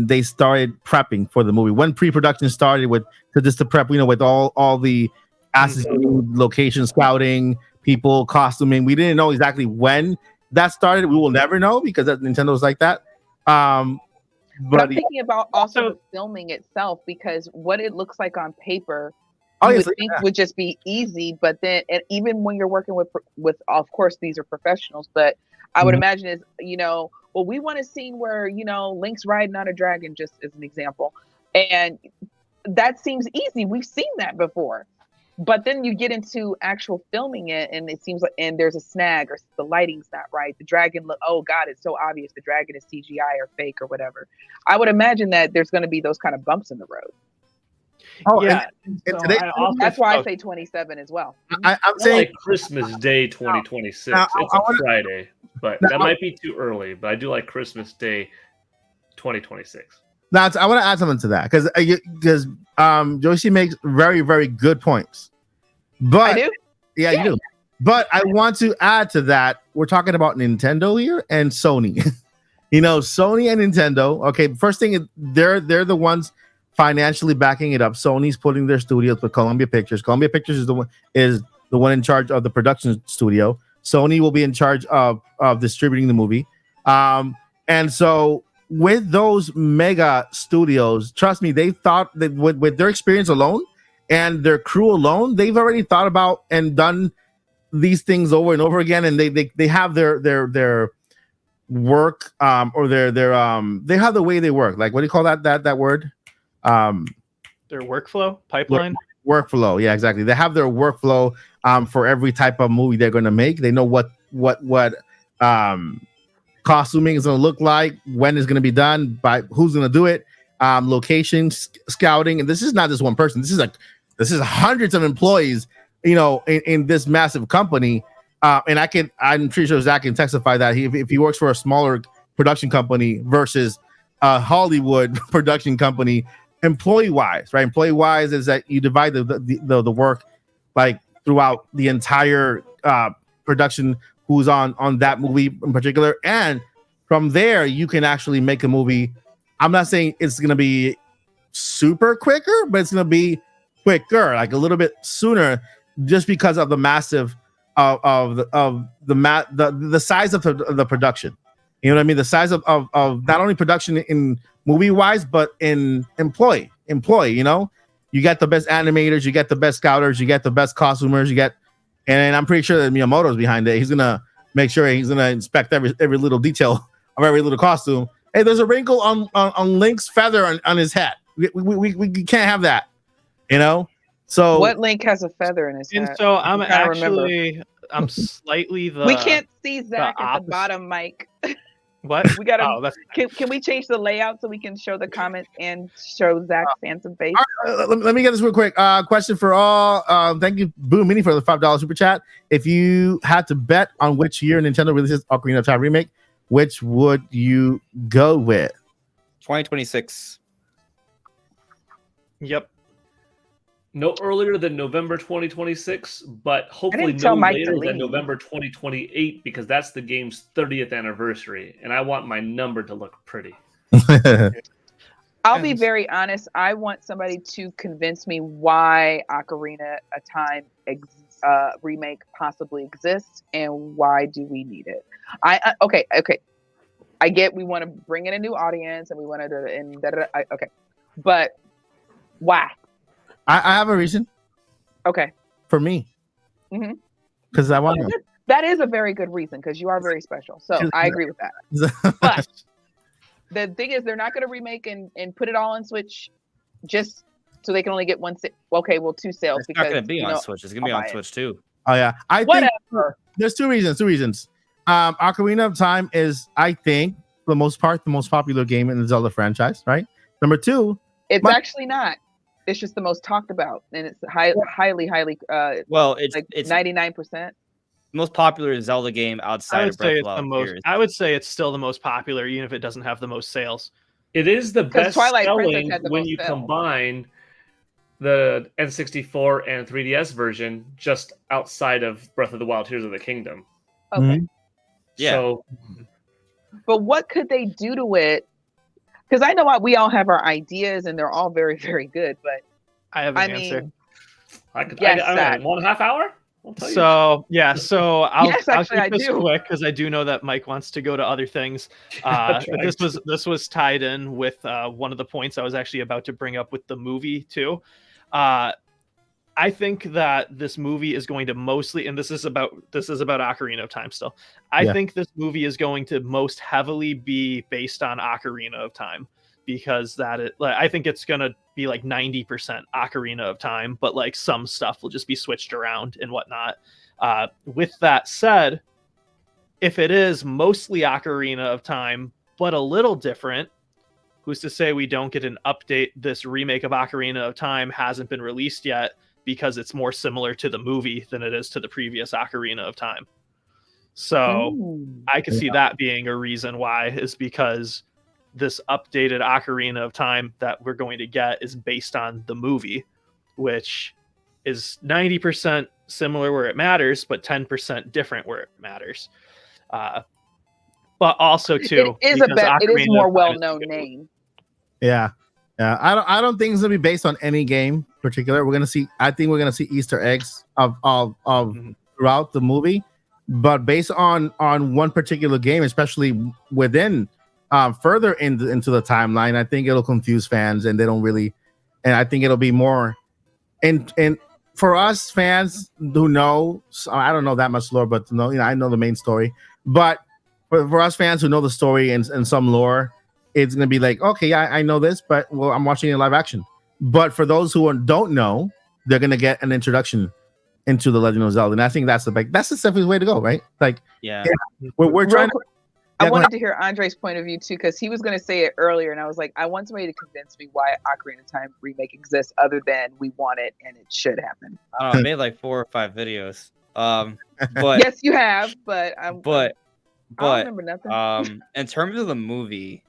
they started prepping for the movie, when pre-production started with to prep, with all the assets, location scouting, people, costuming. We didn't know exactly when that started. We will never know because Nintendo's like that. But I'm thinking about also the filming itself, because what it looks like on paper, you would think would just be easy, but then, and even when you're working with, of course, these are professionals, but I would imagine is, well, we want a scene where, Link's riding on a dragon, just as an example. And that seems easy. We've seen that before. But then you get into actual filming it, and it seems like, and there's a snag, or the lighting's not right. The dragon oh God, it's so obvious the dragon is CGI or fake or whatever. I would imagine that there's going to be those kind of bumps in the road. Oh, Yeah. and So today, I also That's why I felt- say 27 as well. I'm More saying like Christmas Day 2026. Now, It's I a wanna- Friday, but that might be too early. But I do like Christmas Day 2026. now I want to add something to that because Josie makes very, very good points. But I do. Yeah, you do. But I want to add to that. We're talking about Nintendo here and Sony. Sony and Nintendo. Okay, first thing, they're the ones financially backing it up. Sony's putting their studios with Columbia Pictures. Columbia Pictures is the one in charge of the production studio. Sony will be in charge of distributing the movie. And so with those mega studios, trust me, they thought that with their experience alone and their crew alone, they've already thought about and done these things over and over again. And they have their work or they have the way they work. Like, what do you call that word? their workflow pipeline. Workflow, yeah, exactly. They have their workflow for every type of movie they're going to make. They know what costuming is going to look like, when it's going to be done, by who's going to do it, location scouting. And this is not just one person. This is hundreds of employees, in this massive company. And I'm pretty sure Zach can testify that if he works for a smaller production company versus a Hollywood production company, employee-wise, right? Employee-wise is that you divide the work like throughout the entire production, who's on that movie in particular, and from there you can actually make a movie. I'm not saying it's gonna be super quicker, but it's gonna be quicker, like a little bit sooner, just because of the massive of the size of the production. You know what I mean? The size of not only production in movie wise, but in employee. You get the best animators, you get the best scouters, you get the best costumers, and I'm pretty sure that Miyamoto's behind it. He's gonna make sure he's gonna inspect every little detail of every little costume. Hey, there's a wrinkle on Link's feather on his hat. We can't have that. So What Link has a feather in his And hat? so I'm trying to remember. I'm slightly the. We can't see Zach at the opposite. bottom, Mike. What? We gotta. Oh, that's Can we change the layout so we can show the comments and show Zach's handsome face? let me get this real quick. Question for all. Thank you, Boom Mini, for the $5 super chat. If you had to bet on which year Nintendo releases Ocarina of Time remake, which would you go with? 2026. Yep. No earlier than November 2026, but hopefully didn't tell no Mike to later than leave. November 2028, because that's the game's 30th anniversary, and I want my number to look pretty. I'll be And- very honest. I want somebody to convince me why Ocarina of Time remake possibly exists and why do we need it. Okay. I get we want to bring in a new audience and we want to okay, but why? I have a reason Okay, for me. Mhm. Because I want to. that is a very good reason because you are very special. So I agree with that. But the thing is, they're not going to remake and put it all on Switch just so they can only get one. Okay, well, 2 sales It's because not going to be on you know, Switch. It's going to be I'll on buy it. Switch too. Oh yeah, I think Whatever. there's two reasons. Ocarina of Time is, I think, for the most part, the most popular game in the Zelda franchise. Right. Number 2, It's actually not. It's just the most talked about, and it's highly, Well, it's like it's 99%. the most popular Zelda game I outside would of Breath say of it's the the Wild. most. Period. I would say it's still the most popular, even if it doesn't have the most sales. It is the 'Cause best Twilight Princess selling had the when most you sales. combine the N64 and 3DS version just outside of Breath of the Wild, Tears of the Kingdom. Okay. Yeah. So But what could they do to it? Because I know we all have our ideas, and they're all very, very good. But I have an I answer. mean, I could, Yes, I Zach. don't know, 1.5 hour? I'll tell you. So yeah, so I'll Yes, I'll actually, I keep this do. quick because I do know that Mike wants to go to other things. That's right. This was tied in with one of the points I was actually about to bring up with the movie too. I think that this movie is going to mostly, and this is about Ocarina of Time still. I Yeah. think this movie is going to most heavily be based on Ocarina of Time because I think it's gonna be like 90% Ocarina of Time, but like some stuff will just be switched around and whatnot. With that said, if it is mostly Ocarina of Time, but a little different, who's to say we don't get an update? This remake of Ocarina of Time hasn't been released yet because it's more similar to the movie than it is to the previous Ocarina of Time. So I could see that being a reason why, is because this updated Ocarina of Time that we're going to get is based on the movie, which is 90% similar where it matters, but 10% different where it matters. But also too, it is more well-known name. Yeah. I don't think it's gonna be based on any game in particular. I think we're gonna see Easter eggs of throughout the movie, but based on one particular game, especially within further into the timeline, I think it'll confuse fans, and they don't really. And I think it'll be more, and for us fans who know, I don't know that much lore, but I know the main story. But for us fans who know the story and some lore, it's gonna be like, okay, I know this, but I'm watching it in live action. But for those who don't know, they're gonna get an introduction into the Legend of Zelda, and I think that's the safest way to go, right? Like, we're trying. I wanted to hear Andre's point of view too, because he was going to say it earlier, and I was like, I want somebody to convince me why Ocarina of Time remake exists, other than we want it and it should happen. I made like 4 or 5 videos. But yes, you have, but I don't remember nothing. In terms of the movie,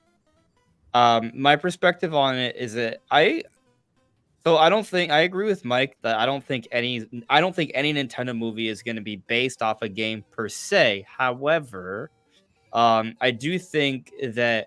my perspective on it is that I agree with Mike that I don't think any Nintendo movie is going to be based off a game per se. However, I do think that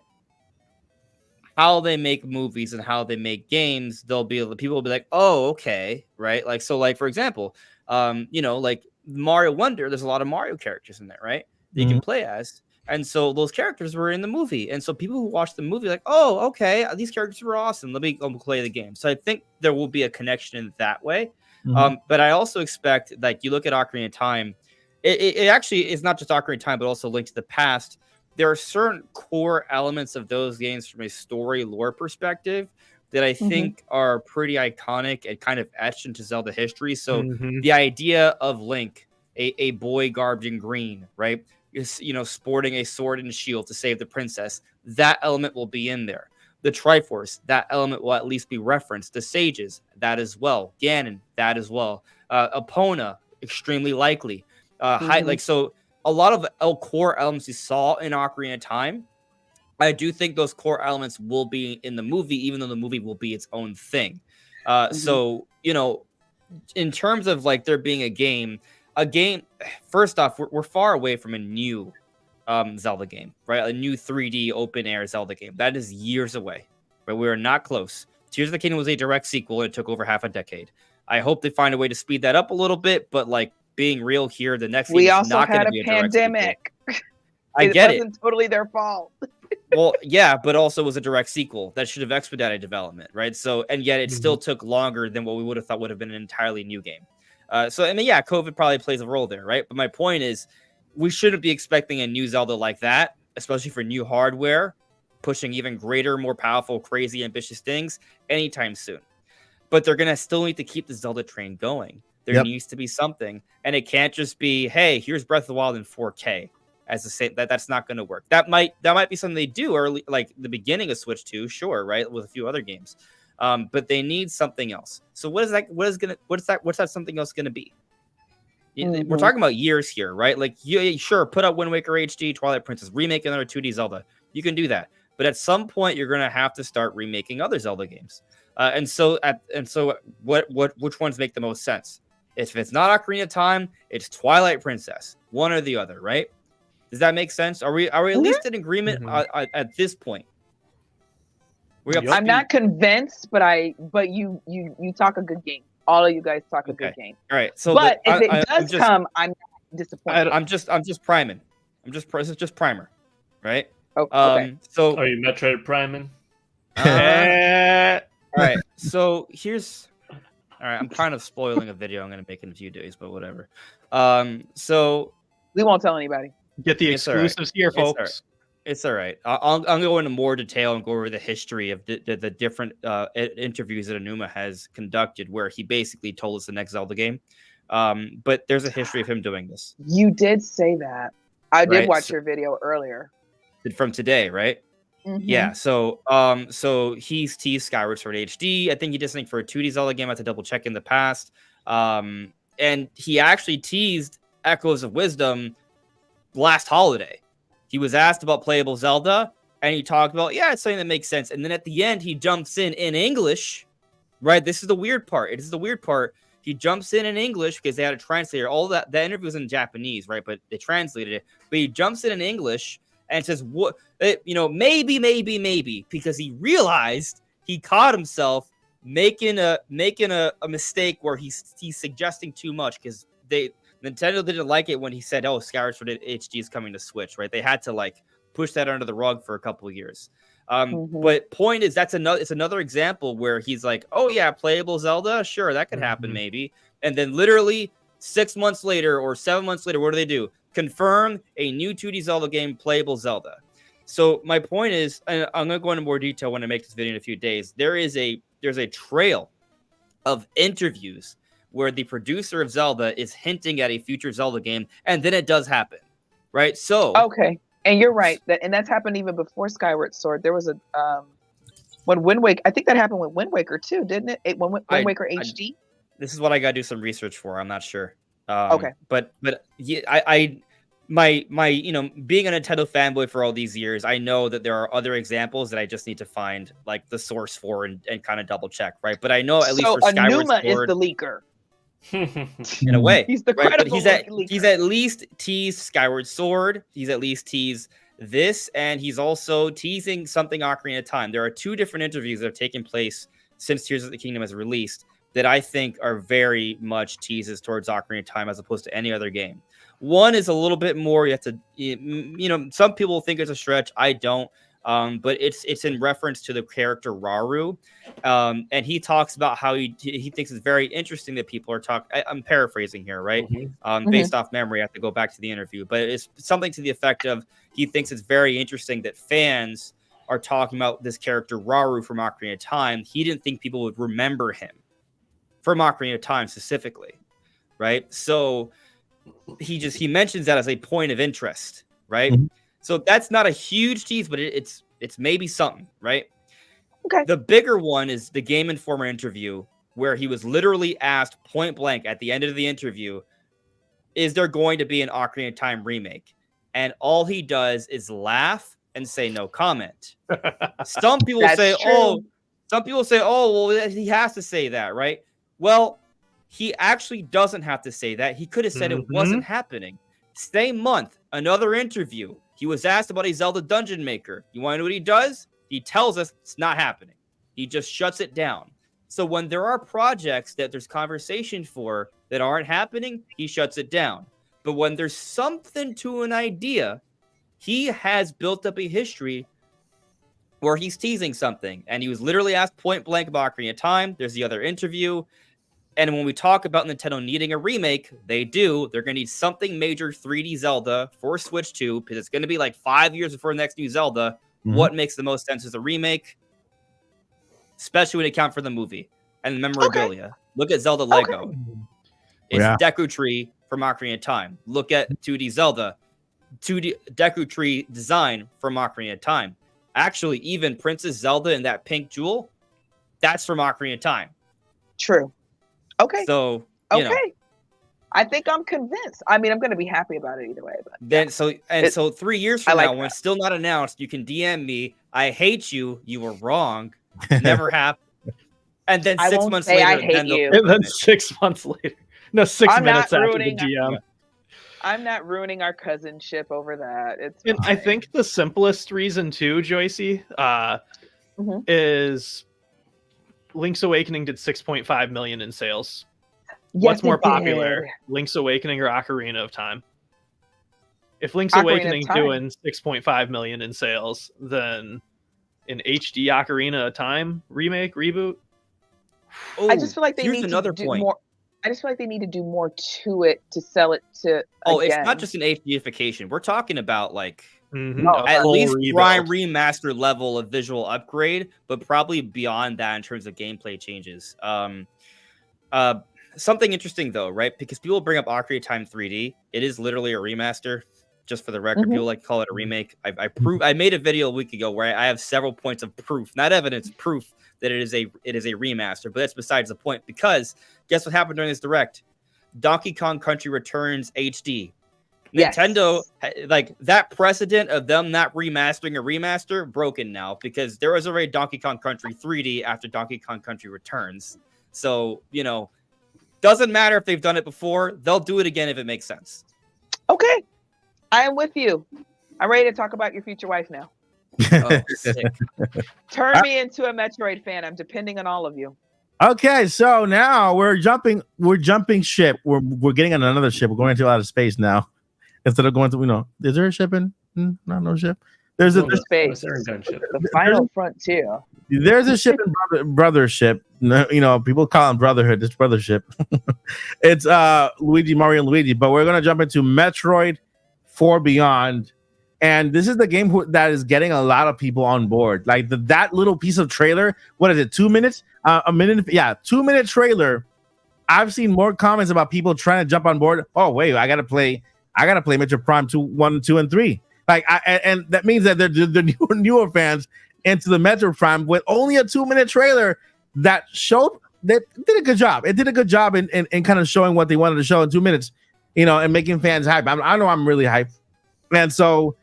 how they make movies and how they make games, people will be like, oh, okay, right? Like, so, like, for example, like Mario Wonder, there's a lot of Mario characters in there, right? That you can play as. And so those characters were in the movie. And so people who watch the movie like, oh, okay, these characters were awesome. Let me go play the game. So I think there will be a connection in that way. But I also expect, like, you look at Ocarina of Time, it actually is not just Ocarina of Time, but also Link to the Past. There are certain core elements of those games from a story lore perspective that I think are pretty iconic and kind of etched into Zelda history. So the idea of Link, a boy garbed in green, right? Sporting a sword and shield to save the princess, that element will be in there. The Triforce, that element will at least be referenced. The Sages, that as well. Ganon, that as well. Epona, extremely likely. So a lot of core elements you saw in Ocarina of Time, I do think those core elements will be in the movie, even though the movie will be its own thing. So, in terms of like there being a game, first off, we're far away from a new Zelda game, right? A new 3D open air Zelda game. That is years away, but we are not close. Tears of the Kingdom was a direct sequel, and it took over half a decade. I hope they find a way to speed that up a little bit, but like being real here, the next game is not going to be a direct pandemic. I get it. It wasn't totally their fault. Well, yeah, but also was a direct sequel that should have expedited development, right? So, and yet it still took longer than what we would have thought would have been an entirely new game. So, I mean, yeah, COVID probably plays a role there, right? But my point is, we shouldn't be expecting a new Zelda like that, especially for new hardware, pushing even greater, more powerful, crazy, ambitious things anytime soon. But they're going to still need to keep the Zelda train going. There needs to be something, and it can't just be, hey, here's Breath of the Wild in 4K. As to say that's not going to work. That might be something they do early, like the beginning of Switch 2, sure, right, with a few other games. But they need something else. So what's that something else going to be? We're talking about years here, right? Like, sure, put out Wind Waker HD, Twilight Princess, remake another 2D Zelda. You can do that, but at some point you're going to have to start remaking other Zelda games. Which ones make the most sense? If it's not Ocarina of Time, it's Twilight Princess, one or the other, right? Does that make sense? Are we at least in agreement at this point? I'm not convinced, but you talk a good game. All of you guys talk a good game. All right. So, but if it does come, I'm not disappointed. I'm just priming. This is just primer, right? Oh, okay. So are you Metroid priming? All right. So all right. I'm kind of spoiling a video I'm going to make in a few days, but whatever. So we won't tell anybody. Get the exclusives here, folks. It's all right. I'll go into more detail and go over the history of the different interviews that Aonuma has conducted, where he basically told us the next Zelda game. But there's a history of him doing this. You did say that. I did Right? watch your video earlier. From today, right? Mhm. Yeah. So he's teased Skyward Sword HD. I think he did something for a 2D Zelda game. I have to double check in the past. And he actually teased Echoes of Wisdom last holiday. He was asked about playable Zelda, and he talked about, it's something that makes sense. And then at the end, he jumps in English, right? This is the weird part. It is the weird part. He jumps in English because they had a translator. All that interview was in Japanese, right? But they translated it. But he jumps in English and says, "What? Maybe," because he realized he caught himself making a mistake where he's suggesting too much because Nintendo didn't like it when he said, "Oh, Skyward Sword HD is coming to Switch," right? They had to like push that under the rug for a couple of years. But point is, it's another example where he's like, "Oh yeah, playable Zelda, sure, that could happen maybe," and then literally 6 months later or 7 months later, what do? Confirm a new 2D Zelda game, playable Zelda. So my point is, and I'm going to go into more detail when I make this video in a few days. There's a trail of interviews where the producer of Zelda is hinting at a future Zelda game, and then it does happen, right? So okay, and you're right, and that's happened even before Skyward Sword. There was a when Wind Waker. I think that happened with Wind Waker too, didn't it? Wind Waker HD. This is what I got to do some research for. I'm not sure. Okay, but yeah, my being a Nintendo fanboy for all these years, I know that there are other examples that I just need to find like the source for and kind of double check, right? But I know at least for Skyward Aonuma Sword, is the leaker. in a way, He's the right? But credible he's at least teased Skyward Sword. He's at least teased this, and he's also teasing something Ocarina of Time. There are two different interviews that have taken place since Tears of the Kingdom has released that I think are very much teases towards Ocarina of Time as opposed to any other game. One is a little bit more, you have to, some people think it's a stretch. I don't. But it's in reference to the character Rauru. And he talks about how he thinks it's very interesting that people are talking. I'm paraphrasing here, right? Based off memory, I have to go back to the interview. But it's something to the effect of he thinks it's very interesting that fans are talking about this character Rauru from Ocarina of Time. He didn't think people would remember him from Ocarina of Time specifically, right? So he mentions that as a point of interest, right? So that's not a huge tease, but it's maybe something, right? Okay. The bigger one is the Game Informer interview where he was literally asked point blank at the end of the interview, is there going to be an Ocarina of Time remake? And all he does is laugh and say no comment. Some people say, well, he has to say that, right? Well, he actually doesn't have to say that. He could have said it wasn't happening. Same month, another interview. He was asked about a Zelda Dungeon Maker. You want to know what he does? He tells us it's not happening. He just shuts it down. So when there are projects that there's conversation for that aren't happening, he shuts it down. But when there's something to an idea, he has built up a history where he's teasing something. And he was literally asked point blank about Ocarina of Time. There's the other interview. And when we talk about Nintendo needing a remake, they do. They're going to need something major 3D Zelda for Switch 2 because it's going to be like 5 years before the next new Zelda. What makes the most sense is a remake, especially when you account for the movie and the memorabilia. Okay. Look at Zelda Lego. It's Deku Tree from Ocarina of Time. Look at 2D Zelda. 2D Deku Tree design from Ocarina of Time. Actually, even Princess Zelda and that pink jewel, that's from Ocarina of Time. True. Okay. So, you know. I think I'm convinced. I mean, I'm going to be happy about it either way. But then, so 3 years from now, when it's still not announced, you can DM me. I hate you. You were wrong. Never happened. And then 6 months later, I hate you. And then 6 months later, no, 6 minutes after the DM. I'm not ruining our cousinship over that. It's and I think the simplest reason too, Joycey, is Link's Awakening did 6.5 million in sales. Yes, what's more popular, Link's Awakening or Ocarina of Time? If Link's Awakening doing 6.5 million in sales, then an HD Ocarina of Time remake, reboot? I just feel like they need to do more. I just feel like they need to do more to it to sell it to. Oh, again. It's not just an HDification. We're talking about like At Full least rebuild. Prime remaster level of visual upgrade, but probably beyond that in terms of gameplay changes. Something interesting though, right? Because people bring up Ocarina of Time 3D. It is literally a remaster. Just for the record, people like to call it a remake. I made a video a week ago where I have several points of proof, not evidence, proof that it is a remaster. But that's besides the point, because guess what happened during this direct? Donkey Kong Country Returns HD. Yes. Nintendo, like that precedent of them not remastering a remaster, broken now, because there was already Donkey Kong Country 3D after Donkey Kong Country Returns. So, doesn't matter if they've done it before, they'll do it again if it makes sense. Okay. I am with you. I'm ready to talk about your future wife now. Oh, sick. Turn me into a Metroid fan. I'm depending on all of you. Okay, so now we're jumping ship. We're getting on another ship. We're going into outer space now. Instead of going to, is there a ship in? No ship. There's a space. The final frontier. There's a ship in Brothership. People call them Brotherhood. It's Brothership. It's Luigi, Mario, and Luigi. But we're gonna jump into Metroid 4 Beyond, and this is the game that is getting a lot of people on board. Like that little piece of trailer. What is it? 2 minutes? A minute? Yeah, 2 minute trailer. I've seen more comments about people trying to jump on board. Oh wait, I gotta play Metroid Prime 1, 2, and 3. Like, and that means that they're newer fans into the Metroid Prime with only a 2 minute trailer that showed that did a good job. It did a good job in kind of showing what they wanted to show in 2 minutes, and making fans hype. I know I'm really hyped. And so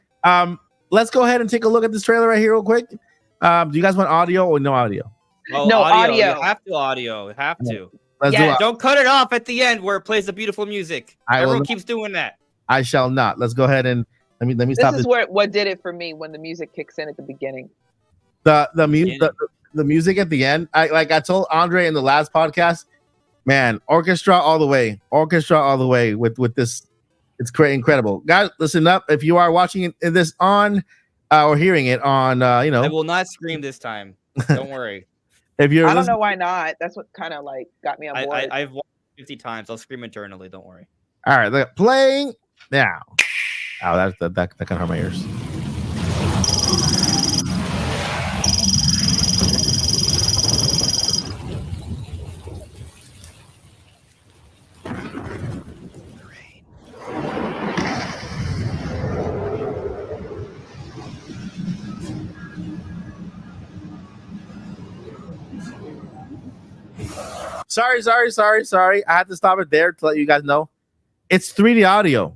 let's go ahead and take a look at this trailer right here real quick. Do you guys want audio or no audio? Oh, No, audio. You have to audio. You have to. Let's do it. Don't cut it off at the end where it plays the beautiful music. Everyone keeps doing that. I shall not. Let's go ahead and let me stop This is what did it for me when the music kicks in at the beginning. The music at the end. I told Andre in the last podcast, man, orchestra all the way with this. It's incredible, guys. Listen up. If you are watching this on or hearing it on, I will not scream this time. Don't worry. If you're, I don't know why not. That's what kind of like got me on board. I've watched 50 times. I'll scream eternally. Don't worry. All right, look, playing now. Oh, that can hurt my ears. Sorry. I had to stop it there to let you guys know. It's 3D audio.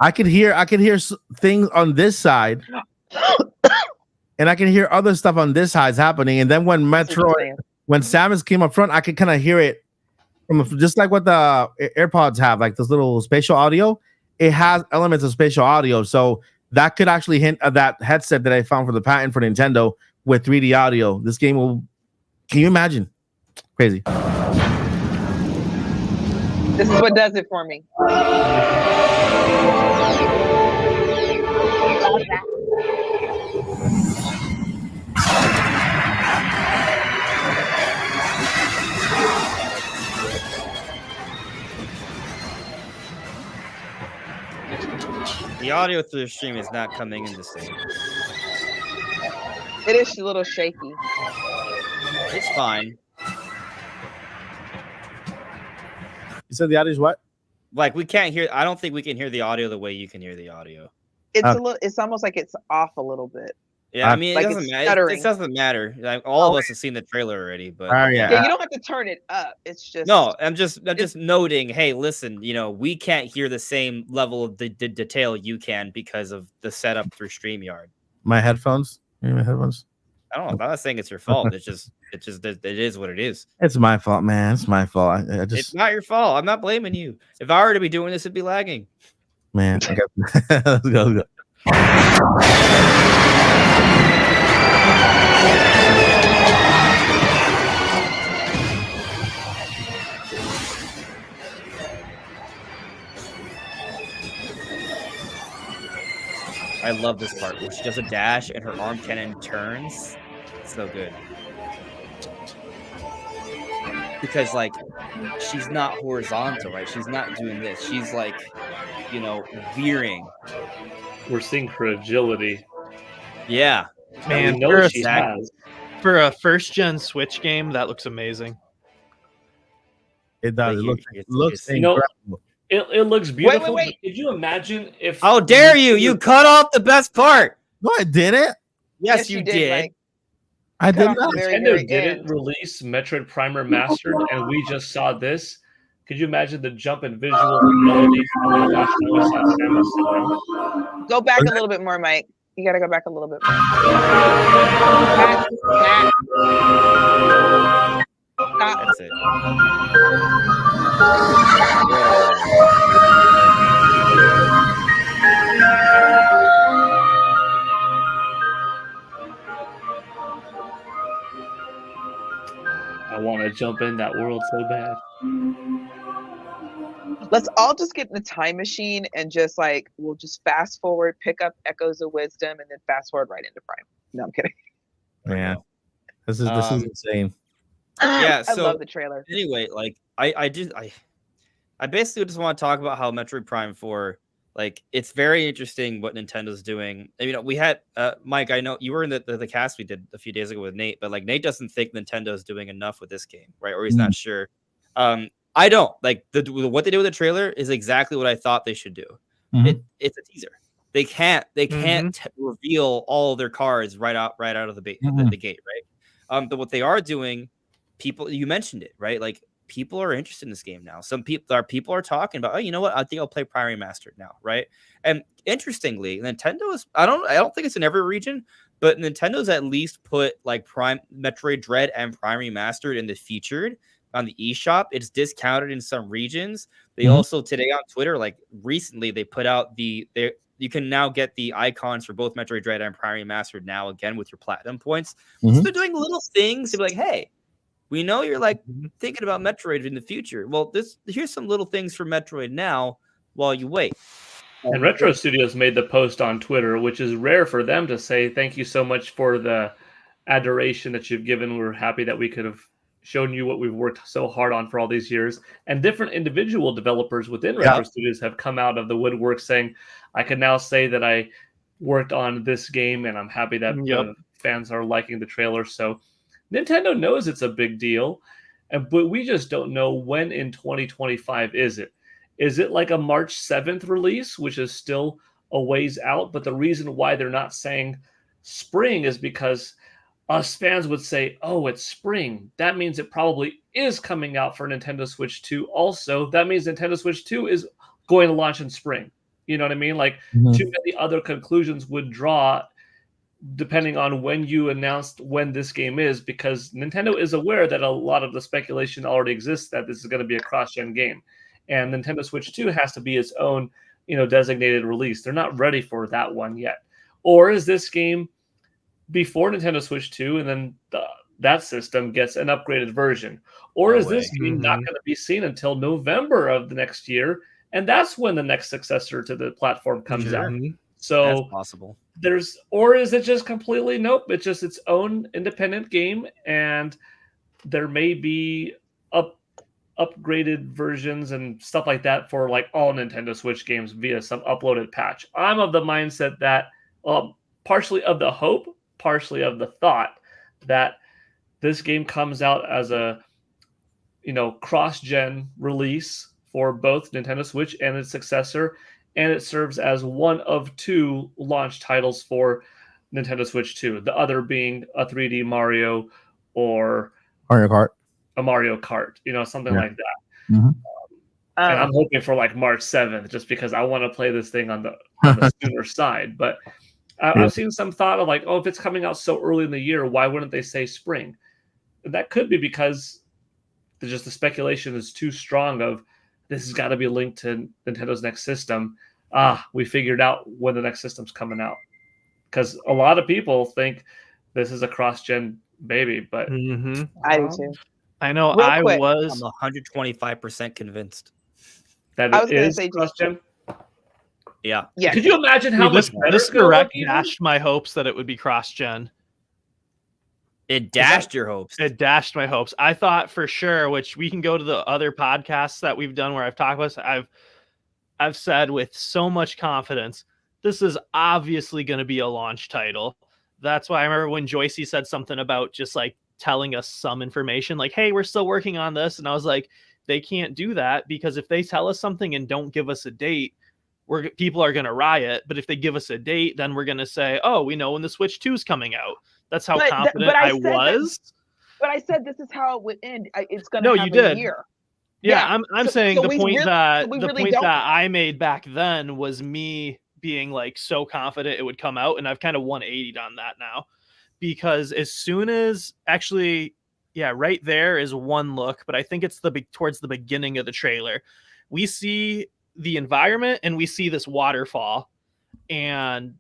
I could hear things on this side, and I can hear other stuff on this side happening. And then when Samus came up front, I could kind of hear it from just like what the AirPods have, like this little spatial audio. It has elements of spatial audio, so that could actually hint at that headset that I found for the patent for Nintendo with 3D audio. This game will. Can you imagine? Crazy. This is what does it for me. The audio through the stream is not coming in the same. It is a little shaky. It's fine. You said the audio is what? Like we can't hear. I don't think we can hear the audio the way you can hear the audio. It's a little. It's almost like it's off a little bit. Yeah, I mean, like it doesn't matter. It doesn't matter. Like all of us have seen the trailer already, but yeah, you don't have to turn it up. It's just I'm just noting. Hey, listen, we can't hear the same level of the detail you can because of the setup through StreamYard. My headphones. My headphones. I don't know. I'm not saying it's your fault. It is what it is. It's my fault, man. It's my fault. It's not your fault. I'm not blaming you. If I were to be doing this, it'd be lagging. Man, let's go. I love this part where she does a dash and her arm cannon turns. It's so good. Because like she's not horizontal, right? She's not doing this. She's like veering. We're seeing her agility. Yeah. Man, Man, we know she has. for a first gen Switch game, that looks amazing. It does. It looks you know, incredible. it looks beautiful. Wait. Could you imagine if? How dare you? You cut off the best part. No, I didn't. Yes, you did. Mike. I did off the not. very, Nintendo very didn't end. release Metroid Prime Remastered, and we just saw this. Could you imagine the jump in visual fidelity from the last time we saw Samus and now? Go back a little bit more, Mike. You got to go back a little bit more. Stop. That's it. I want to jump in that world so bad. Let's all just get in the time machine and just we'll just fast forward, pick up Echoes of Wisdom, and then fast forward right into Prime. No, I'm kidding. Yeah, this is insane. Yeah, I so love the trailer. Anyway, I basically just want to talk about how Metroid Prime 4, it's very interesting what Nintendo's doing. We had Mike, I know you were in the cast we did a few days ago with Nate, but Nate doesn't think Nintendo's doing enough with this game, right? Or he's not sure. I don't what they did with the trailer is exactly what I thought they should do. It's a teaser. They can't reveal all of their cards right out of the gate, right? But what they are doing, people, you mentioned it, right? People are interested in this game now. Some people are talking about, oh, you know what? I think I'll play Prime Remastered now, right? And interestingly, Nintendo is I don't think it's in every region, but Nintendo's at least put Prime Metroid Dread and Prime Remastered in the featured on the eShop. It's discounted in some regions. They also today on Twitter, recently, they put out you can now get the icons for both Metroid Dread and Prime Remastered now again with your platinum points. So they're doing little things to be hey, we know you're thinking about Metroid in the future. Well, here's some little things for Metroid now while you wait. And Retro Studios made the post on Twitter, which is rare for them to say, thank you so much for the adoration that you've given. We're happy that we could have shown you what we've worked so hard on for all these years. And different individual developers within Retro Studios have come out of the woodwork saying, I can now say that I worked on this game and I'm happy that the fans are liking the trailer. So Nintendo knows it's a big deal, but we just don't know when in 2025 is it. Is it a March 7th release, which is still a ways out? But the reason why they're not saying spring is because us fans would say, oh, it's spring. That means it probably is coming out for Nintendo Switch 2. Also, that means Nintendo Switch 2 is going to launch in spring. You know what I mean? Too many other conclusions would draw depending on when you announced when this game is, because Nintendo is aware that a lot of the speculation already exists that this is going to be a cross-gen game. And Nintendo Switch 2 has to be its own, designated release. They're not ready for that one yet. Or is this game before Nintendo Switch 2 and then that system gets an upgraded version? Or is this game not going to be seen until November of the next year? And that's when the next successor to the platform comes out. So that's possible. Or is it just completely nope? It's just its own independent game, and there may be upgraded versions and stuff like that for all Nintendo Switch games via some uploaded patch. I'm of the mindset that partially of the hope, partially of the thought that this game comes out as a cross-gen release for both Nintendo Switch and its successor, and it serves as one of two launch titles for Nintendo Switch 2, the other being a 3D Mario or Mario Kart. A Mario Kart, something like that. And I'm hoping for March 7th, just because I want to play this thing on the sooner side. But I've seen some thought of if it's coming out so early in the year, why wouldn't they say spring? That could be because the speculation is too strong of this has got to be linked to Nintendo's next system. We figured out when the next system's coming out. Because a lot of people think this is a cross-gen baby, but I do too. I know. Real quick, I'm 125% convinced that it is cross-gen. Yeah. Could you imagine how much better this direct dashed my hopes that it would be cross-gen? It dashed your hopes. It dashed my hopes. I thought for sure, which we can go to the other podcasts that we've done where I've talked about. I've said with so much confidence, this is obviously going to be a launch title. That's why I remember when Joycey said something about just like telling us some information, like, hey, we're still working on this. And I was like, they can't do that, because if they tell us something and don't give us a date, people are going to riot. But if they give us a date, then we're going to say, oh, we know when the Switch 2 is coming out. That's how confident I was. But I said this is how it would end. It's going No, to you happen did. a year. Yeah, I'm saying so the point that I I made back then was me being like so confident it would come out, and I've kind of 180'd on that now, because as soon as actually, yeah, right there is one look, but I think it's towards the beginning of the trailer, we see the environment and we see this waterfall, and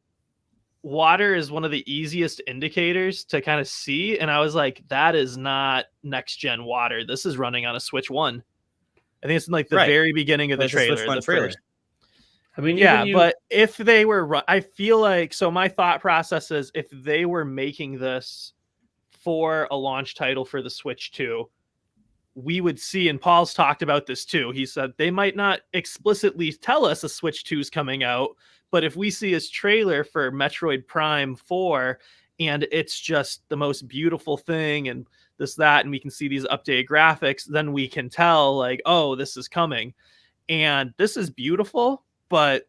water is one of the easiest indicators to kind of see, and I was like, that is not next gen water. This is running on a Switch 1. I think it's in like the very beginning of the trailer. The first. I mean, yeah, but if they were, I feel like, so my thought process is if they were making this for a launch title for the Switch 2, we would see, and Paul's talked about this too. He said they might not explicitly tell us a Switch 2 is coming out, but if we see his trailer for Metroid Prime 4 and it's just the most beautiful thing and this, that, and we can see these updated graphics, then we can tell like, oh, this is coming. And this is beautiful, but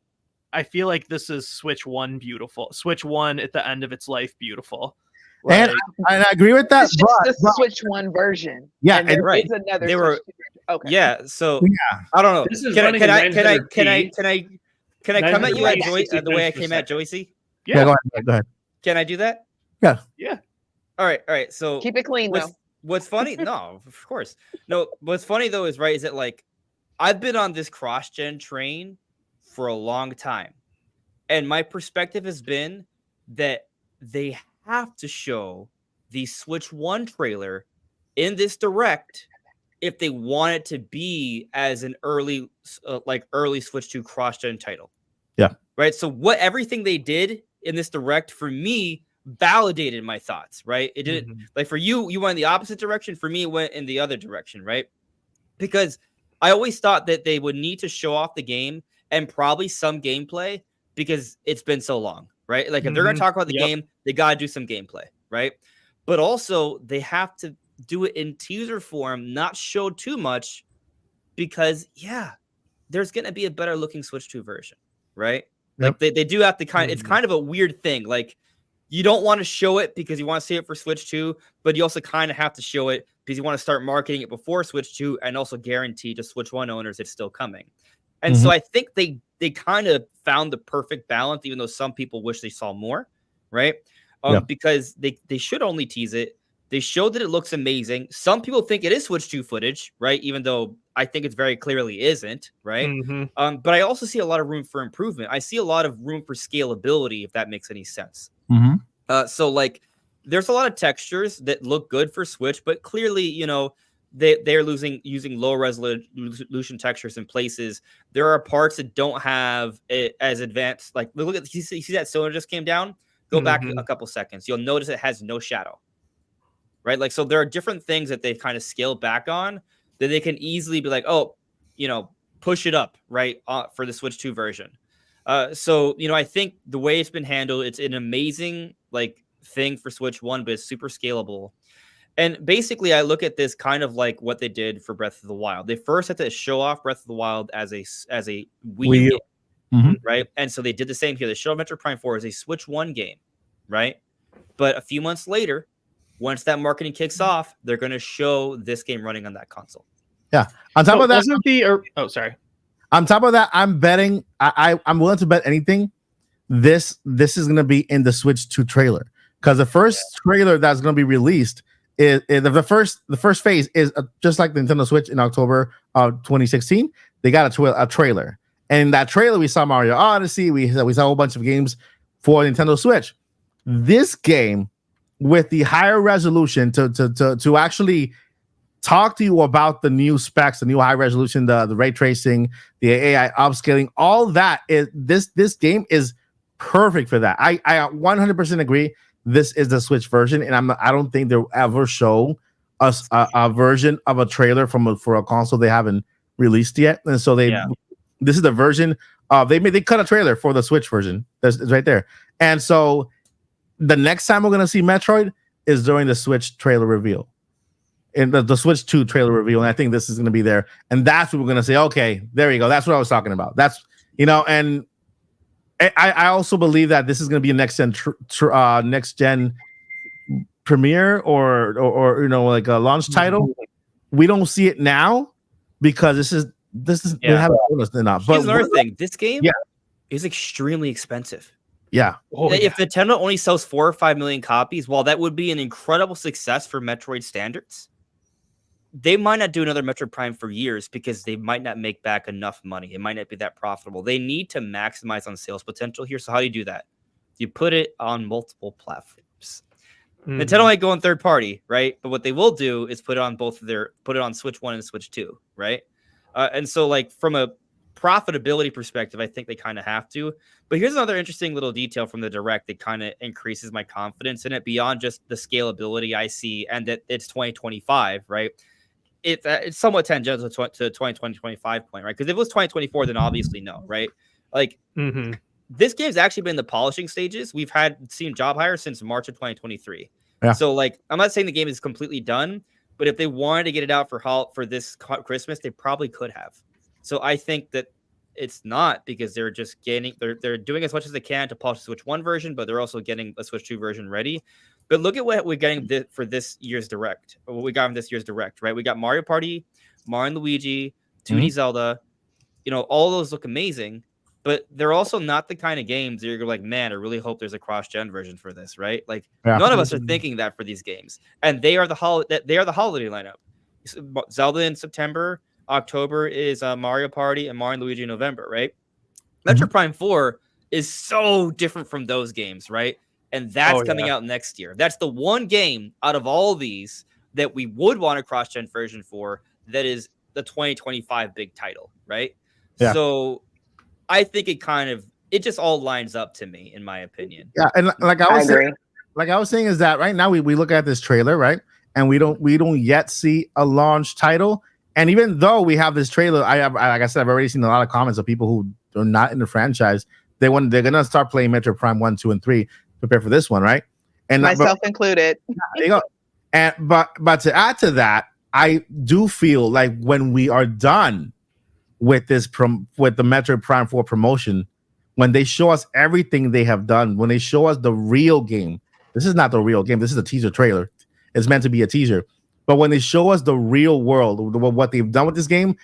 I feel like this is Switch 1 beautiful. Switch 1 at the end of its life beautiful. Like, and I agree with that. It's just the Switch 1 version. Yeah, and there right. is another They were, okay. Yeah, so yeah. I don't know. This is Can I come at you at the way I came at Joycey? Yeah, go ahead. Can I do that? Yeah. All right. So keep it clean though. What's funny? No, of course. No, what's funny though is that like I've been on this cross-gen train for a long time. And my perspective has been that they have to show the Switch 1 trailer in this direct if they want it to be as an early Switch 2 cross-gen title. Yeah. Right? So everything they did in this direct for me validated my thoughts, right? It didn't like for you went in the opposite direction. For me, it went in the other direction, right? Because I always thought that they would need to show off the game and probably some gameplay because it's been so long, right? Like if they're going to talk about the game, they got to do some gameplay, right? But also they have to do it in teaser form, not show too much because there's going to be a better looking Switch 2 version, right? Like they do have to it's kind of a weird thing. Like you don't want to show it because you want to see it for Switch 2, but you also kind of have to show it because you want to start marketing it before Switch 2 and also guarantee to Switch 1 owners it's still coming. And so I think they kind of found the perfect balance, even though some people wish they saw more, right? Because they should only tease it. They showed that it looks amazing. Some people think it is Switch 2 footage, right? Even though I think it's very clearly isn't, right? But I also see a lot of room for improvement. I see a lot of room for scalability, if that makes any sense. So like there's a lot of textures that look good for Switch, but clearly, you know, they're using low resolution textures in places. There are parts that don't have it as advanced. Like look at you see that cylinder just came down. Go back a couple seconds. You'll notice it has no shadow, right? Like so, there are different things that they've kind of scaled back on that they can easily be like, oh, you know, push it up, right, for the Switch 2 version. So you know, I think the way it's been handled, it's an amazing like thing for Switch 1, but it's super scalable. And basically, I look at this kind of like what they did for Breath of the Wild. They first had to show off Breath of the Wild as a Wii game, right? And so they did the same here. They showed Metroid Prime 4 as a Switch 1 game, right? But a few months later, once that marketing kicks off, they're going to show this game running on that console. Yeah. On top of that, On top of that, I'm betting. I'm willing to bet anything. This is going to be in the Switch 2 trailer because the first trailer that's going to be released is the first phase is just like the Nintendo Switch in October of 2016. They got a trailer, and in that trailer we saw Mario Odyssey. We saw a whole bunch of games for Nintendo Switch. This game with the higher resolution to actually talk to you about the new specs, the new high resolution, the ray tracing, the AI upscaling, all that is this game is perfect for that. I 100% agree. This is the Switch version, and I don't think they'll ever show us a version of a trailer for a console they haven't released yet. And so This is the version of they cut a trailer for the Switch version. It's right there. And so the next time we're gonna see Metroid is during the Switch trailer reveal. In the Switch 2 trailer reveal, and I think this is gonna be there. And that's what we're gonna say, okay, there you go. That's what I was talking about. That's and I also believe that this is gonna be a next gen premiere or like a launch title. We don't see it now because this is we haven't told us enough. But here's another thing. This game Yeah. is extremely expensive. Yeah. If Nintendo only sells 4 or 5 million copies, while that would be an incredible success for Metroid standards, they might not do another Metroid Prime for years because they might not make back enough money. It might not be that profitable. They need to maximize on sales potential here. So how do you do that? You put it on multiple platforms. Nintendo might go on third party, right? But what they will do is put it on Switch 1 and Switch 2, right? And so like from a profitability perspective, I think they kind of have to. But here's another interesting little detail from the Direct that kind of increases my confidence in it beyond just the scalability I see and that it's 2025, right? It's somewhat tangential to 2025 point, right? Because if it was 2024, then obviously no, right? Like this game's actually been in the polishing stages. We've seen job hires since March of 2023. Yeah. So like, I'm not saying the game is completely done, but if they wanted to get it out for this Christmas, they probably could have. So I think that it's not because they're just they're doing as much as they can to polish the Switch 1 version, but they're also getting a Switch 2 version ready. But look at what we're getting for this year's Direct. What we got from this year's Direct, right? We got Mario Party, Mario and Luigi, 2D Zelda. All those look amazing, but they're also not the kind of games that you're like, man, I really hope there's a cross-gen version for this, right? Like none of us are thinking that for these games, and they are the holiday lineup. Zelda in September. October is Mario Party and Mario and Luigi in November, right? Metroid Prime 4 is so different from those games, right? And that's coming out next year. That's the one game out of all these that we would want a cross-gen version for that is the 2025 big title, right? Yeah. So I think it just all lines up to me, in my opinion. Yeah, and like I was saying is that right now we look at this trailer, right? And we don't yet see a launch title. And even though we have this trailer, like I said, I've already seen a lot of comments of people who are not in the franchise. They're gonna start playing Metroid Prime 1, 2, and 3. Prepare for this one, right? And myself included. There you go. And but to add to that, I do feel like when we are done with this with the Metroid Prime 4 promotion, when they show us everything they have done, when they show us the real game, this is not the real game. This is a teaser trailer. It's meant to be a teaser. But when they show us the real world, what they've done with this game,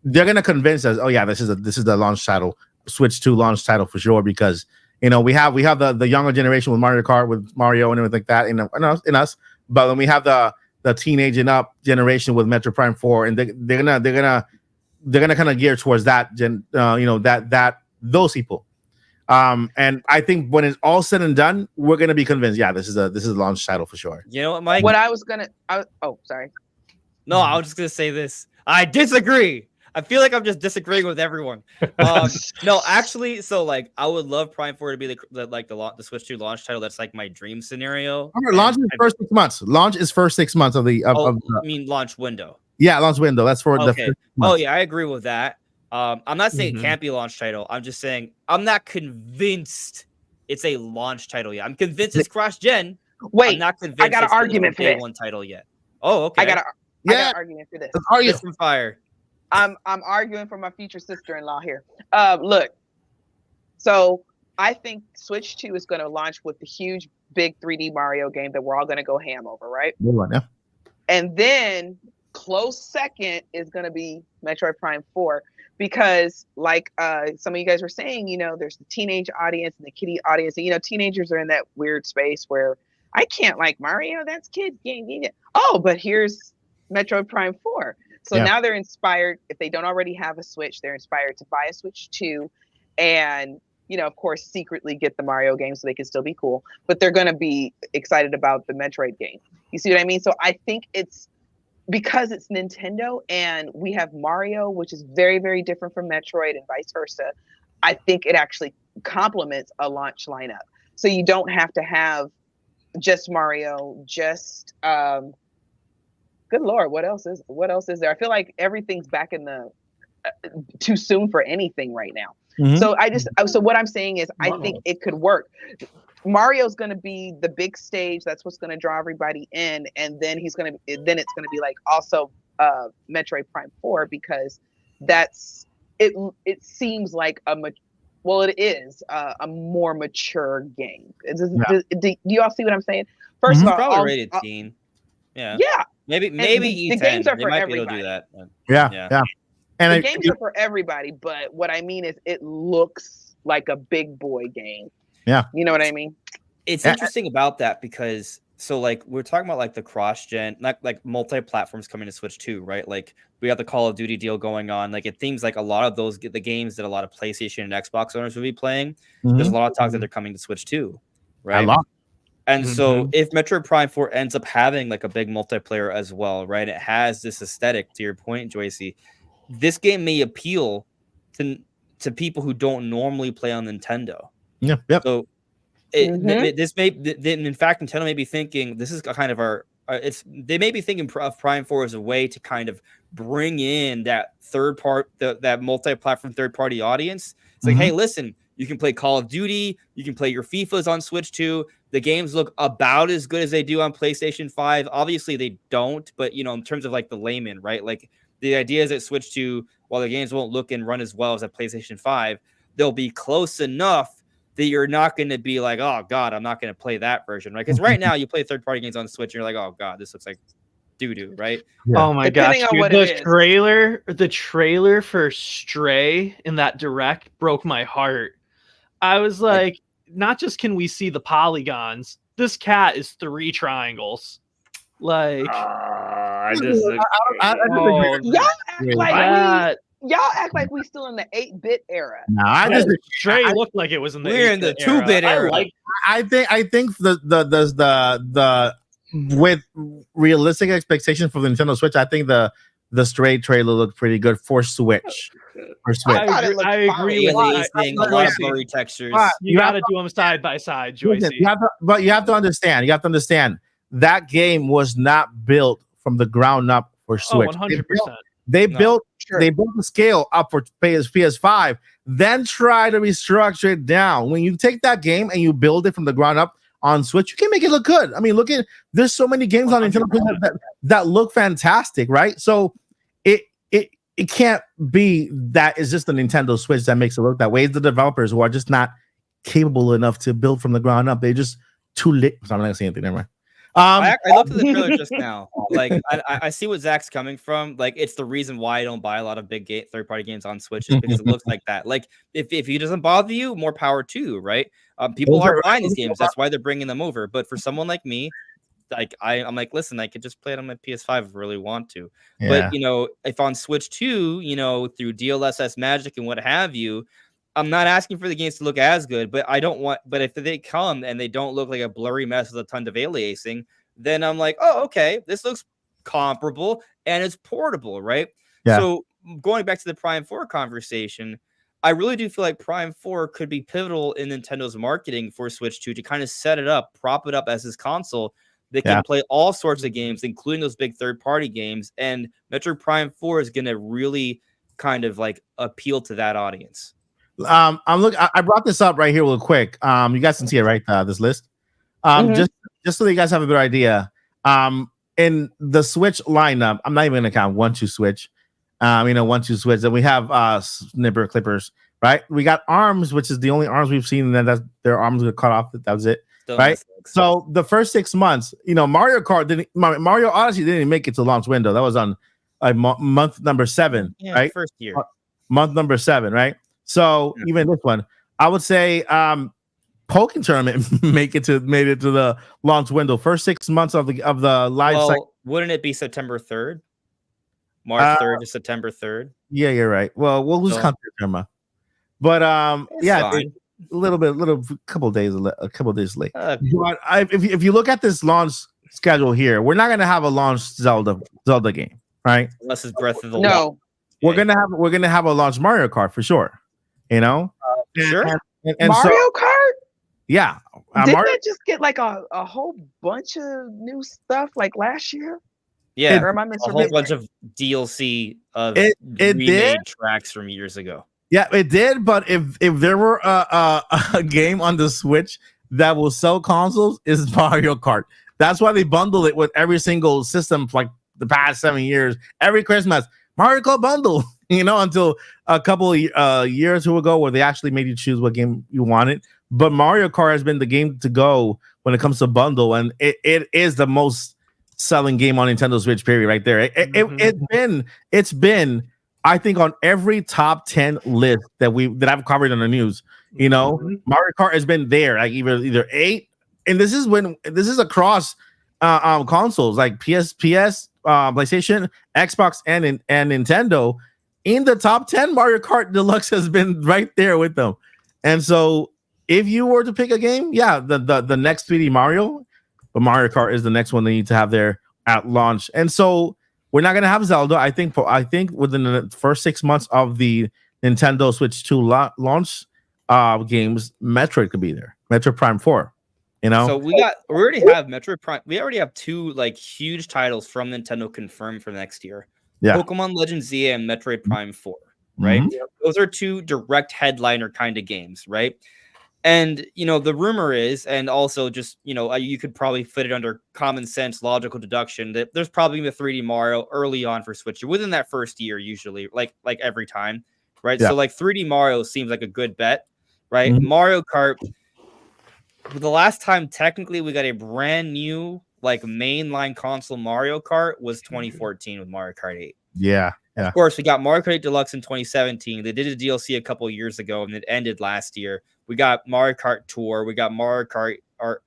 they're gonna convince us. Oh yeah, this is the launch title, Switch 2 launch title for sure. Because we have the younger generation with Mario Kart, with Mario and everything like that in us. But when we have the teenage and up generation with Metroid Prime 4, and they're gonna kind of gear towards that those people. And I think when it's all said and done, we're gonna be convinced. Yeah, this is a launch title for sure. You know what, Mike? Sorry. No, I was just gonna say this. I disagree. I feel like I'm just disagreeing with everyone. No, actually, so like I would love Prime 4 to be the Switch 2 launch title. That's like my dream scenario. Launch is first 6 months. Launch is first 6 months of the. I mean launch window. Yeah, launch window. That's for okay. the. Oh yeah, I agree with that. I'm not saying it can't be a launch title. I'm just saying I'm not convinced it's a launch title yet. I'm convinced it's cross-gen. Wait, I'm not convinced I got an argument for this. One title yet. Oh, okay. I got an argument for this. Get some fire. I'm arguing for my future sister-in-law here. Look, so I think Switch 2 is going to launch with the huge, big 3D Mario game that we're all going to go ham over, right? Yeah. And then close second is going to be Metroid Prime 4. Because like some of you guys were saying, there's the teenage audience and the kiddie audience. And, teenagers are in that weird space where I can't like Mario. That's kids game. Oh, but here's Metroid Prime 4. So now they're inspired. If they don't already have a Switch, they're inspired to buy a Switch 2 and, of course, secretly get the Mario game so they can still be cool. But they're going to be excited about the Metroid game. You see what I mean? So I think it's because it's Nintendo and we have Mario, which is very, very different from Metroid and vice versa. I think it actually complements a launch lineup. So you don't have to have just Mario, just good Lord, what else is there? I feel like everything's back in the too soon for anything right now. Mhm. So what I'm saying is I think it could work. Mario's going to be the big stage. That's what's going to draw everybody in, and then it's going to be like also Metroid Prime 4, because that's it. It seems like it is a more mature game. Do you all see what I'm saying? First of all, Probably rated teen. Yeah. Maybe the E10. games are they for might everybody. be able to do that. But, Yeah. And the games are for everybody, but what I mean is it looks like a big boy game. Yeah. You know what I mean? It's interesting about that because we're talking about like the cross-gen, like multi-platforms coming to Switch 2, right? Like we got the Call of Duty deal going on. Like it seems like a lot of the games that a lot of PlayStation and Xbox owners will be playing, there's a lot of talk that they're coming to Switch 2, right? And so if Metroid Prime 4 ends up having like a big multiplayer as well, right? It has this aesthetic, to your point, Joycey. This game may appeal to people who don't normally play on Nintendo. Yeah. Yep. So in fact, Nintendo may be thinking this is kind of they may be thinking of Prime 4 as a way to kind of bring in that that multi-platform third-party audience. It's like, hey, listen, you can play Call of Duty, you can play your FIFAs on Switch 2. The games look about as good as they do on PlayStation 5. Obviously, they don't, but in terms of like the layman, right? Like the idea is that Switch 2, while the games won't look and run as well as at PlayStation 5, they'll be close enough that you're not going to be like, oh God, I'm not going to play that version, right? Because right now you play third-party games on Switch and you're like, oh God, this looks like doo-doo, right? Yeah. Oh my gosh, Depending on what the it is. trailer for Stray in that direct broke my heart. I was like, not just can we see the polygons, this cat is 3 triangles. Like, I just y'all act like we still in the 8-bit era. No, Stray looked like it was in the we're in the 2-bit era. I think the with realistic expectations for the Nintendo Switch, I think the Stray trailer looked pretty good for Switch. I agree with a lot of blurry textures. You got to do them side by side, Joycey. You have to understand that game was not built from the ground up for Switch. 100%. They built the scale up for PS5, then try to restructure it down. When you take that game and you build it from the ground up on Switch, you can make it look good. I mean, there's so many games 100%. on Nintendo that look fantastic, right? So it can't be that it's just the Nintendo Switch that makes it look that way. It's the developers who are just not capable enough to build from the ground up. They're just too lit. I'm not gonna say anything. Never mind. I looked at the trailer just now. Like, I see what Zach's coming from. Like, it's the reason why I don't buy a lot of big third-party games on Switch, is because it looks like that. Like, if it doesn't bother you, more power to you, right? People are buying these games. That's why they're bringing them over. But for someone like me, like I'm like, listen, I could just play it on my PS5 if I really want to. Yeah. But if on Switch 2, through DLSS magic and what have you, I'm not asking for the games to look as good, but but if they come and they don't look like a blurry mess with a ton of aliasing, then I'm like, oh, okay, this looks comparable and it's portable, right? Yeah. So going back to the Prime 4 conversation, I really do feel like Prime 4 could be pivotal in Nintendo's marketing for Switch 2 to kind of set it up, prop it up as his console that can play all sorts of games, including those big third-party games. And Metroid Prime 4 is going to really kind of like appeal to that audience. I brought this up right here real quick. You guys can see it, right? This list. Just so you guys have a better idea. In the Switch lineup, I'm not even gonna count 1-2 Switch. 1-2 Switch. And we have snipper clippers, right? We got ARMS, which is the only ARMS we've seen, and then their arms got cut off. That was it. Still right. So the first 6 months, Mario Odyssey didn't make it to launch window. That was on month number 7, right? First year. Month number 7, right? So even this one, I would say Pokken Tournament made it to the launch window. First 6 months of the live cycle. Wouldn't it be September 3rd? March 3rd to September 3rd? Yeah, you're right. Well, we'll lose count there, but a couple days late. But if you look at this launch schedule here, we're not gonna have a launch Zelda game, right? Unless it's Breath of the Wild. We're gonna have a launch Mario Kart for sure. Sure. And Mario Kart? Yeah. Didn't it just get like a whole bunch of new stuff like last year? Yeah, Or am I a whole bunch misremembering? of DLC of It did. remade tracks from years ago. Yeah, it did. But if there were a game on the Switch that will sell consoles, is Mario Kart. That's why they bundle it with every single system for like the past 7 years. Every Christmas, Mario Kart bundle. Until a couple of years ago, where they actually made you choose what game you wanted. But Mario Kart has been the game to go when it comes to bundle, and it is the most selling game on Nintendo Switch. Period. Right there. It's been I think on every top 10 list that I've covered on the news. Mario Kart has been there, like either 8, and this is across consoles like PS, PlayStation, Xbox, and Nintendo. In the top 10, Mario Kart Deluxe has been right there with them. And so if you were to pick a game, the next 3D Mario, but Mario Kart is the next one they need to have there at launch. And so we're not going to have Zelda. I think within the first 6 months of the Nintendo Switch 2 launch games, Metroid could be there. Metroid Prime 4. So we already have Metroid Prime. We already have 2 like huge titles from Nintendo confirmed for next year. Yeah. Pokemon Legends Z and Metroid Prime 4, right? Mhm. Those are 2 direct headliner kind of games, right? And the rumor is, and also just you could probably fit it under common sense, logical deduction, that there's probably a 3D Mario early on for Switch within that first year, usually, like every time, right? Yeah. So like 3D Mario seems like a good bet, right? Mhm. Mario Kart. The last time technically we got a brand new like mainline console Mario Kart was 2014 with Mario Kart 8. Yeah. Of course, we got Mario Kart 8 Deluxe in 2017. They did a DLC a couple years ago, and it ended last year. We got Mario Kart Tour. We got Mario Kart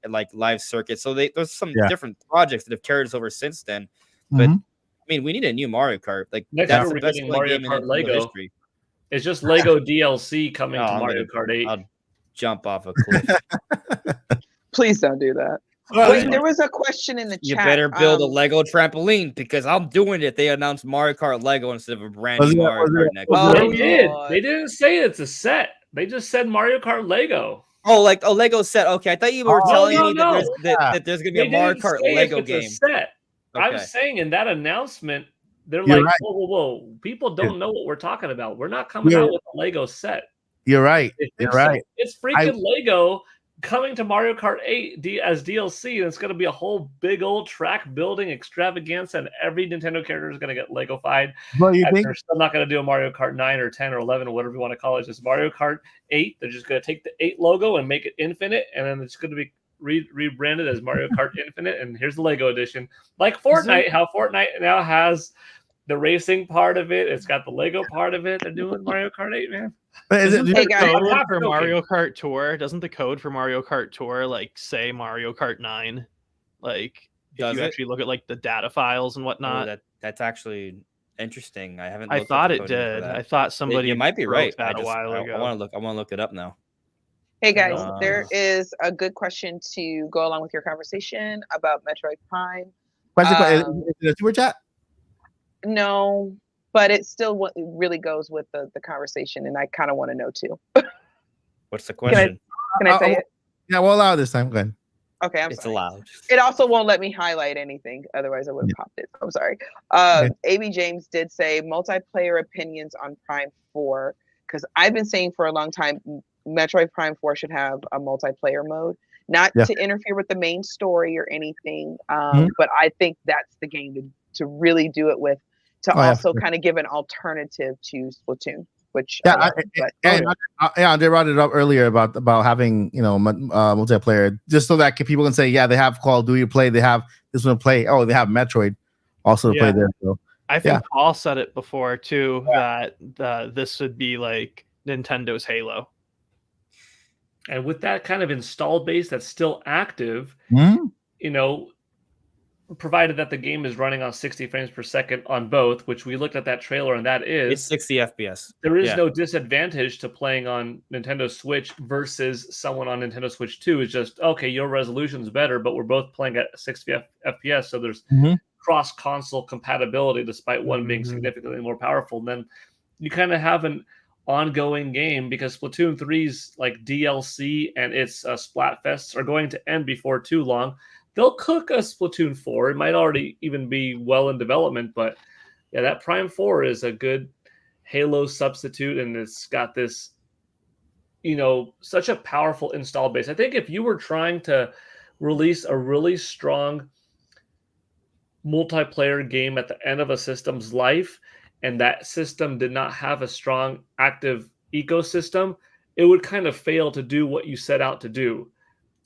like live circuit. So there's some different projects that have carried us over since then. But I mean, we need a new Mario Kart. Like Next that's year the we're best getting playing Mario game Kart in Lego. history. It's just Lego DLC coming to I'm Mario Kart 8. I'll jump off a cliff. Please don't do that. Well, Wait, there was a question in the You chat. better build a Lego trampoline because I'm doing it. They announced Mario Kart Lego instead of a brand new Mario Kart next Oh, year. They did. Lord. They didn't say it's a set. They just said Mario Kart Lego. Oh, like a Lego set. Okay, I thought you were telling me no. that there's gonna be They a Mario didn't Kart say Lego if it's game. a set. I'm Okay. saying in that announcement, they're You're like, right. whoa. People don't know what we're talking about. We're not coming out with a Lego set. You're right. They You're think so. right. It's freaking Lego coming to Mario Kart 8 as DLC, and it's going to be a whole big old track building extravaganza, and every Nintendo character is going to get Lego-fied. Well, you And think they're still not going to do a Mario Kart 9 or 10 or 11 or whatever you want to call it. It's just Mario Kart 8. They're just going to take the 8 logo and make it infinite, and then it's going to be rebranded as Mario Kart Infinite, and here's the Lego edition. Like Fortnite, how Fortnite now has the racing part of it. It's got the Lego part of it. They're doing Mario Kart 8, man. Doesn't Hey, the guys. code I'm for joking. Mario Kart Tour? Doesn't the code for Mario Kart Tour like say Mario Kart 9? Like, Does if you it? actually look at like the data files and Oh, whatnot. that's actually interesting. I haven't. I looked thought up the it coding for did. that. I thought somebody You might be broke right. that a while ago. I want to look it up now. Hey guys, Uh, there is a good question to go along with your conversation about Metroid Prime. question? Is it a super chat? No, but it still really goes with the conversation, and I kind of want to know too. What's the question? Can I say it? Yeah, we'll allow this time. Go ahead. Okay, I'm It's sorry. allowed. It also won't let me highlight anything. Otherwise, I would have popped it. I'm sorry. AB James did say multiplayer opinions on Prime 4, because I've been saying for a long time, Metroid Prime 4 should have a multiplayer mode, not to interfere with the main story or anything, but I think that's the game to really do it with, to also kind of give an alternative to Splatoon. Which they brought it up earlier about having multiplayer, just so that people can say, yeah, they have Call of Duty to play, they have this one to play, oh, they have Metroid also to play there. So I think Paul said it before too, that this would be like Nintendo's Halo. And with that kind of installed base that's still active, provided that the game is running on 60 frames per second on both, which we looked at that trailer, and that is It's 60 FPS. There is no disadvantage to playing on Nintendo Switch versus someone on Nintendo Switch 2. It's just, okay, your resolution's better, but we're both playing at 60 FPS, so there's cross-console compatibility despite one being significantly more powerful. And then you kind of have an ongoing game, because Splatoon 3's like DLC and its Splatfests are going to end before too long. they'll cook a Splatoon 4. It might already even be well in development, but yeah, that Prime 4 is a good Halo substitute, and it's got this, such a powerful install base. I think if you were trying to release a really strong multiplayer game at the end of a system's life, and that system did not have a strong active ecosystem, it would kind of fail to do what you set out to do.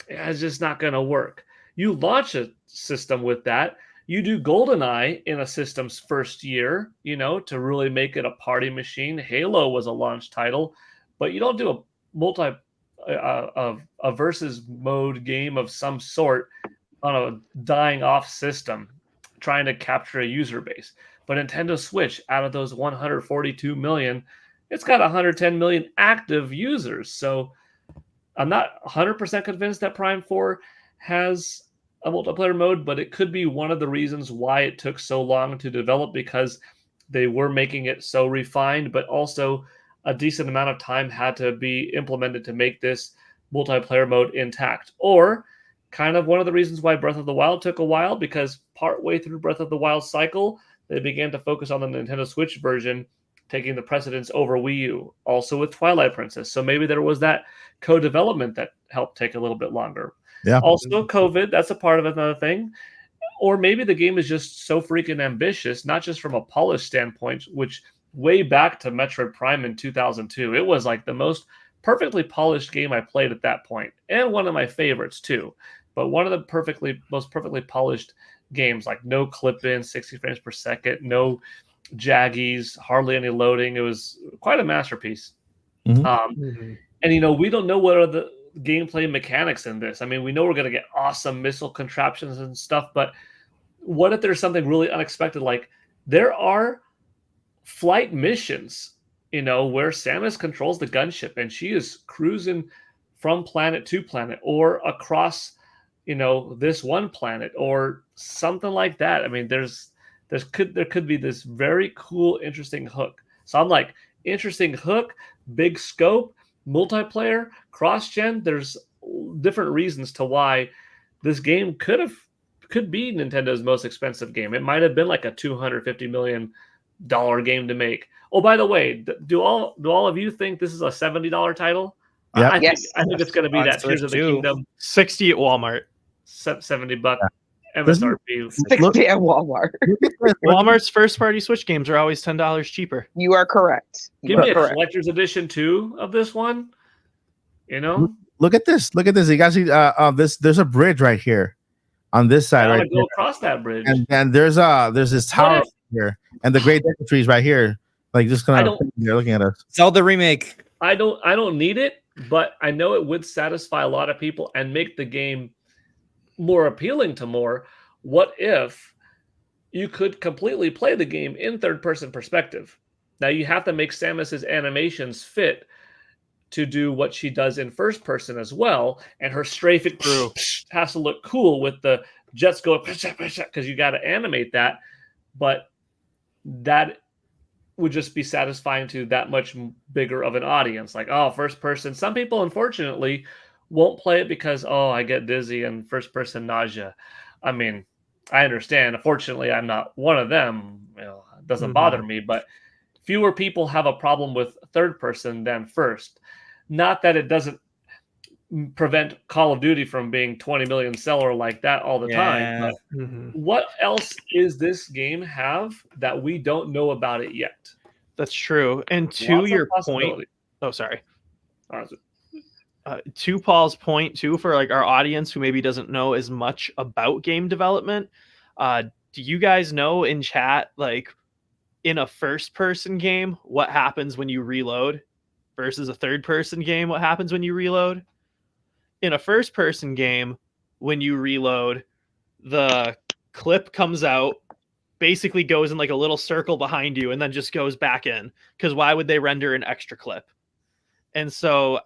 It's just not going to work. You launch a system with that. You do GoldenEye in a system's first year, to really make it a party machine. Halo was a launch title, but you don't do a a versus mode game of some sort on a dying off system trying to capture a user base. But Nintendo Switch, out of those 142 million, it's got 110 million active users. So I'm not 100% convinced that Prime 4 has a multiplayer mode, but it could be one of the reasons why it took so long to develop, because they were making it so refined, but also a decent amount of time had to be implemented to make this multiplayer mode intact. Or kind of one of the reasons why Breath of the Wild took a while, because partway through Breath of the Wild cycle, they began to focus on the Nintendo Switch version, taking the precedence over Wii U, also with Twilight Princess. So maybe there was that co-development that helped take a little bit longer. Yeah. Also COVID, that's a part of another thing. Or maybe the game is just so freaking ambitious, not just from a polish standpoint, which way back to Metroid Prime in 2002, it was like the most perfectly polished game I played at that point, and one of my favorites too. But one of the most perfectly polished games, like no clip-in, 60 frames per second, no jaggies, hardly any loading. It was quite a masterpiece. Mhm. And we don't know what are the gameplay mechanics in this. I mean, we know we're going to get awesome missile contraptions and stuff, but what if there's something really unexpected? Like there are flight missions, where Samus controls the gunship and she is cruising from planet to planet or across, this one planet or something like that. I mean, there could be this very cool, interesting hook. So I'm like, interesting hook, big scope, multiplayer, cross-gen. There's different reasons to why this game could be Nintendo's most expensive game. It might have been like a $250 million game to make. Oh, by the way, do all of you think this is a $70 title? Yeah. I Yes. think it's going to be On that Switch Tears of the too. Kingdom, 60 at Walmart. $70 Listen- MSRP. 60 at Walmart. Walmart's first party Switch games are always $10 cheaper. You are correct. You Give me are a correct. collector's edition too of this one. Look at this. Look at this. You guys see there's a bridge right here on this I side, want right to go across that bridge. and there's this tower What if- here, and the Great Deku Trees right here, like just I kind of don't- they're looking at us. Zelda remake. I don't need it, but I know it would satisfy a lot of people and make the game more appealing to more. What if you could completely play the game in third-person perspective? Now you have to make Samus's animations fit to do what she does in first person as well, and her strafing has to look cool with the jets going because you got to animate that. But that would just be satisfying to that much bigger of an audience. Like, oh, first person. Some people, unfortunately, won't play it because, I get dizzy and first person nausea. I mean, I understand. Unfortunately, I'm not one of them. It doesn't bother me, but fewer people have a problem with third person than first. Not that it doesn't prevent Call of Duty from being 20 million seller like that all the time. But what else is this game have that we don't know about it yet? That's true. And to Lots of your point, possibility. oh, sorry. Honestly. To Paul's point too, for like our audience who maybe doesn't know as much about game development, do you guys know in chat, like in a first person game, what happens when you reload versus a third person game? What happens when you reload? In a first person game, when you reload, the clip comes out, basically goes in like a little circle behind you, and then just goes back in, because why would they render an extra clip? And so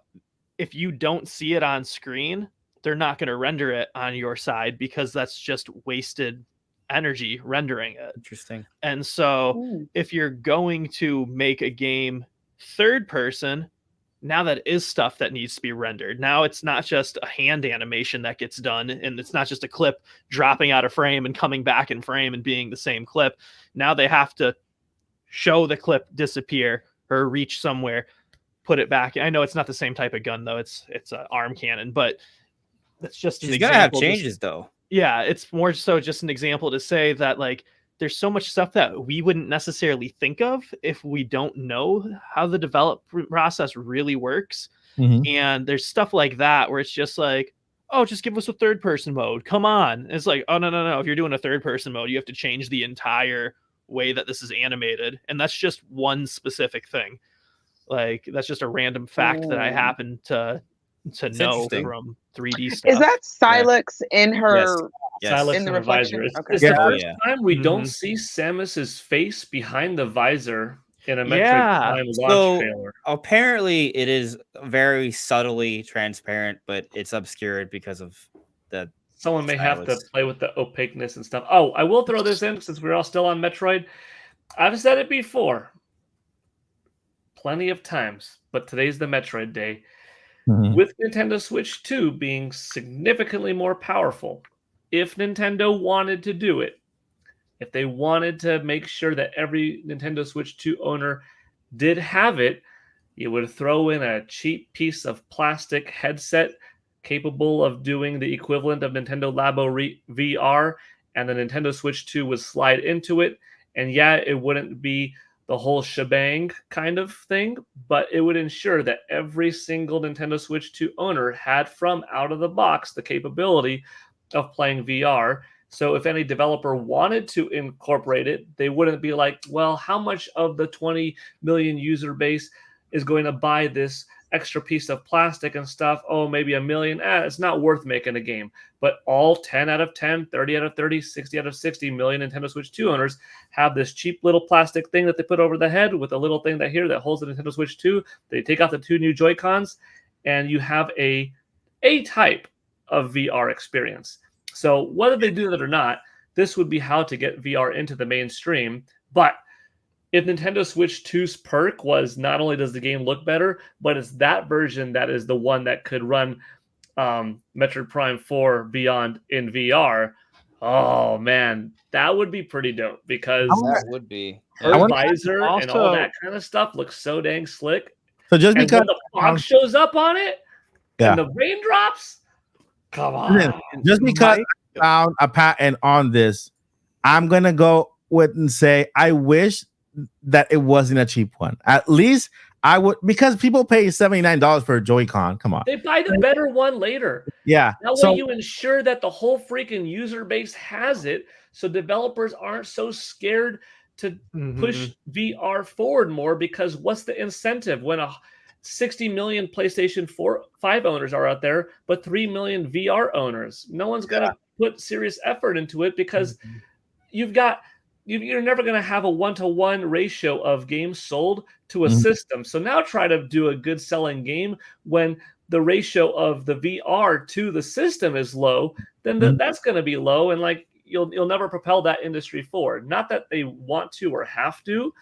if you don't see it on screen, they're not going to render it on your side, because that's just wasted energy rendering it. Interesting. And so if you're going to make a game third person, now that is stuff that needs to be rendered. Now it's not just a hand animation that gets done, and it's not just a clip dropping out of frame and coming back in frame and being the same clip. Now they have to show the clip disappear or reach somewhere, put it back. I know it's not the same type of gun though. It's an arm cannon, but that's just an She's gonna have example. changes though. Yeah, it's more so just an example to say that like there's so much stuff that we wouldn't necessarily think of if we don't know how the development process really works. And there's stuff like that where it's just like, oh, just give us a third person mode. Come on. And it's like, oh, no. If you're doing a third person mode, you have to change the entire way that this is animated. And that's just one specific thing. Like, that's just a random fact that I happen to know from 3D stuff. Is that Silex in her? Yes. Silex In the in the visor. reflection? It's Okay. the first Yeah. time we don't see Samus's face behind the visor in a Metroid Yeah. Prime launch So trailer. apparently it is very subtly transparent, but it's obscured because of the Someone may have to stylus. play with the opaqueness and stuff. Oh, I will throw this in since we're all still on Metroid. I've said it before plenty of times, but today's the Metroid day. With Nintendo Switch 2 being significantly more powerful, if Nintendo wanted to do it, if they wanted to make sure that every Nintendo Switch 2 owner did have it, you would throw in a cheap piece of plastic headset capable of doing the equivalent of Nintendo Labo VR, and the Nintendo Switch 2 would slide into it. And yeah, it wouldn't be the whole shebang kind of thing, but it would ensure that every single Nintendo Switch 2 owner had from out of the box the capability of playing VR. So if any developer wanted to incorporate it, they wouldn't be like, well, how much of the 20 million user base is going to buy this extra piece of plastic and stuff? Oh, maybe 1 million. It's not worth making a game. But all 10 out of 10, 30 out of 30, 60 out of 60 million Nintendo Switch 2 owners have this cheap little plastic thing that they put over the head with a little thing that holds the Nintendo Switch 2. They take out the 2 new Joy-Cons, and you have a type of VR experience. So whether they do that or not, this would be how to get VR into the mainstream. But if Nintendo Switch 2's perk was not only does the game look better, but it's that version that is the one that could run Metroid Prime 4 Beyond in VR, oh man, that would be pretty dope because That would be. her visor and all also- that kind of stuff looks so dang slick. So just And because when the fog shows up on it Yeah. and the raindrops, come on. just because I found a patent on this, I'm gonna go with and say I wish that it wasn't a cheap one. At least I would, because people pay $79 for a Joy-Con. Come on. They buy the better one later. Yeah. That way So you ensure that the whole freaking user base has it, so developers aren't so scared to push VR forward more, because what's the incentive when 60 million PlayStation 5 owners are out there, but 3 million VR owners? No one's going to put serious effort into it because you're never going to have a 1-to-1 ratio of games sold to a system. So now try to do a good selling game when the ratio of the VR to the system is low, then that's going to be low, and like you'll never propel that industry forward. Not that they want to or have to,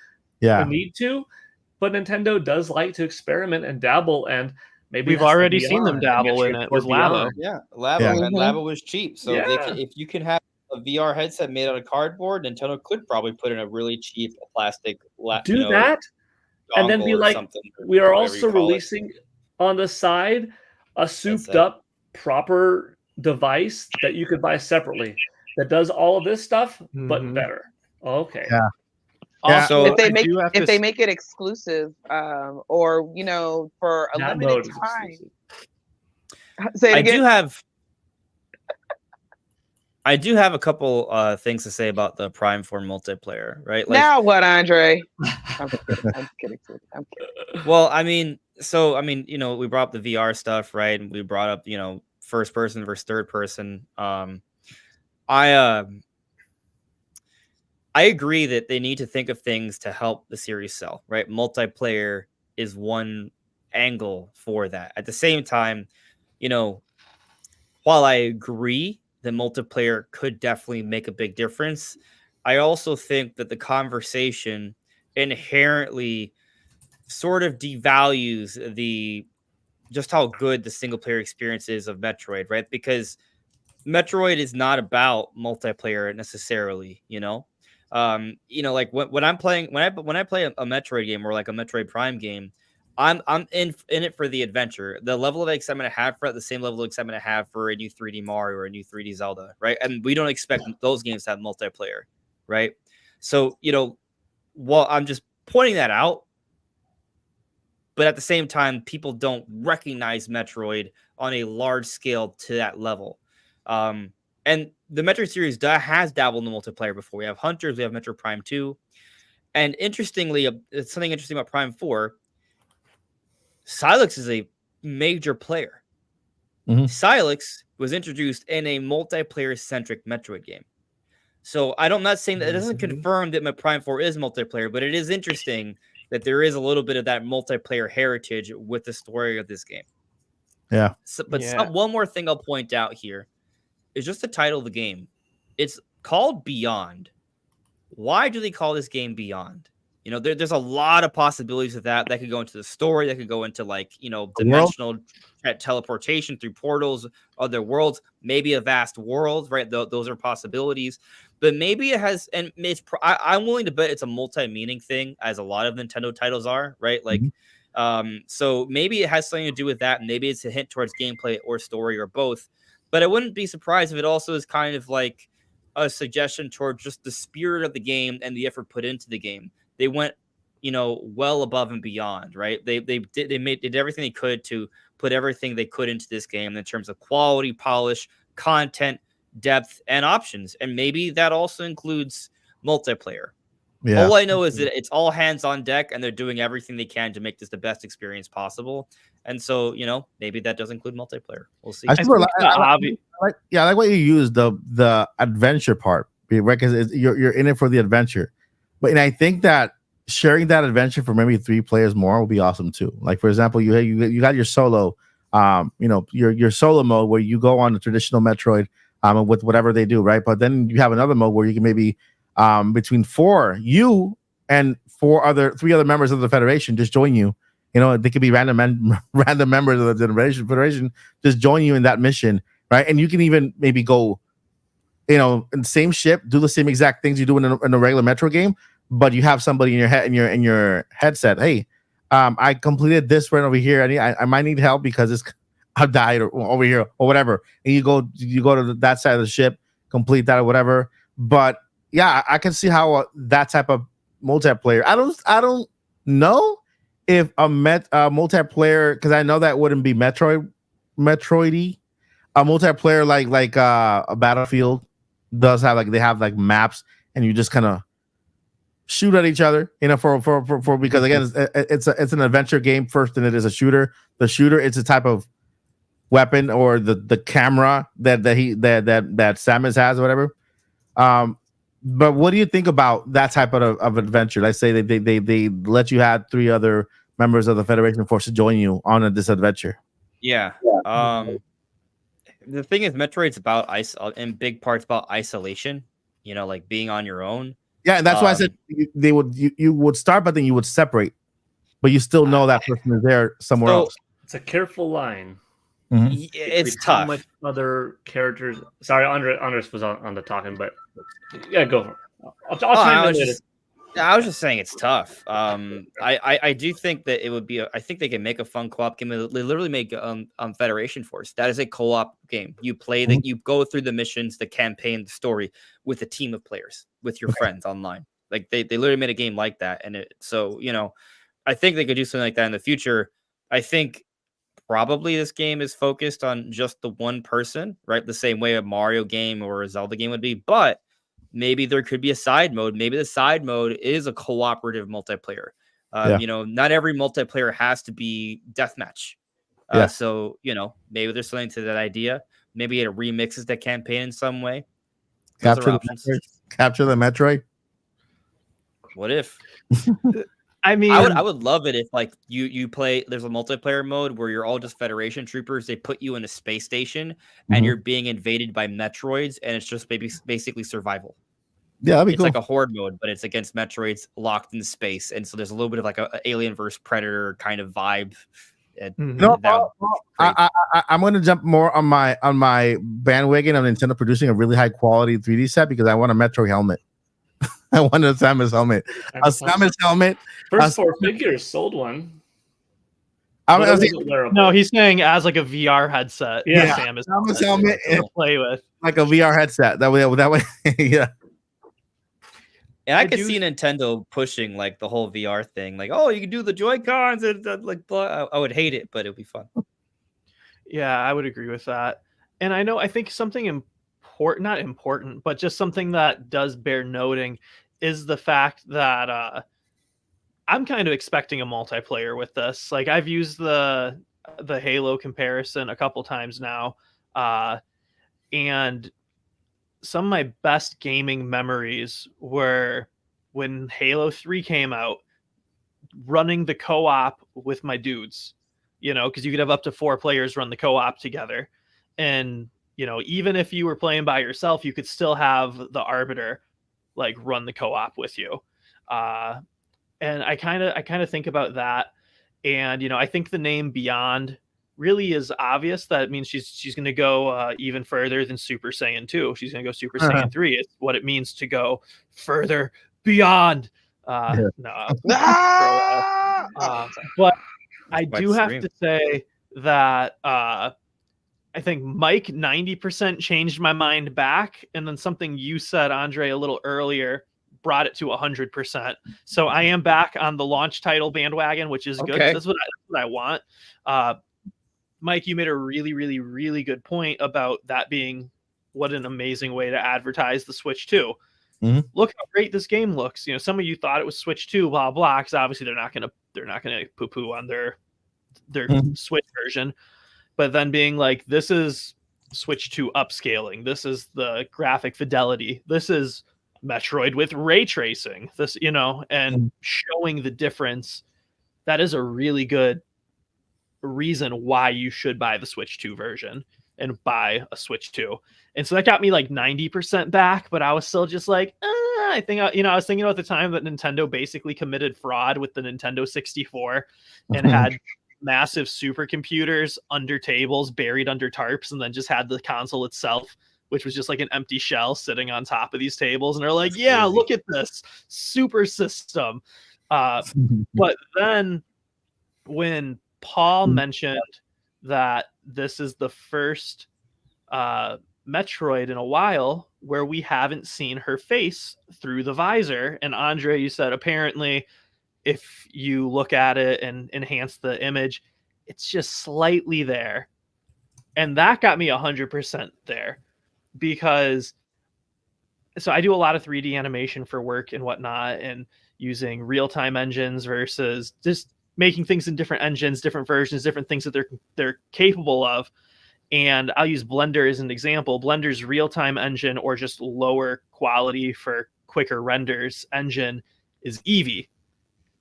or need to, but Nintendo does like to experiment and dabble, and maybe We've that's the already seen them beyond. dabble in Metroid it 4 with Labo. Beyond. Yeah, Labo, Yeah. and Labo was cheap. So Yeah. if you can have a VR headset made out of cardboard, Nintendo could probably put in a really cheap plastic Do that, and then dongle be or like, something, we are whatever also you call it. releasing on the side a souped Headset. up proper device that you could buy separately that does all of this stuff but Mhm. better. Okay. Yeah. Also, If they I make do have to if they make it exclusive, or for a That limited mode is time. exclusive. Say it I again. do have a couple things to say about the Prime 4 multiplayer, right? Like, Now what, Andre? I'm kidding. I'm kidding. I'm kidding. well, we brought up the VR stuff, right? And we brought up, first person versus third person. I agree that they need to think of things to help the series sell, right? Multiplayer is one angle for that. At the same time, while I agree that multiplayer could definitely make a big difference, I also think that the conversation inherently sort of devalues the just how good the single player experience is of Metroid, right? Because Metroid is not about multiplayer necessarily, like when I'm playing when I play a Metroid game or like a Metroid Prime game, I'm in it for the adventure. The level of excitement I have for it, the same level of excitement I have for a new 3D Mario or a new 3D Zelda, right? And we don't expect those games to have multiplayer, right? So, while I'm just pointing that out, but at the same time, people don't recognize Metroid on a large scale to that level. And the Metroid series has dabbled in the multiplayer before. We have Hunters, we have Metroid Prime 2. And interestingly, it's something interesting about Prime 4. Silex is a major player. Mhm. Silex was introduced in a multiplayer-centric Metroid game. So I'm not saying that it doesn't confirm that Prime 4 is multiplayer, but it is interesting that there is a little bit of that multiplayer heritage with the story of this game. Yeah. So, one more thing I'll point out here is just the title of the game. It's called Beyond. Why do they call this game Beyond? There's a lot of possibilities with that. That could go into the story. That could go into dimensional teleportation through portals, other worlds, maybe a vast world, right? Those are possibilities. But maybe it has, and I'm willing to bet it's a multi-meaning thing, as a lot of Nintendo titles are, right? So maybe it has something to do with that. Maybe it's a hint towards gameplay or story or both. But I wouldn't be surprised if it also is kind of like a suggestion towards just the spirit of the game and the effort put into the game. They went, well above and beyond, right? They did everything they could to put everything they could into this game in terms of quality, polish, content, depth, and options. And maybe that also includes multiplayer. Yeah. All I know is that it's all hands on deck, and they're doing everything they can to make this the best experience possible. And so, maybe that does include multiplayer. We'll see. I like what you use the adventure part, right? Because you're in it for the adventure. And I think that sharing that adventure for maybe 3 players more will be awesome too. Like, for example, you got your solo, your solo mode where you go on the traditional Metroid with whatever they do, right? But then you have another mode where you can maybe between 4 you and 3 other members of the Federation just join you. They could be random members of the Federation just join you in that mission, right? And you can even maybe go, in the same ship, do the same exact things you do in a regular Metro game, but you have somebody in your head in your headset. Hey, I completed this right over here. I might need help because I've died or over here or whatever. And you go to that side of the ship, complete that or whatever. But yeah, I can see how that type of multiplayer. I don't know if a multiplayer, because I know that wouldn't be Metroidy. A multiplayer like a Battlefield does have they have maps, and you just kind of shoot at each other, for because again it's an adventure game first, and it is a shooter. The shooter, it's a type of weapon or the camera that Samus has or whatever. But what do you think about that type of adventure? Let's say they let you have 3 other members of the Federation Force to join you on this adventure. Yeah. The thing is, Metroid's about in big parts about isolation. Like being on your own. Yeah, and that's why I said you would start, but then you would separate, but you still know that person is there somewhere else. It's a careful line. Mm-hmm. It's tough. How much other characters? Sorry, Andres was on the talking, but yeah, go for it. I'll chime in later. I was just saying it's tough. I do think that it would be. I think they can make a fun co-op game. They literally make Federation Force. That is a co-op game. You play that. You go through the missions, the campaign, the story with a team of players, with your friends online. Like they literally made a game like that, and I think they could do something like that in the future. I think probably this game is focused on just the one person, right? The same way a Mario game or a Zelda game would be, but maybe there could be a side mode. Maybe the side mode is a cooperative multiplayer. Not every multiplayer has to be deathmatch. So, maybe there's something to that idea. Maybe it remixes the campaign in some way. Capture the Metroid. What if? I mean, I would love it if you play. There's a multiplayer mode where you're all just Federation troopers. They put you in a space station and you're being invaded by Metroids, and it's just basically survival. Yeah, that'd be It's cool. like a horde mode, but it's against Metroids locked in space, and so there's a little bit of like a Alien versus Predator kind of vibe. No, I'm going to jump more on my bandwagon of Nintendo producing a really high quality 3D set because I want a Metro helmet. I want a Samus helmet. A Samus helmet. First 4 figures sold one. I But it was wasn't wearable. No, he's saying as like a VR headset. Yeah. Samus helmet to play with. like a VR headset. That way, yeah. And I could see Nintendo pushing like the whole VR thing, like, oh, you can do the Joy-Cons and like, I would hate it, but it'd be fun. Yeah, I would agree with that. And I think something important, not important, but just something that does bear noting is the fact that I'm kind of expecting a multiplayer with this. Like I've used the Halo comparison a couple times now, and some of my best gaming memories were when Halo 3 came out, running the co-op with my dudes, because you could have up to 4 players run the co-op together. And, even if you were playing by yourself, you could still have the Arbiter like run the co-op with you. And I kind of think about that. And, I think the name Beyond really is obvious that it means she's going to go even further than Super Saiyan 2. She's going to go Super Saiyan 3. It's what it means to go further beyond. No, but I do have to say that I think Mike 90% changed my mind back, and then something you said, Andre, a little earlier brought it to 100%. So I am back on the launch title bandwagon, which is good. That's what I want. Mike, you made a really, really, really good point about that being what an amazing way to advertise the Switch 2. Mm-hmm. Look how great this game looks. Some of you thought it was Switch 2, blah blah. Because obviously they're not gonna poo-poo on their Switch version. But then being like, this is Switch 2 upscaling. This is the graphic fidelity. This is Metroid with ray tracing. This, and showing the difference. That is a really good reason why you should buy the Switch 2 version and buy a Switch 2. And so that got me like 90% back, but I was still just like, I think, I was thinking about the time that Nintendo basically committed fraud with the Nintendo 64 and had massive supercomputers under tables buried under tarps, and then just had the console itself, which was just like an empty shell sitting on top of these tables. And they're like, yeah, look at this super system. But then when Paul mentioned that this is the first Metroid in a while where we haven't seen her face through the visor. And Andre, you said apparently if you look at it and enhance the image, it's just slightly there. And that got me 100% there, because so I do a lot of 3D animation for work and whatnot, and using real-time engines versus just making things in different engines, different versions, different things that they're capable of. And I'll use Blender as an example. Blender's real-time engine, or just lower quality for quicker renders engine, is Eevee.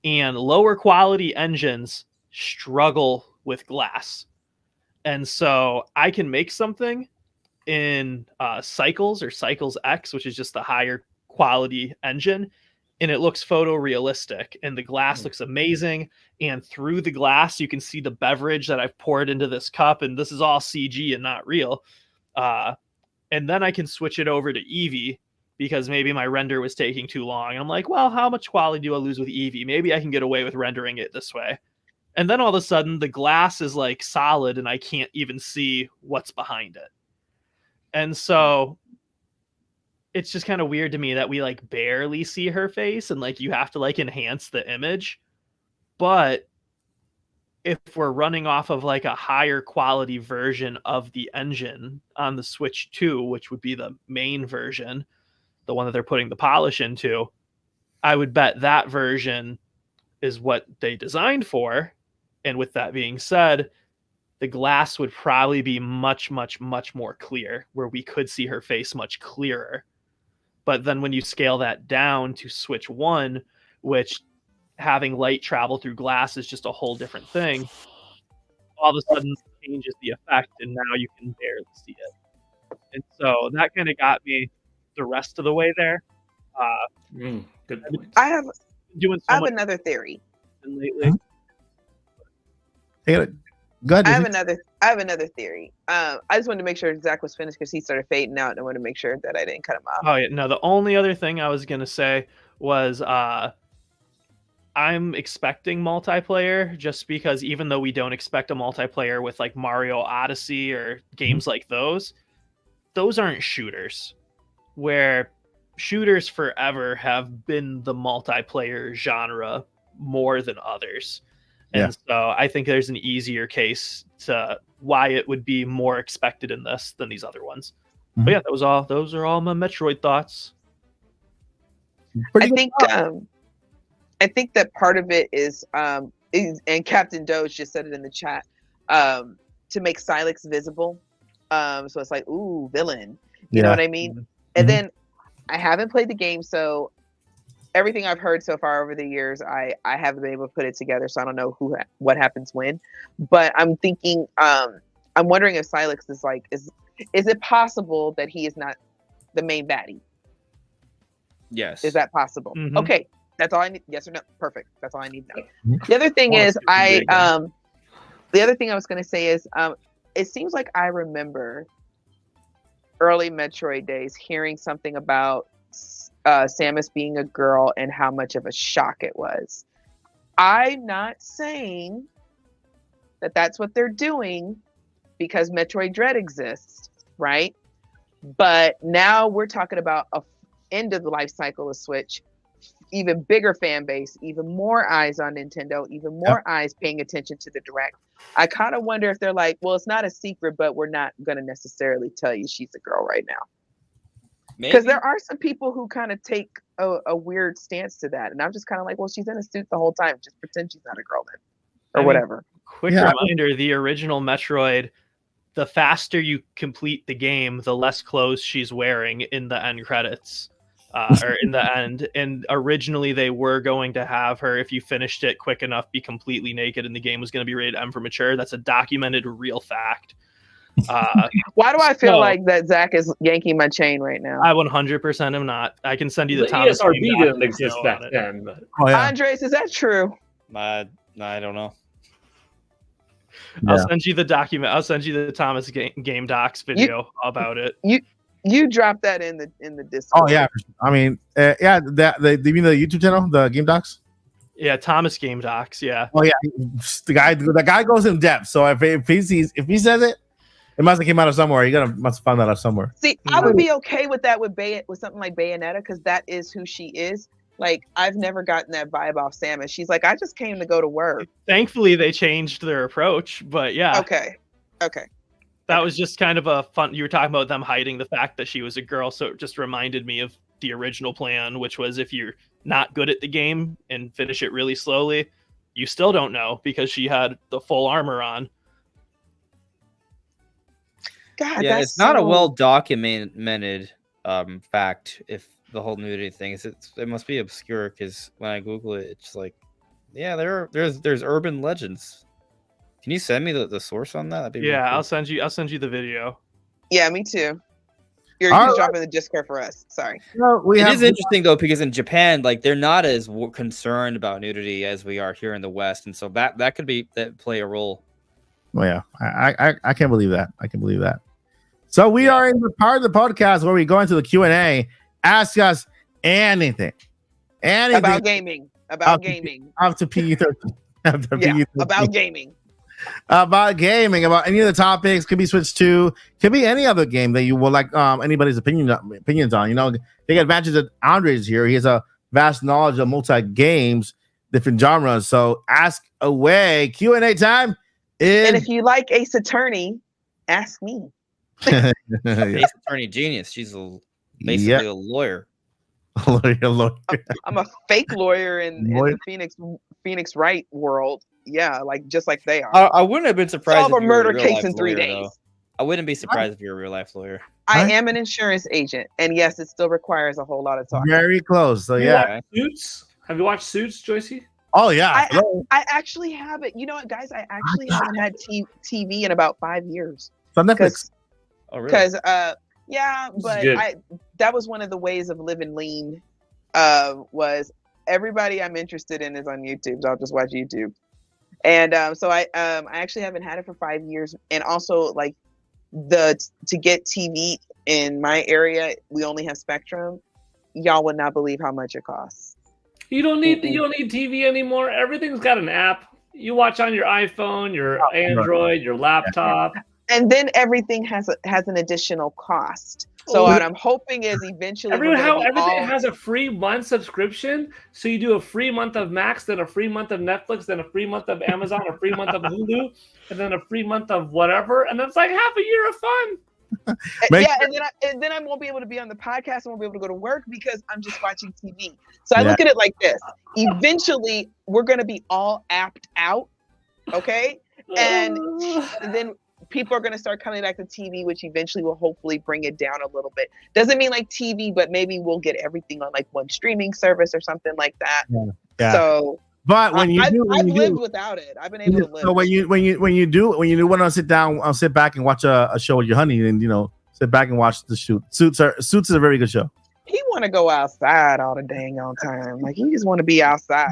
And lower quality engines struggle with glass. And so I can make something in Cycles or Cycles X, which is just the higher quality engine, and it looks photorealistic, and the glass looks amazing. And through the glass, you can see the beverage that I've poured into this cup, and this is all CG and not real. And then I can switch it over to Eevee, because maybe my render was taking too long. And I'm like, well, how much quality do I lose with Eevee? Maybe I can get away with rendering it this way. And then all of a sudden, the glass is like solid, and I can't even see what's behind it. And so it's just kind of weird to me that we like barely see her face, and like you have to like enhance the image. But if we're running off of like a higher quality version of the engine on the Switch 2, which would be the main version, the one that they're putting the polish into, I would bet that version is what they designed for. And with that being said, the glass would probably be much, much, much more clear, where we could see her face much clearer. But then when you scale that down to Switch 1, which having light travel through glass is just a whole different thing, all of a sudden it changes the effect, and now you can barely see it. And so that kind of got me the rest of the way there. Good point. I have Doing so I have much another theory. lately. Hey, go ahead. I Izzy. have another theory. I just wanted to make sure Zach was finished because he started fading out, and I wanted to make sure that I didn't cut him off. Oh yeah, no. The only other thing I was gonna say was I'm expecting multiplayer just because even though we don't expect a multiplayer with like Mario Odyssey or games like those aren't shooters. Where shooters forever have been the multiplayer genre more than others. And so I think there's an easier case to why it would be more expected in this than these other ones. But yeah, those are all my Metroid thoughts. Pretty I think that part of it is and Captain Doge just said it in the chat, to make Silex visible. So it's like, ooh, villain. You know what I mean? And then I haven't played the game, so everything I've heard so far over the years, I haven't been able to put it together, so I don't know what happens when. But I'm thinking, I'm wondering if Silex is like, is it possible that he is not the main baddie? Yes. Is that possible? Mhm. Okay, that's all I need. Yes or no? Perfect. That's all I need to know. The other thing is, the other thing I was going to say is, it seems like I remember early Metroid days hearing something about Samus being a girl and how much of a shock it was. I'm not saying that that's what they're doing because Metroid Dread exists, right? But now we're talking about a end of the life cycle of Switch, even bigger fan base, even more eyes on Nintendo, even more eyes paying attention to the Direct. I kind of wonder if they're like, well, it's not a secret, but we're not going to necessarily tell you she's a girl right now. Because there are some people who kind of take a weird stance to that. And I'm just kind of like, well, she's in a suit the whole time. Just pretend she's not a girl then. Or whatever. Quick reminder, the original Metroid, the faster you complete the game, the less clothes she's wearing in the end credits. Or in the end. And originally they were going to have her, if you finished it quick enough, be completely naked and the game was going to be rated M for mature. That's a documented real fact. Why do I feel like that Zach is yanking my chain right now? I 100% am not. I can send you the Thomas Thomas ESRB didn't exist back then. Andres, is that true? I don't know. I'll send you the document. I'll send you the Thomas Game Docs video about it. You drop that in the Discord. Oh yeah, I mean, you mean the YouTube channel, the Game Docs? Yeah, Thomas Game Docs. Yeah. Oh yeah, the guy goes in depth. So if he says it, it must have came out of somewhere. Must have found that out somewhere. See, I would be okay with that with something like Bayonetta because that is who she is. Like, I've never gotten that vibe off Samus. She's like, I just came to go to work. Thankfully, they changed their approach, but yeah. Okay. That was just kind of a fun. You were talking about them hiding the fact that she was a girl, so it just reminded me of the original plan, which was if you're not good at the game and finish it really slowly, you still don't know because she had the full armor on. God, yeah, it's not a well documented fact. If the whole nudity thing it must be obscure because when I Google it, it's like, yeah, there's urban legends. Can you send me the source on that? That'd be really cool. I'll send you the video. Yeah, me too. You're dropping the Discord for us. Sorry. No, it is interesting though because in Japan, like they're not as concerned about nudity as we are here in the West, and so that could play a role. Well, yeah, I can't believe that. I can believe that. So we are in the part of the podcast where we go into the Q&A. Ask us anything about gaming. Up to PG-13. About gaming. About gaming, about any of the topics. Could be Switch 2. Could be any other game that you would like anybody's opinions on. You know, take advantage that Andre's here. He has a vast knowledge of multi games, different genres. So ask away. Q&A time. And if you like Ace Attorney, ask me. Ace Attorney genius. She's basically a lawyer. lawyer. I'm a fake lawyer in the Phoenix Wright world. Yeah, just like they are. I wouldn't have been surprised. Solve a murder case in 3 days. Though. I wouldn't be surprised if you're a real life lawyer. I am an insurance agent, and yes, it still requires a whole lot of talking. Very close. So yeah. Suits? Have you watched Suits, Joycey? Oh yeah. I actually haven't. You know what, guys? I actually haven't had TV in about 5 years. It's on Netflix. Oh really? Because that was one of the ways of living lean was everybody I'm interested in is on YouTube, so I'll just watch YouTube. And so I actually haven't had it for 5 years, and also like to get TV in my area, we only have Spectrum. Y'all would not believe how much it costs. You don't need TV anymore. Everything's got an app. You watch on your iPhone, your Android, your laptop. And then everything has an additional cost. So what I'm hoping is eventually everything has a free month subscription. So you do a free month of Max, then a free month of Netflix, then a free month of Amazon, a free month of Hulu, and then a free month of whatever, and that's like half a year of fun. And then I won't be able to be on the podcast. I won't be able to go to work because I'm just watching TV. So I look at it like this: eventually, we're going to be all apped out, okay? And then people are going to start coming back to TV, which eventually will hopefully bring it down a little bit. Doesn't mean like TV, but maybe we'll get everything on like one streaming service or something like that. Yeah. So, but when I've lived without it. I've been able to live. So when you do want to sit down, I'll sit back and watch a show with your honey, and sit back and watch the Suits is a very good show. He want to go outside all the dang on time. Like he just want to be outside.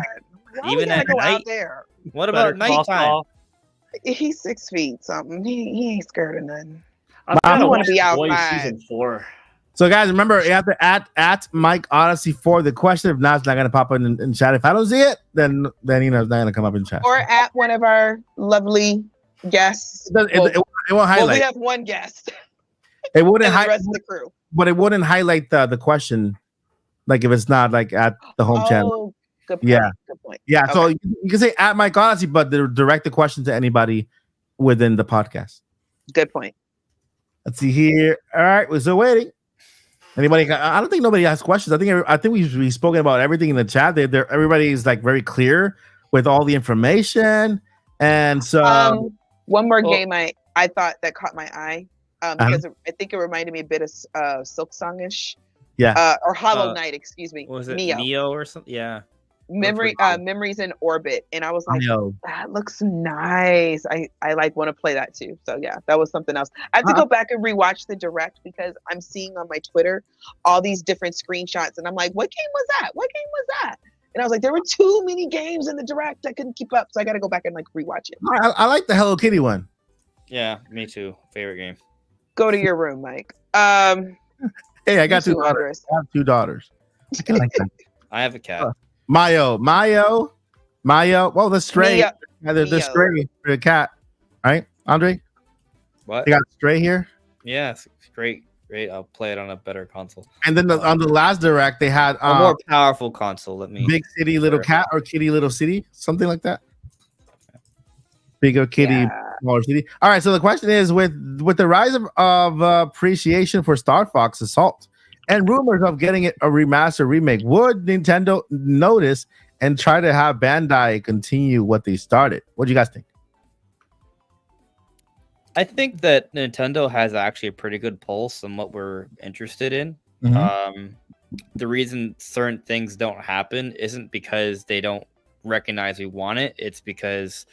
Why Even at go night. out there? What about nighttime? He's 6 feet something. He ain't scared of nothing. I want to be Boys outside. season 4. So guys, remember you have to at Mike Odyssey for the question. If not, it's not gonna pop up in chat. If I don't see it, then it's not gonna come up in chat. Or at one of our lovely guests. It won't highlight. Well, we have one guest. It wouldn't and the highlight rest of the crew. But it wouldn't highlight the question, like if it's not like at the home channel. Good point. Yeah. Good point. Yeah. Okay. So you can say at Mike Odyssey, but direct the question to anybody within the podcast. Good point. Let's see here. All right, we're still waiting. Anybody? I don't think nobody has questions. I think we've spoken about everything in the chat. Everybody is like very clear with all the information, and so one more game I thought that caught my eye because I think it reminded me a bit of Silk Songish. Yeah. Or Hollow Knight, excuse me. What was it? Neo. Neo or something? Yeah. Memories in Orbit, and I was like, that looks nice. I like want to play that too. So yeah, that was something else. I have to go back and rewatch the direct because I'm seeing on my Twitter all these different screenshots, and I'm like, what game was that? What game was that? And I was like, there were too many games in the direct. I couldn't keep up, so I got to go back and like rewatch it. I like the Hello Kitty one. Yeah, me too. Favorite game. Go to your room, Mike. Hey, I got 2 daughters. I have 2 daughters. I like that. I have a cat. Mayo. Well, the Stray. The Stray for the cat, right, Andre? What? You got Stray here. Yes, great. I'll play it on a better console. And then on the last direct, they had a more powerful console. Big City Little Cat or Kitty Little City, something like that. Bigger Kitty, smaller city. All right. So the question is, with the rise of appreciation for Star Fox Assault and rumors of getting it a remaster remake, would Nintendo notice and try to have Bandai continue what they started? What do you guys think? I think that Nintendo has actually a pretty good pulse on what we're interested in. Mm-hmm. The reason certain things don't happen isn't because they don't recognize we want it. It's because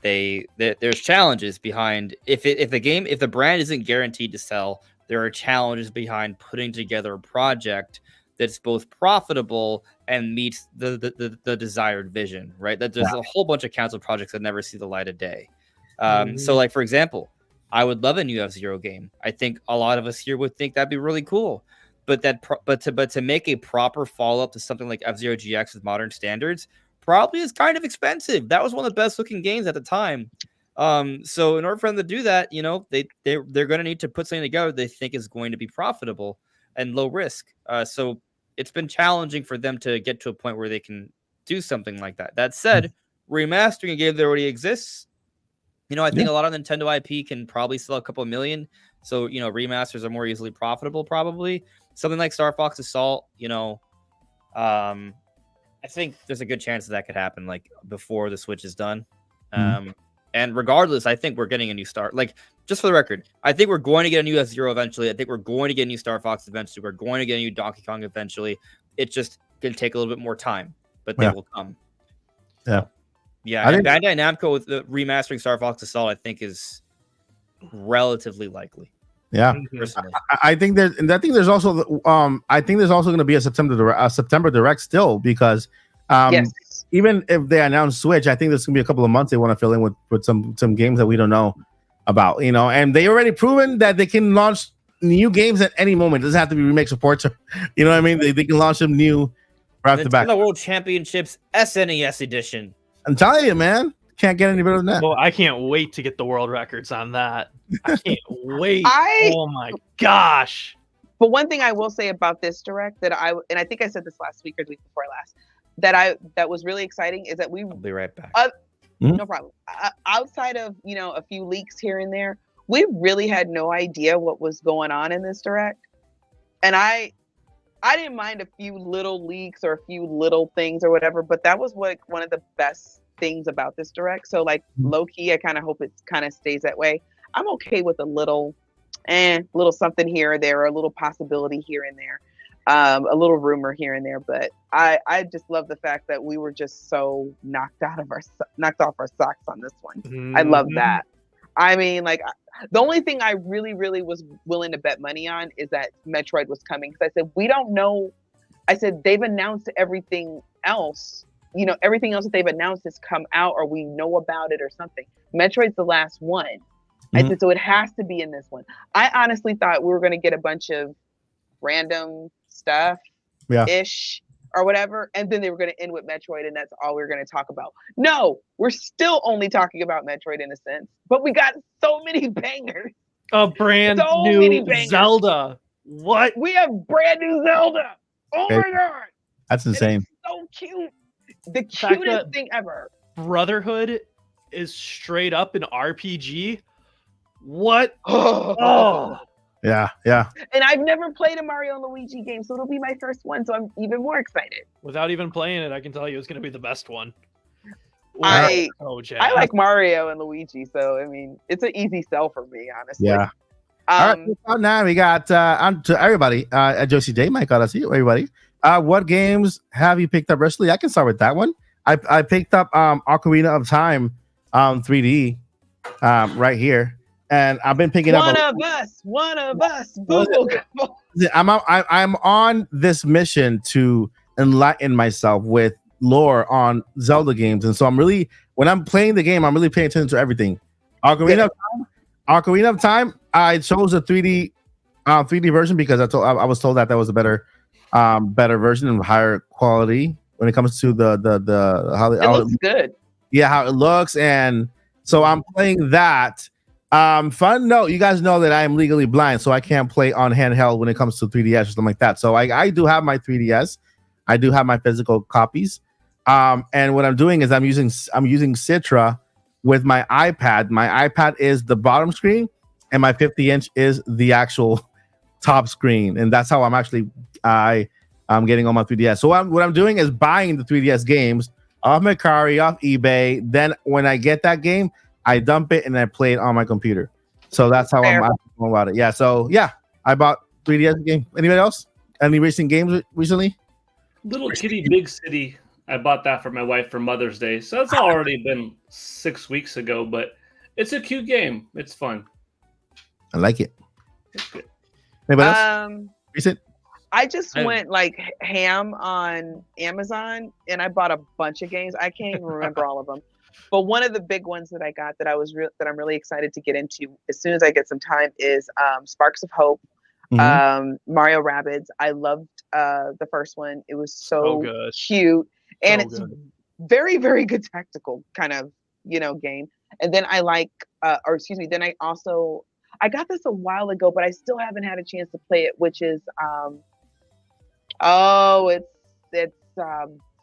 there's challenges behind if the brand isn't guaranteed to sell, there are challenges behind putting together a project that's both profitable and meets the desired vision, right? That there's a whole bunch of council projects that never see the light of day. So like, for example, I would love a new F-Zero game. I think a lot of us here would think that'd be really cool, but to make a proper follow-up to something like F-Zero GX with modern standards probably is kind of expensive. That was one of the best looking games at the time. So in order for them to do that, they're going to need to put something together they think is going to be profitable and low risk. So it's been challenging for them to get to a point where they can do something like that. That said, remastering a game that already exists, I think a lot of Nintendo IP can probably sell a couple of million. So, remasters are more easily profitable, probably. Something like Star Fox Assault, I think there's a good chance that could happen like before the Switch is done. And regardless, I think we're getting a new Star. Like, just for the record, I think we're going to get a new F-Zero eventually. I think we're going to get a new Star Fox eventually. We're going to get a new Donkey Kong eventually. It's just going to take a little bit more time, but they will come. Yeah. And Bandai Namco with the remastering Star Fox Assault, I think, is relatively likely. Yeah. personally. I think there's, and I think there's also, I think there's also going to be a September direct still because, Yes. even if they announce Switch, I think there's going to be a couple of months they want to fill in with some games that we don't know about, and they already proven that they can launch new games at any moment. It doesn't have to be remake supports, or, you know what I mean? They can launch them new right off the back. Nintendo World Championships SNES edition. I'm telling you, man, can't get any better than that. Well, I can't wait to get the world records on that. I can't wait. I- Oh my gosh. But one thing I will say about this direct and I think I said this last week or the week before last, that was really exciting is that I'll be right back. No problem. Outside of a few leaks here and there, we really had no idea what was going on in this direct, and I didn't mind a few little leaks or a few little things or whatever, but that was one of the best things about this direct. So like low key, I kind of hope it kind of stays that way. I'm okay with a little something here or there, or a little possibility here and there, a little rumor here and there. But I just love the fact that we were just so knocked off our socks on this one. I love that. I mean, like, the only thing I really, really was willing to bet money on is that Metroid was coming. Because I said, we don't know. I said, they've announced everything else. Everything else that they've announced has come out, or we know about it or something. Metroid's the last one. I said, so it has to be in this one. I honestly thought we were going to get a bunch of random stuff ish or whatever, and then they were going to end with Metroid, and that's all we were going to talk about. No, we're still only talking about Metroid in a sense, but we got so many bangers. A brand new Zelda. What? We have brand new Zelda. Oh my god, that's insane. It's so cute. The cutest thing ever. Brotherhood is straight up an RPG. What? Oh. Yeah. And I've never played a Mario and Luigi game, so it'll be my first one, so I'm even more excited. Without even playing it, I can tell you it's going to be the best one. I like Mario and Luigi, so I mean, it's an easy sell for me, honestly. Yeah. All right, now we got on to everybody. Josie J, Mike, I see you, everybody. What games have you picked up recently? I can start with that one. I picked up Ocarina of Time 3D right here. And I've been picking one of us. I'm on this mission to enlighten myself with lore on Zelda games, and so when I'm playing the game, I'm really paying attention to everything. Ocarina of Time. I chose a 3D version because I was told that was a better version and higher quality when it comes to the how it looks good. Yeah, how it looks, and so I'm playing that. Fun note, you guys know that I am legally blind, so I can't play on handheld when it comes to 3DS or something like that. So I do have my 3DS. I do have my physical copies. And what I'm doing is I'm using Citra with my iPad. My iPad is the bottom screen, and my 50-inch is the actual top screen. And that's how I'm actually I'm getting on my 3DS. So what I'm doing is buying the 3DS games off Mercari, off eBay. Then when I get that game, I dump it and I play it on my computer. So that's how I'm going about it. Yeah. So yeah, I bought 3DS game. Anybody else? Any racing games recently? Little Kitty Big City. I bought that for my wife for Mother's Day. So it's already been 6 weeks ago, but it's a cute game. It's fun. I like it. It's good. Anybody else? Recent? I just went like ham on Amazon and I bought a bunch of games. I can't even remember all of them. But one of the big ones that I got that I'm really excited to get into as soon as I get some time is Sparks of Hope, Mario Rabbids. I loved the first one. It was so cute, and it's very, very good tactical kind of game. And then I then I got this a while ago, but I still haven't had a chance to play it, which is it's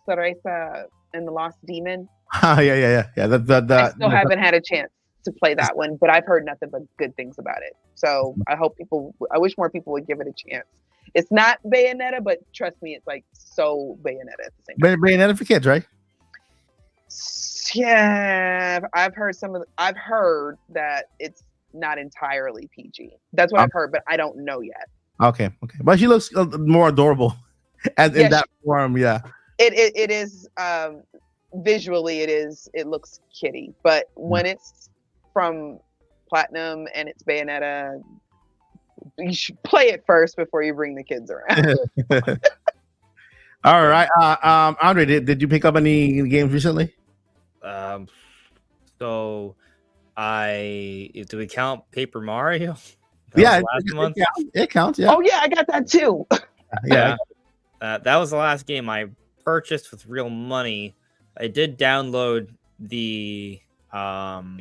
Cereza and the Lost Demon. Yeah. I still haven't had a chance to play that one, but I've heard nothing but good things about it. So I wish more people would give it a chance. It's not Bayonetta, but trust me, it's like so Bayonetta at the same time. Bayonetta for kids, right? Yeah, I've heard that it's not entirely PG. That's what I've heard, but I don't know yet. Okay. But she looks more adorable in that form, yeah. It is visually it looks kitty, but when it's from Platinum and it's Bayonetta, You should play it first before you bring the kids around. All right. Andre, did you pick up any games recently? So do we count Paper Mario? Yeah, last month. It counts. Yeah. Oh yeah, I got that too. Yeah. That was the last game I purchased with real money. I did download the the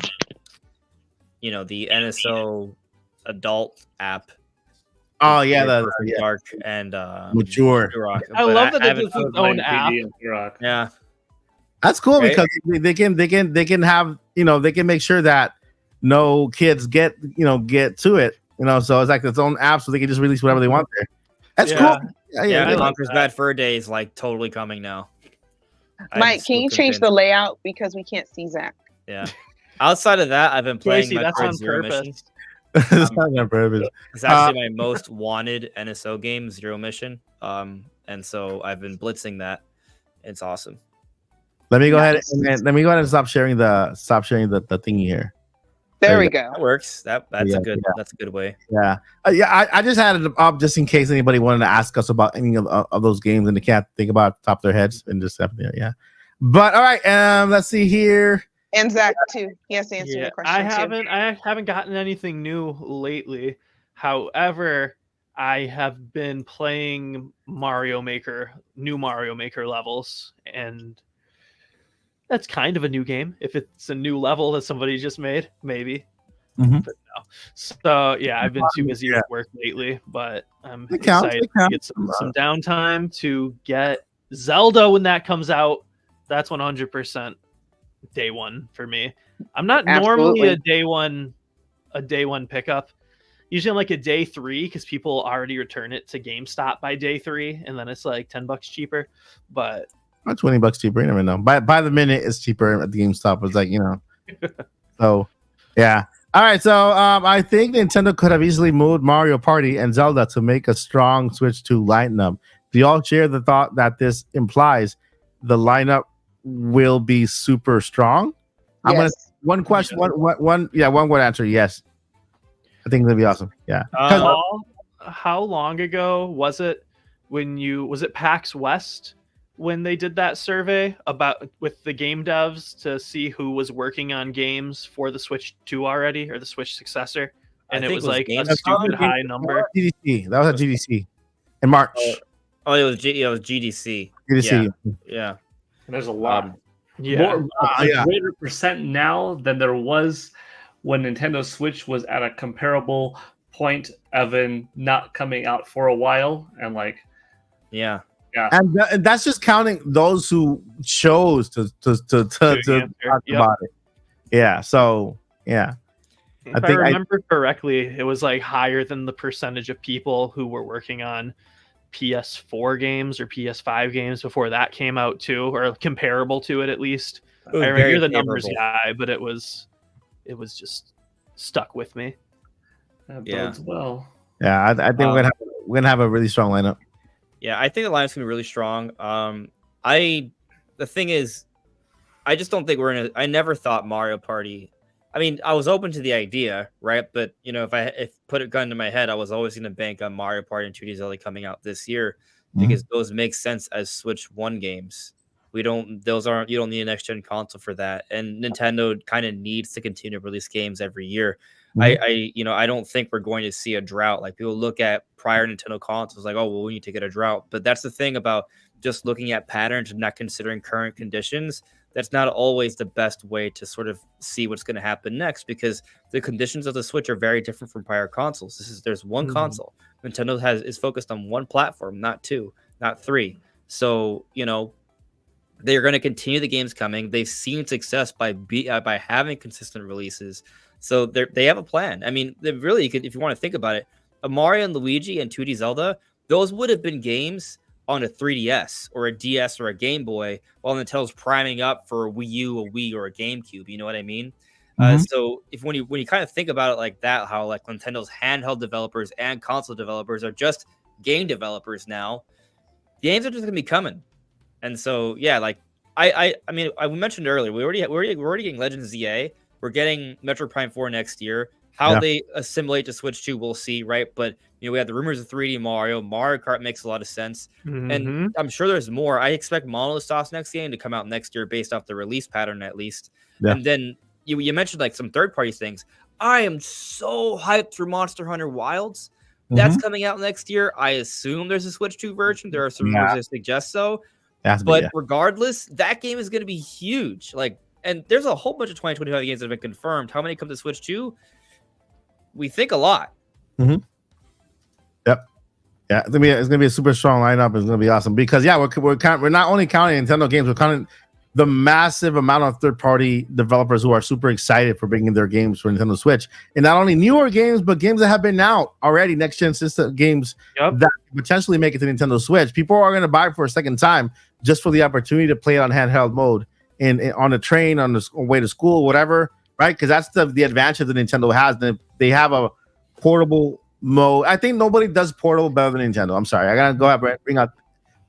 NSO adult app. Oh yeah, the Dark and Mature. I love that they did its own app. Yeah, that's cool right? Because they can have they can make sure that no kids get to it. So it's like its own app, so they can just release whatever they want there. That's cool. Yeah. Conker's Bad Fur Day is like totally coming now. Mike, can you change the layout because we can't see Zach? Yeah. Outside of that, I've been playing Casey, that's on Zero purpose. Mission. It's not on purpose. It's actually my most wanted NSO game, Zero Mission. And so I've been blitzing that. It's awesome. Let me go ahead and stop sharing the thingy here. There we go. That works. That's a good way. Yeah. I just had it up just in case anybody wanted to ask us about any of those games and they can't think about it top of their heads and just have there. Yeah. But all right, let's see here. And Zach too. He has to answer the question. I haven't gotten anything new lately. However, I have been playing new Mario Maker levels, and that's kind of a new game. If it's a new level that somebody just made, maybe. Mm-hmm. But no. So yeah, I've been too busy with work lately, but I'm excited to get some downtime to get Zelda when that comes out. That's 100% day one for me. I'm not normally a day one pickup. Usually I'm like a day 3 because people already return it to GameStop by day 3, and then it's like $10 cheaper. But $20 cheaper. You never know. By the minute, it's cheaper at the GameStop. It's like So yeah. All right. So I think Nintendo could have easily moved Mario Party and Zelda to make a strong Switch 2 lineup. Do y'all share the thought that this implies the lineup will be super strong? I'm gonna one question, one word answer. Yes, I think it'll be awesome. Yeah. How long ago was it was it PAX West when they did that survey with the game devs to see who was working on games for the Switch 2 already or the Switch successor? And it was like a stupid high number. GDC. That was at GDC in March. It was GDC. GDC. Yeah. And there's a lot. Yeah. Greater percent now than there was when Nintendo Switch was at a comparable point of not coming out for a while, and yeah, and that's just counting those who chose to talk about it. Yeah, so yeah. If I remember correctly, it was like higher than the percentage of people who were working on PS4 games or PS5 games before that came out too, or comparable to it at least. I remember the numbers high, but it was just stuck with me. That bodes well. Yeah, I think we're gonna have a really strong lineup. Yeah, I think the lineup's gonna be really strong. The thing is, I just don't think I never thought Mario Party. I mean, I was open to the idea, right? But if put a gun to my head, I was always going to bank on Mario Party and 2D Zelda coming out this year because those make sense as Switch 1 games. You don't need a next gen console for that, and Nintendo kind of needs to continue to release games every year. I don't think we're going to see a drought. Like people look at prior Nintendo consoles, like, oh well, we need to get a drought. But that's the thing about just looking at patterns and not considering current conditions. That's not always the best way to sort of see what's going to happen next because the conditions of the Switch are very different from prior consoles. There's one console. Nintendo is focused on one platform, not 2, not 3. So, they're going to continue the games coming. They've seen success by having consistent releases. So they have a plan. I mean, they really could, if you want to think about it, a Mario and Luigi and 2D Zelda, those would have been games on a 3DS or a DS or a Game Boy while Nintendo's priming up for a Wii U, a Wii, or a GameCube. You know what I mean? So when you kind of think about it like that, how like Nintendo's handheld developers and console developers are just game developers now, games are just gonna be coming. And so yeah, like I mean, we mentioned earlier, we're already getting Legends ZA. We're getting Metroid Prime 4 next year. How they assimilate to Switch 2, we'll see, right? But we have the rumors of 3D Mario. Mario Kart makes a lot of sense, and I'm sure there's more. I expect Monolith Soft's next game to come out next year, based off the release pattern, at least. Yeah. And then you mentioned like some third-party things. I am so hyped for Monster Hunter Wilds. That's coming out next year. I assume there's a Switch 2 version. There are some rumors that suggest so. But regardless, that game is going to be huge. And there's a whole bunch of 2025 games that have been confirmed. How many come to Switch 2? We think a lot. Yep. Yeah, it's gonna be a super strong lineup. It's gonna be awesome because we're not only counting Nintendo games, we're counting the massive amount of third-party developers who are super excited for bringing their games for Nintendo Switch, and not only newer games, but games that have been out already, next-gen system games that potentially make it to Nintendo Switch. People are gonna buy it for a second time just for the opportunity to play it on handheld mode and on a train, on the way to school, whatever. Right, because that's the advantage that Nintendo has. They have a portable mode. I think nobody does portable better than Nintendo. I'm sorry, I gotta go out bring out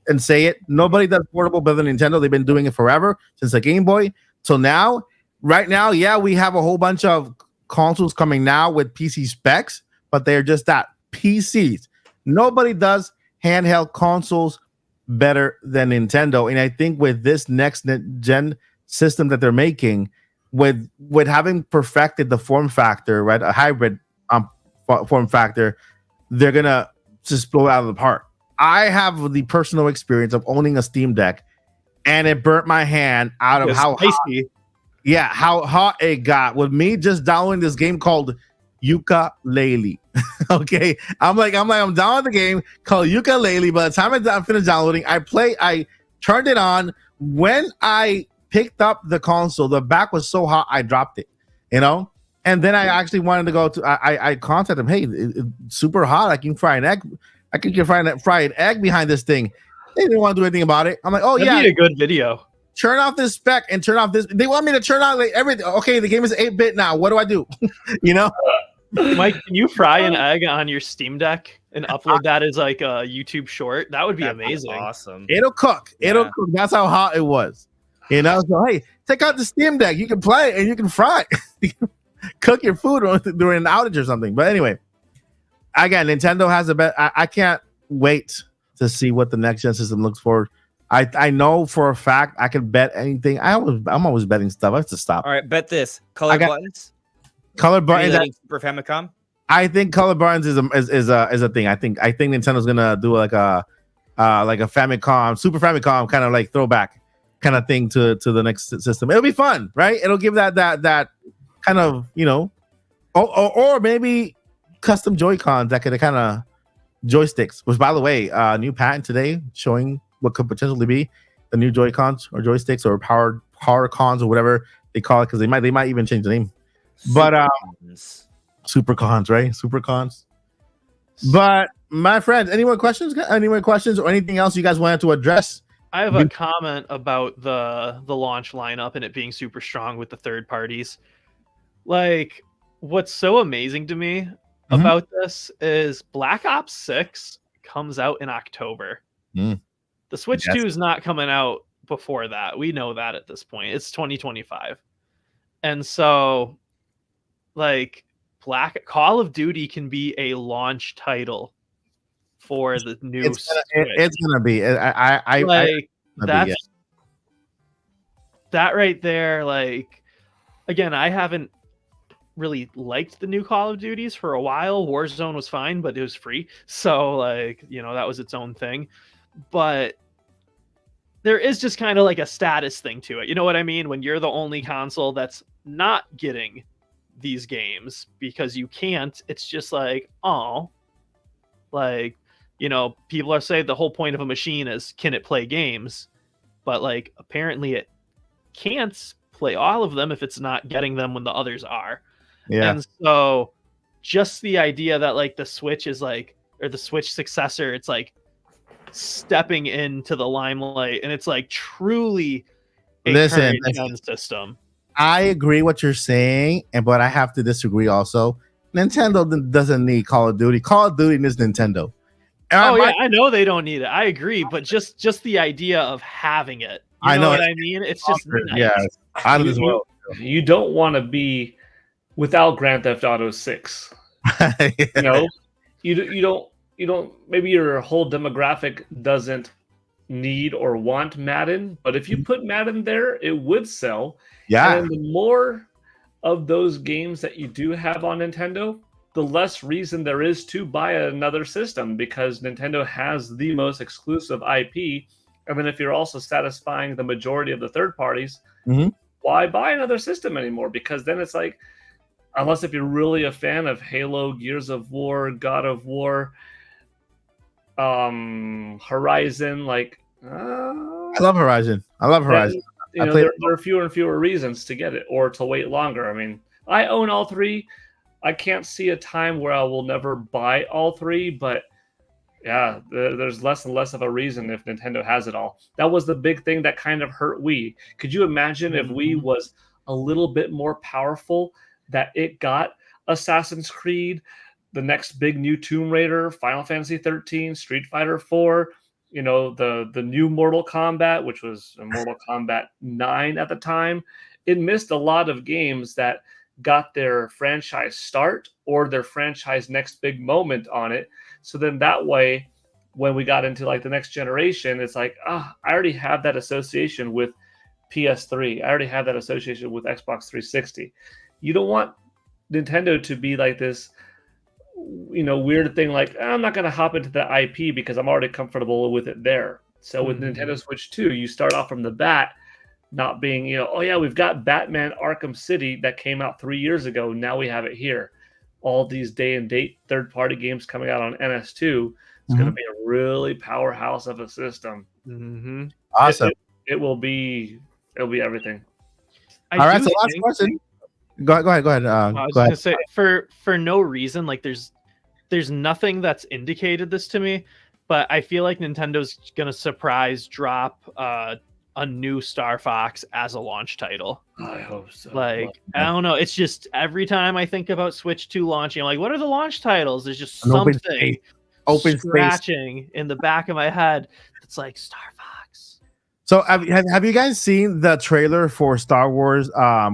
and say it. Nobody does portable better than Nintendo. They've been doing it forever, since the Game Boy. So now, right now, we have a whole bunch of consoles coming now with PC specs, but they're just that PCs. Nobody does handheld consoles better than Nintendo, and I think with this next gen system that they're making, with having perfected the form factor, right, a hybrid form factor, they're gonna just blow it out of the park. I have the personal experience of owning a Steam Deck, and it burnt my hand out of how hot it got with me just downloading this game called Yooka-Laylee. Okay, I'm down with the game called Yooka-Laylee. By the time I finished downloading, I turned it on. When I picked up the console, the back was so hot I dropped it, and then I actually wanted to go to I contacted them. Hey, it's super hot. I can fry an egg. I can fry an egg behind this thing. They didn't want to do anything about it. I'm like, oh, that'd be a good video. Turn off this spec and turn off this. They want me to turn on everything. Okay, the game is 8-bit now. What do I do? Mike, can you fry an egg on your Steam Deck and upload that as like a YouTube short? That would be amazing. Awesome. It'll cook. It'll cook. That's how hot it was. So hey, take out the Steam Deck. You can play it and you can fry it. Cook your food during an outage or something. But anyway, again, Nintendo has a bet. I can't wait to see what the next gen system looks for. I know for a fact I can bet anything. I'm always betting stuff. I have to stop. All right, bet this. Color buttons. Color buttons. Super Famicom. I think color buttons is a thing. I think Nintendo's gonna do like a Famicom, Super Famicom kind of like throwback kind of thing to the next system. It'll be fun, right? It'll give that kind of or maybe custom Joy-Cons that could kind of joysticks. Which, by the way, new patent today showing what could potentially be the new Joy-Cons or joysticks or power cons or whatever they call it, because they might even change the name. But super cons, right? Super cons. But my friends, any more questions? Any more questions or anything else you guys wanted to address? I have a comment about the launch lineup and it being super strong with the third parties. Like, what's so amazing to me about this is Black Ops 6 comes out in October. The Switch 2 is not coming out before that. We know that at this point. It's 2025. And so, like, Call of Duty can be a launch title for the new Switch. It's gonna be. That right there. Like, again, I haven't really liked the new Call of Duties for a while. Warzone was fine, but it was free, so like, that was its own thing. But there is just kind of like a status thing to it. You know what I mean? When you're the only console that's not getting these games because you can't, it's just like, oh, like, people are saying the whole point of a machine is, can it play games? But like, apparently it can't play all of them if it's not getting them when the others are. Yeah. And so just the idea that like the Switch is like, or the Switch successor, it's like stepping into the limelight, and it's like truly a current system. I agree what you're saying, but I have to disagree also. Nintendo doesn't need Call of Duty. Call of Duty is Nintendo. I know they don't need it. I agree, but just the idea of having it. You know what I mean? It's just nice. Yeah, out of this world. You don't want to be without Grand Theft Auto 6. You know, you don't. Maybe your whole demographic doesn't need or want Madden, but if you put Madden there, it would sell. Yeah. And the more of those games that you do have on Nintendo, the less reason there is to buy another system, because Nintendo has the most exclusive IP. And then if you're also satisfying the majority of the third parties, why buy another system anymore? Because then it's like, unless if you're really a fan of Halo, Gears of War, God of War, Horizon, like I love Horizon. Then, there are fewer and fewer reasons to get it or to wait longer. I mean, I own all three. I can't see a time where I will never buy all three, but yeah, there's less and less of a reason if Nintendo has it all. That was the big thing that kind of hurt Wii. Could you imagine if Wii was a little bit more powerful, that it got Assassin's Creed, the next big new Tomb Raider, Final Fantasy 13, Street Fighter 4, you know, the new Mortal Kombat, which was Mortal Kombat 9 at the time. It missed a lot of games that got their franchise start or their franchise next big moment on it. So then that way, when we got into like the next generation, it's like, I already have that association with PS3. I already have that association with Xbox 360. You don't want Nintendo to be like this, you know, weird thing like, I'm not going to hop into the IP because I'm already comfortable with it there. So with Nintendo Switch 2, you start off from the bat not being, you know, oh yeah, we've got Batman Arkham City that came out 3 years ago. Now we have it here. All these day and date third-party games coming out on NS2. It's going to be a really powerhouse of a system. Awesome. It'll be everything. All right, so last question. Go ahead. I was gonna say, for no reason, like there's nothing that's indicated this to me, but I feel like Nintendo's gonna surprise drop a new Star Fox as a launch title. I hope so. Like, I don't know. It's just every time I think about Switch 2 launching, I'm like, what are the launch titles? There's just something open scratching in the back of my head. It's like Star Fox. So have you guys seen the trailer for Star Wars? What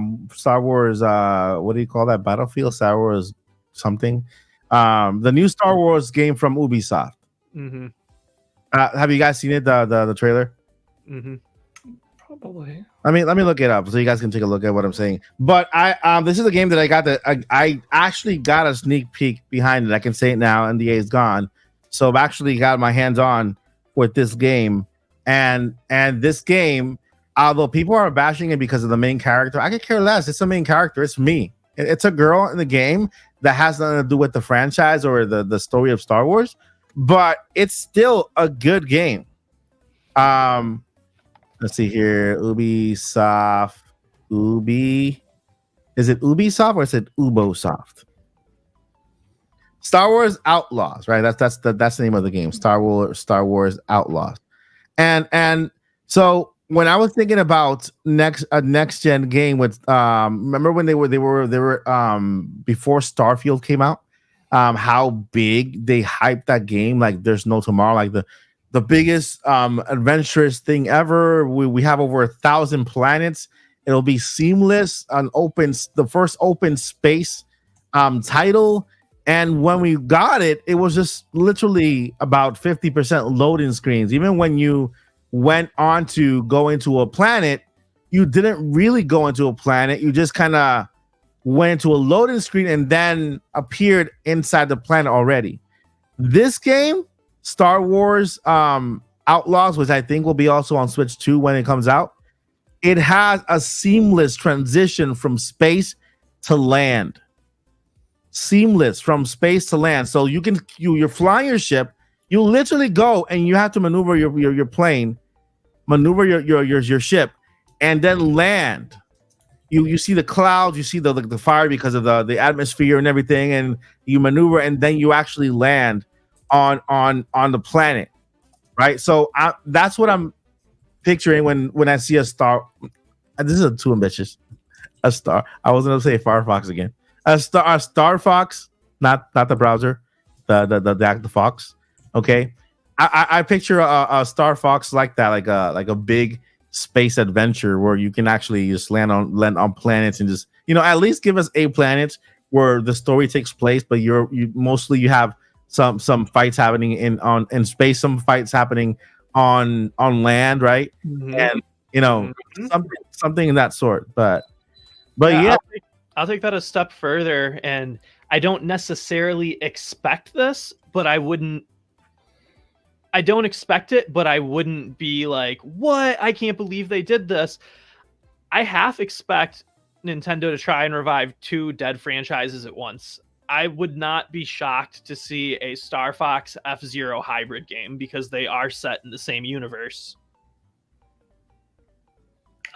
do you call that? Battlefield? Star Wars something? The new Star Wars game from Ubisoft. Have you guys seen it? The trailer? Probably. I mean, let me look it up so you guys can take a look at what I'm saying. But this is a game that I actually got a sneak peek behind it. I can say it now. NDA is gone, so I've actually got my hands on with this game. And this game, although people are bashing it because of the main character, I could care less. It's the main character. It's me. It's a girl in the game that has nothing to do with the franchise or the story of Star Wars, but it's still a good game. Let's see here. Ubisoft. Is it Ubisoft or is it Ubosoft? Star Wars Outlaws, right? That's the name of the game. Star Wars Outlaws. And so when I was thinking about next gen game with remember when they were before Starfield came out, how big they hyped that game, like there's no tomorrow, like the biggest adventurous thing ever. We have over 1,000 planets. It'll be seamless, the first open space title. And when we got it, it was just literally about 50% loading screens. Even when you went on to go into a planet, you didn't really go into a planet. You just kind of went to a loading screen and then appeared inside the planet already. This game, Star Wars Outlaws, which I think will be also on Switch 2 when it comes out, it has a seamless transition from space to land. Seamless from space to land. So you're flying your ship, you literally go and you have to maneuver your plane, maneuver your ship, and then land. You see the clouds, you see the fire because of the atmosphere and everything, and you maneuver and then you actually land on the planet, right? So that's what I'm picturing when I see a star. This is too ambitious. A star. I was gonna say Firefox again. A Star Fox, not the browser, the fox. Okay, I picture a Star Fox like that, like a big space adventure where you can actually just land on planets and just at least give us a planet where the story takes place, but you mostly you have some fights happening in space, some fights happening on land, right? Mhm. And something in that sort. But yeah. I'll take that a step further, and I don't necessarily expect this, but I don't expect it, but I wouldn't be like, what? I can't believe they did this. I half expect Nintendo to try and revive 2 dead franchises at once. I would not be shocked to see a Star Fox F-Zero hybrid game because they are set in the same universe.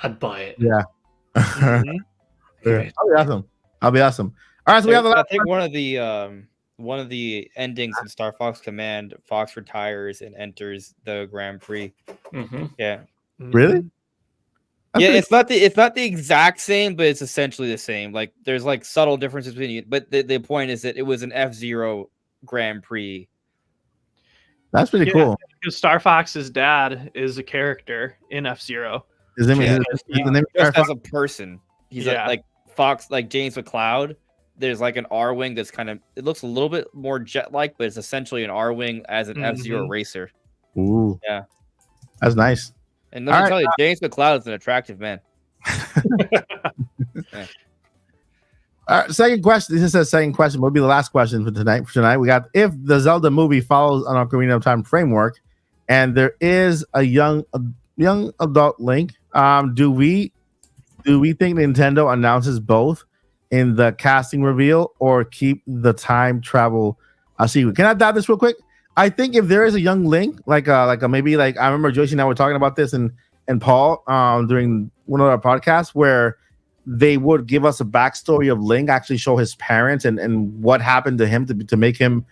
I'd buy it. Yeah. Mhm. Yeah. I'll be awesome. All right, so we have I think one of the endings in Star Fox Command, Fox retires and enters the Grand Prix. Mm-hmm. Yeah. Really? Yeah, it's not the exact same, but it's essentially the same. Like there's like subtle differences between you, but the point is that it was an F-Zero Grand Prix. That's pretty cool. Because Star Fox's dad is a character in F-Zero. His name is the name just as a person. He's Yeah. like Fox, like James McCloud. There's like an R-wing that's kind of, it looks a little bit more jet-like, but it's essentially an R-wing as an F-Zero racer. Ooh, yeah, that's nice. And let me tell you, James McCloud is an attractive man. Yeah. All right, second question. This is a second question. Will be the last question for tonight. We got, if the Zelda movie follows an Ocarina of Time framework, and there is a young adult Link, do we think Nintendo announces both in the casting reveal or keep the time travel secret? Can I dive this real quick? I think if there is a young Link, like maybe like I remember Joyce and I were talking about this and Paul during one of our podcasts where they would give us a backstory of Link, actually show his parents and what happened to him to make him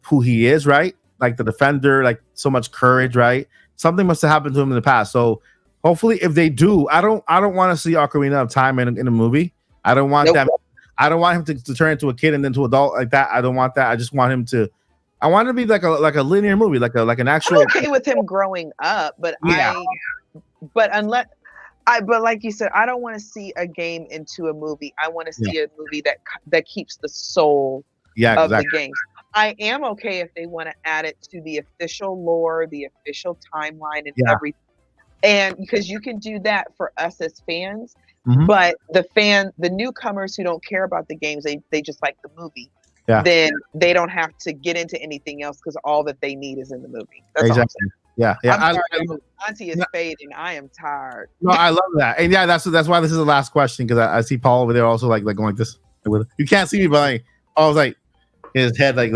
who he is, right? Like the defender, like so much courage, right? Something must have happened to him in the past. So hopefully, if they do, I don't want to see Ocarina of Time in a movie. I don't want that. I don't want him to turn into a kid and then to adult like that. I don't want that. I just want him to. I want it to be like a linear movie, like an actual. I'm okay with him growing up, but but like you said, I don't want to see a game into a movie. I want to see a movie that keeps the soul of the games. I am okay if they want to add it to the official lore, the official timeline, and everything. And because you can do that for us as fans, but the newcomers who don't care about the games, they just like the movie. Yeah. Then they don't have to get into anything else because all that they need is in the movie. That's all I'm saying. Yeah. I'm sorry, Auntie is fading. I am tired. No, I love that, and that's why this is the last question because I see Paul over there also like going like this. You can't see me, but like, I was like his head like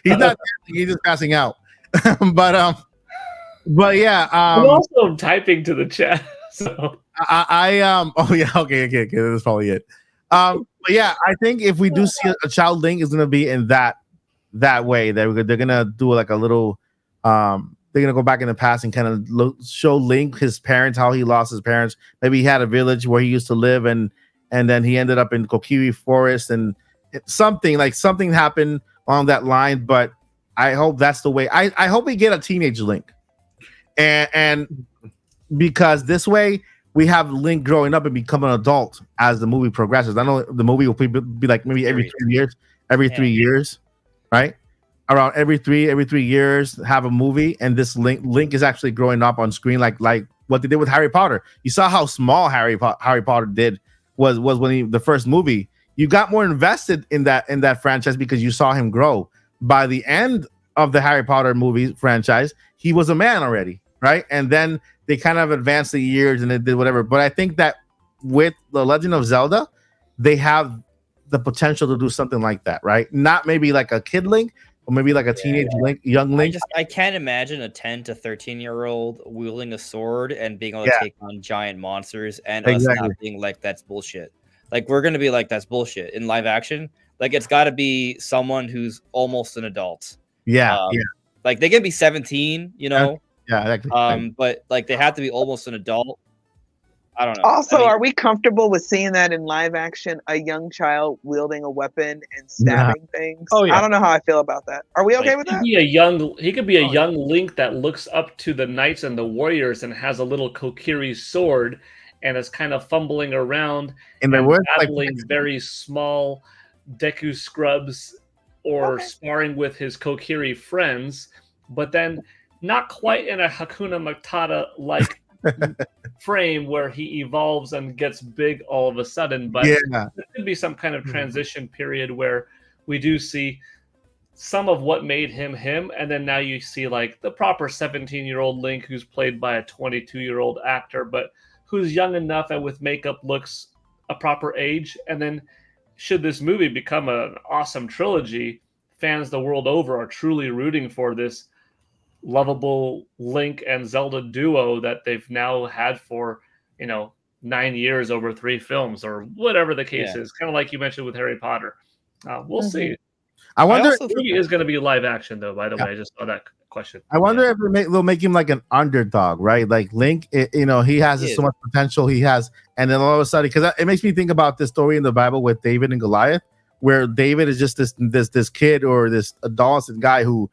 he's not. He's just passing out. But yeah, I'm also typing to the chat. So oh yeah, okay, that's probably it. But yeah, I think if we do see a child Link is gonna be in that way, they're gonna do like a little they're gonna go back in the past and kind of show Link his parents, how he lost his parents. Maybe he had a village where he used to live and then he ended up in Kokiri Forest and something happened on that line. But I hope that's the way. I hope we get a teenage Link. And because this way we have Link growing up and become an adult as the movie progresses. I know the movie will be like maybe every 3 years, right? Around every three years have a movie, and this Link is actually growing up on screen like what they did with Harry Potter. You saw how small Harry Potter did was when the first movie. You got more invested in that franchise because you saw him grow. By the end of the Harry Potter movie franchise, he was a man already, right? And then they kind of advanced the years and they did whatever. But I think that with The Legend of Zelda, they have the potential to do something like that, right? Not maybe like a kid Link, or maybe like a teenage Link, young Link. I can't imagine a 10 to 13-year-old wielding a sword and being able to take on giant monsters and us not being like, that's bullshit. Like, we're going to be like, that's bullshit in live action. Like, it's got to be someone who's almost an adult. Yeah. Like, they can be 17, you know? Yeah, exactly. But like, they have to be almost an adult. I don't know. Also, I mean, are we comfortable with seeing that in live action? A young child wielding a weapon and stabbing things. Oh, yeah. I don't know how I feel about that. Are we okay Like, with He could that? be a young. He could be a Oh, yeah. young Link that looks up to the knights and the warriors and has a little Kokiri sword and is kind of fumbling around In the and woods, like battling very small Deku scrubs or Okay. sparring with his Kokiri friends, but then not quite in a Hakuna Matata like frame where he evolves and gets big all of a sudden. But yeah, there could be some kind of transition period where we do see some of what made him him, and then now you see like the proper 17-year-old Link who's played by a 22-year-old actor, but who's young enough and with makeup looks a proper age. And then should this movie become an awesome trilogy, fans the world over are truly rooting for this lovable Link and Zelda duo that they've now had for 9 years over 3 films or whatever the case is, kind of like you mentioned with Harry Potter. We'll see. I wonder. also The movie is going to be live action, though. By the way, I just saw that question. I wonder if they'll make him like an underdog, right? Like Link, he has so much potential. He has, and then all of a sudden, because it makes me think about this story in the Bible with David and Goliath, where David is just this kid or this adolescent guy who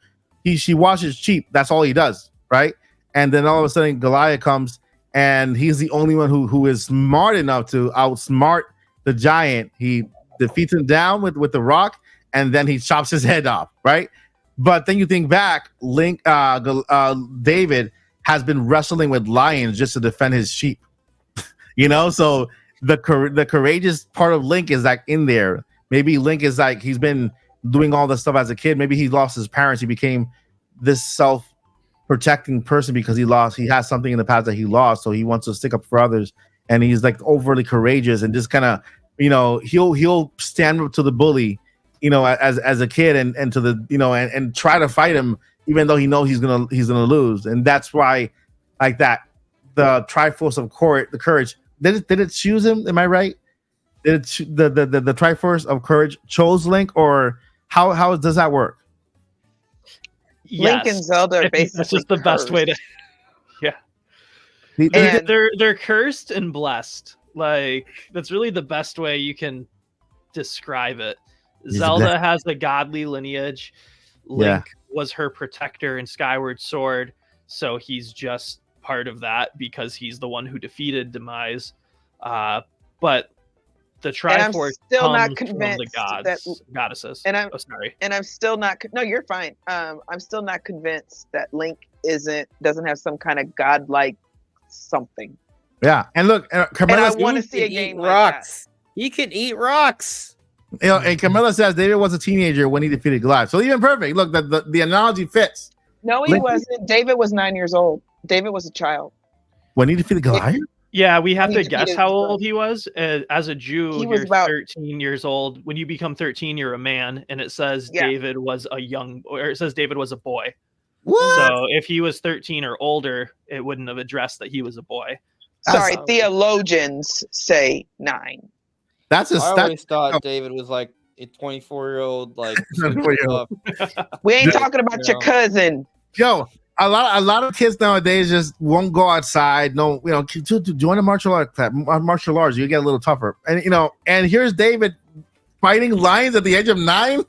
she washes sheep. That's all he does, right? And then all of a sudden, Goliath comes, and he's the only one who is smart enough to outsmart the giant. He defeats him down with the rock, and then he chops his head off, right? But then you think back, David has been wrestling with lions just to defend his sheep. So the courageous part of Link is like in there. Maybe Link is like he's been doing all this stuff as a kid. Maybe he lost his parents. He became this self-protecting person because he has something in the past that he lost. So he wants to stick up for others, and he's like overly courageous and just kind of he'll stand up to the bully. As a kid and to the and try to fight him even though he knows he's gonna lose, and that's why like that the Triforce of the Courage did it choose him? Am I right? Did it the Triforce of Courage chose Link, or how does that work? Link and Zelda are I think basically that's just the best way to. Yeah, And- they're cursed and blessed. Like that's really the best way you can describe it. Zelda has a godly lineage. Link was her protector in Skyward Sword, so he's just part of that because he's the one who defeated Demise. But the Triforce still comes not from the convinced goddesses. and I'm sorry. And I'm still not. No, you're fine. I'm still not convinced that Link doesn't have some kind of godlike something. Yeah, and look, And I want to see a game like rocks. He can eat rocks. and Camilla says David was a teenager when he defeated Goliath. So even perfect. Look, the analogy fits. that. No, he wasn't. David was 9 years old. David was a child. When he defeated Goliath? Yeah, we have He to defeated guess how himself. old he was. As a Jew, He was you're about 13 years old. When you become 13, you're a man, and it says Yeah. David was a boy. What? So if he was 13 or older, it wouldn't have addressed that he was a boy. Sorry, So- theologians say 9. That's a I stat. always thought David was like a 24-year-old, like 24-year-old. We ain't Yeah. talking about your cousin. Yo, a lot of kids nowadays just won't go outside. No, to join a martial arts, you get a little tougher. And and here's David fighting lions at the age of 9.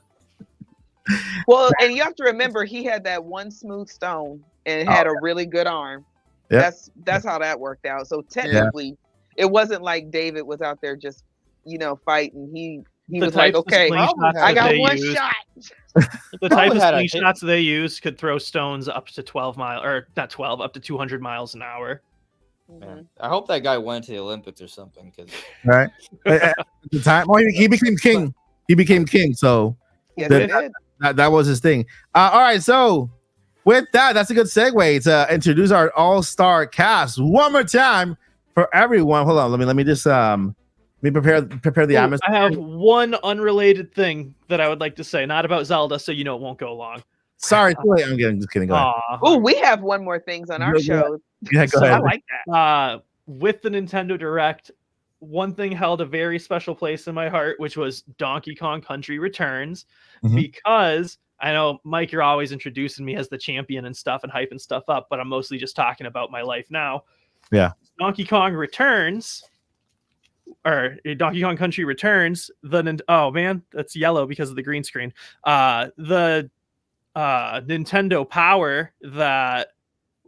Well, and you have to remember he had that one smooth stone and had a really good arm. Yeah. That's how that worked out. So technically, it wasn't like David was out there just fighting. He The was like, types of okay, slingshots I that got they one use- shot. The type of had a slingshots they use could throw stones up to 12 miles, or not 12, up to 200 miles an hour. Man, I hope that guy went to the Olympics or something. Because Right. At the time, well, he became king. He became king. So Yes, The- it did. that was his thing. All right. So with that's a good segue to introduce our all-star cast one more time for everyone. Hold on. Let me just let me prepare the Ooh, atmosphere. I have one unrelated thing that I would like to say, not about Zelda, so it won't go long. Sorry, too late. I'm just kidding. Go ahead. Aw. Oh, we have one more things on our Yeah, show. Yeah, go So ahead. I like that. With the Nintendo Direct, one thing held a very special place in my heart, which was Donkey Kong Country Returns, Mhm. because I know, Mike, you're always introducing me as the champion and stuff and hyping stuff up, but I'm mostly just talking about my life now. Yeah. Donkey Kong Returns, or Donkey Kong Country Returns, oh man, that's yellow because of the green screen. The Nintendo Power that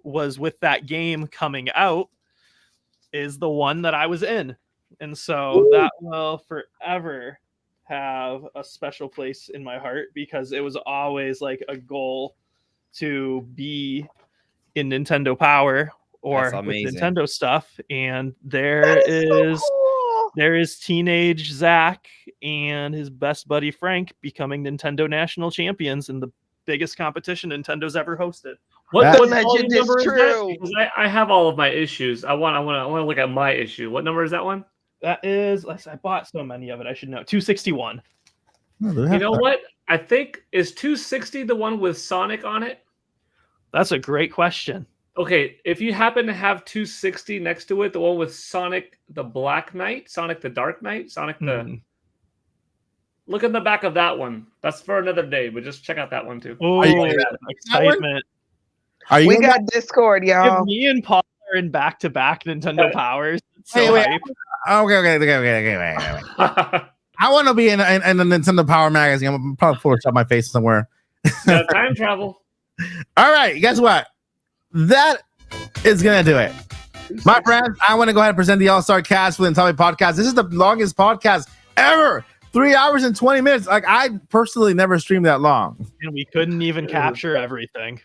was with that game coming out is the one that I was in. And so that will forever have a special place in my heart because it was always like a goal to be in Nintendo Power or with Nintendo stuff. And there is teenage Zach and his best buddy Frank becoming Nintendo national champions in the biggest competition Nintendo's ever hosted. What legend is true? Because I have all of my issues. I want to look at my issue. What number is that one? That is, I bought so many of it. I should know. 261. You know what? I think is 260 the one with Sonic on it. That's a great question. Okay, if you happen to have 260 next to it, the one with Sonic the Black Knight, Sonic the Dark Knight, Sonic the... Look in the back of that one. That's for another day, but just check out that one too. Oh, excitement. We got Discord, y'all. If me and Paul are in back-to-back Nintendo Powers. Wait. Okay. I want to be in the Nintendo Power magazine. I'm gonna probably Photoshop my face somewhere. Time travel. All right, guess what? That is gonna do it, my friends. I want to go ahead and present the All-Star Cast for the Nintopics Podcast. This is the longest podcast ever. 3 hours and 20 minutes. Like, I personally never streamed that long, and we couldn't even capture everything.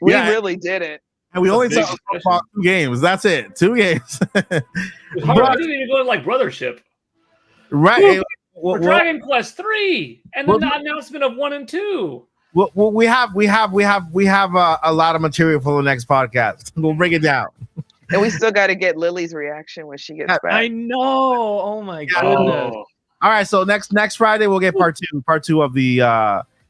We really did it. And we only talked about 2 games. That's it. 2 games. I didn't even go to like Brothership. Right. For Dragon Quest 3 and then the announcement of 1 and 2. Well, we have a lot of material for the next podcast. We'll break it down. And we still got to get Lily's reaction when she gets back. I know. Oh my goodness. All right, so next Friday we'll get part two of the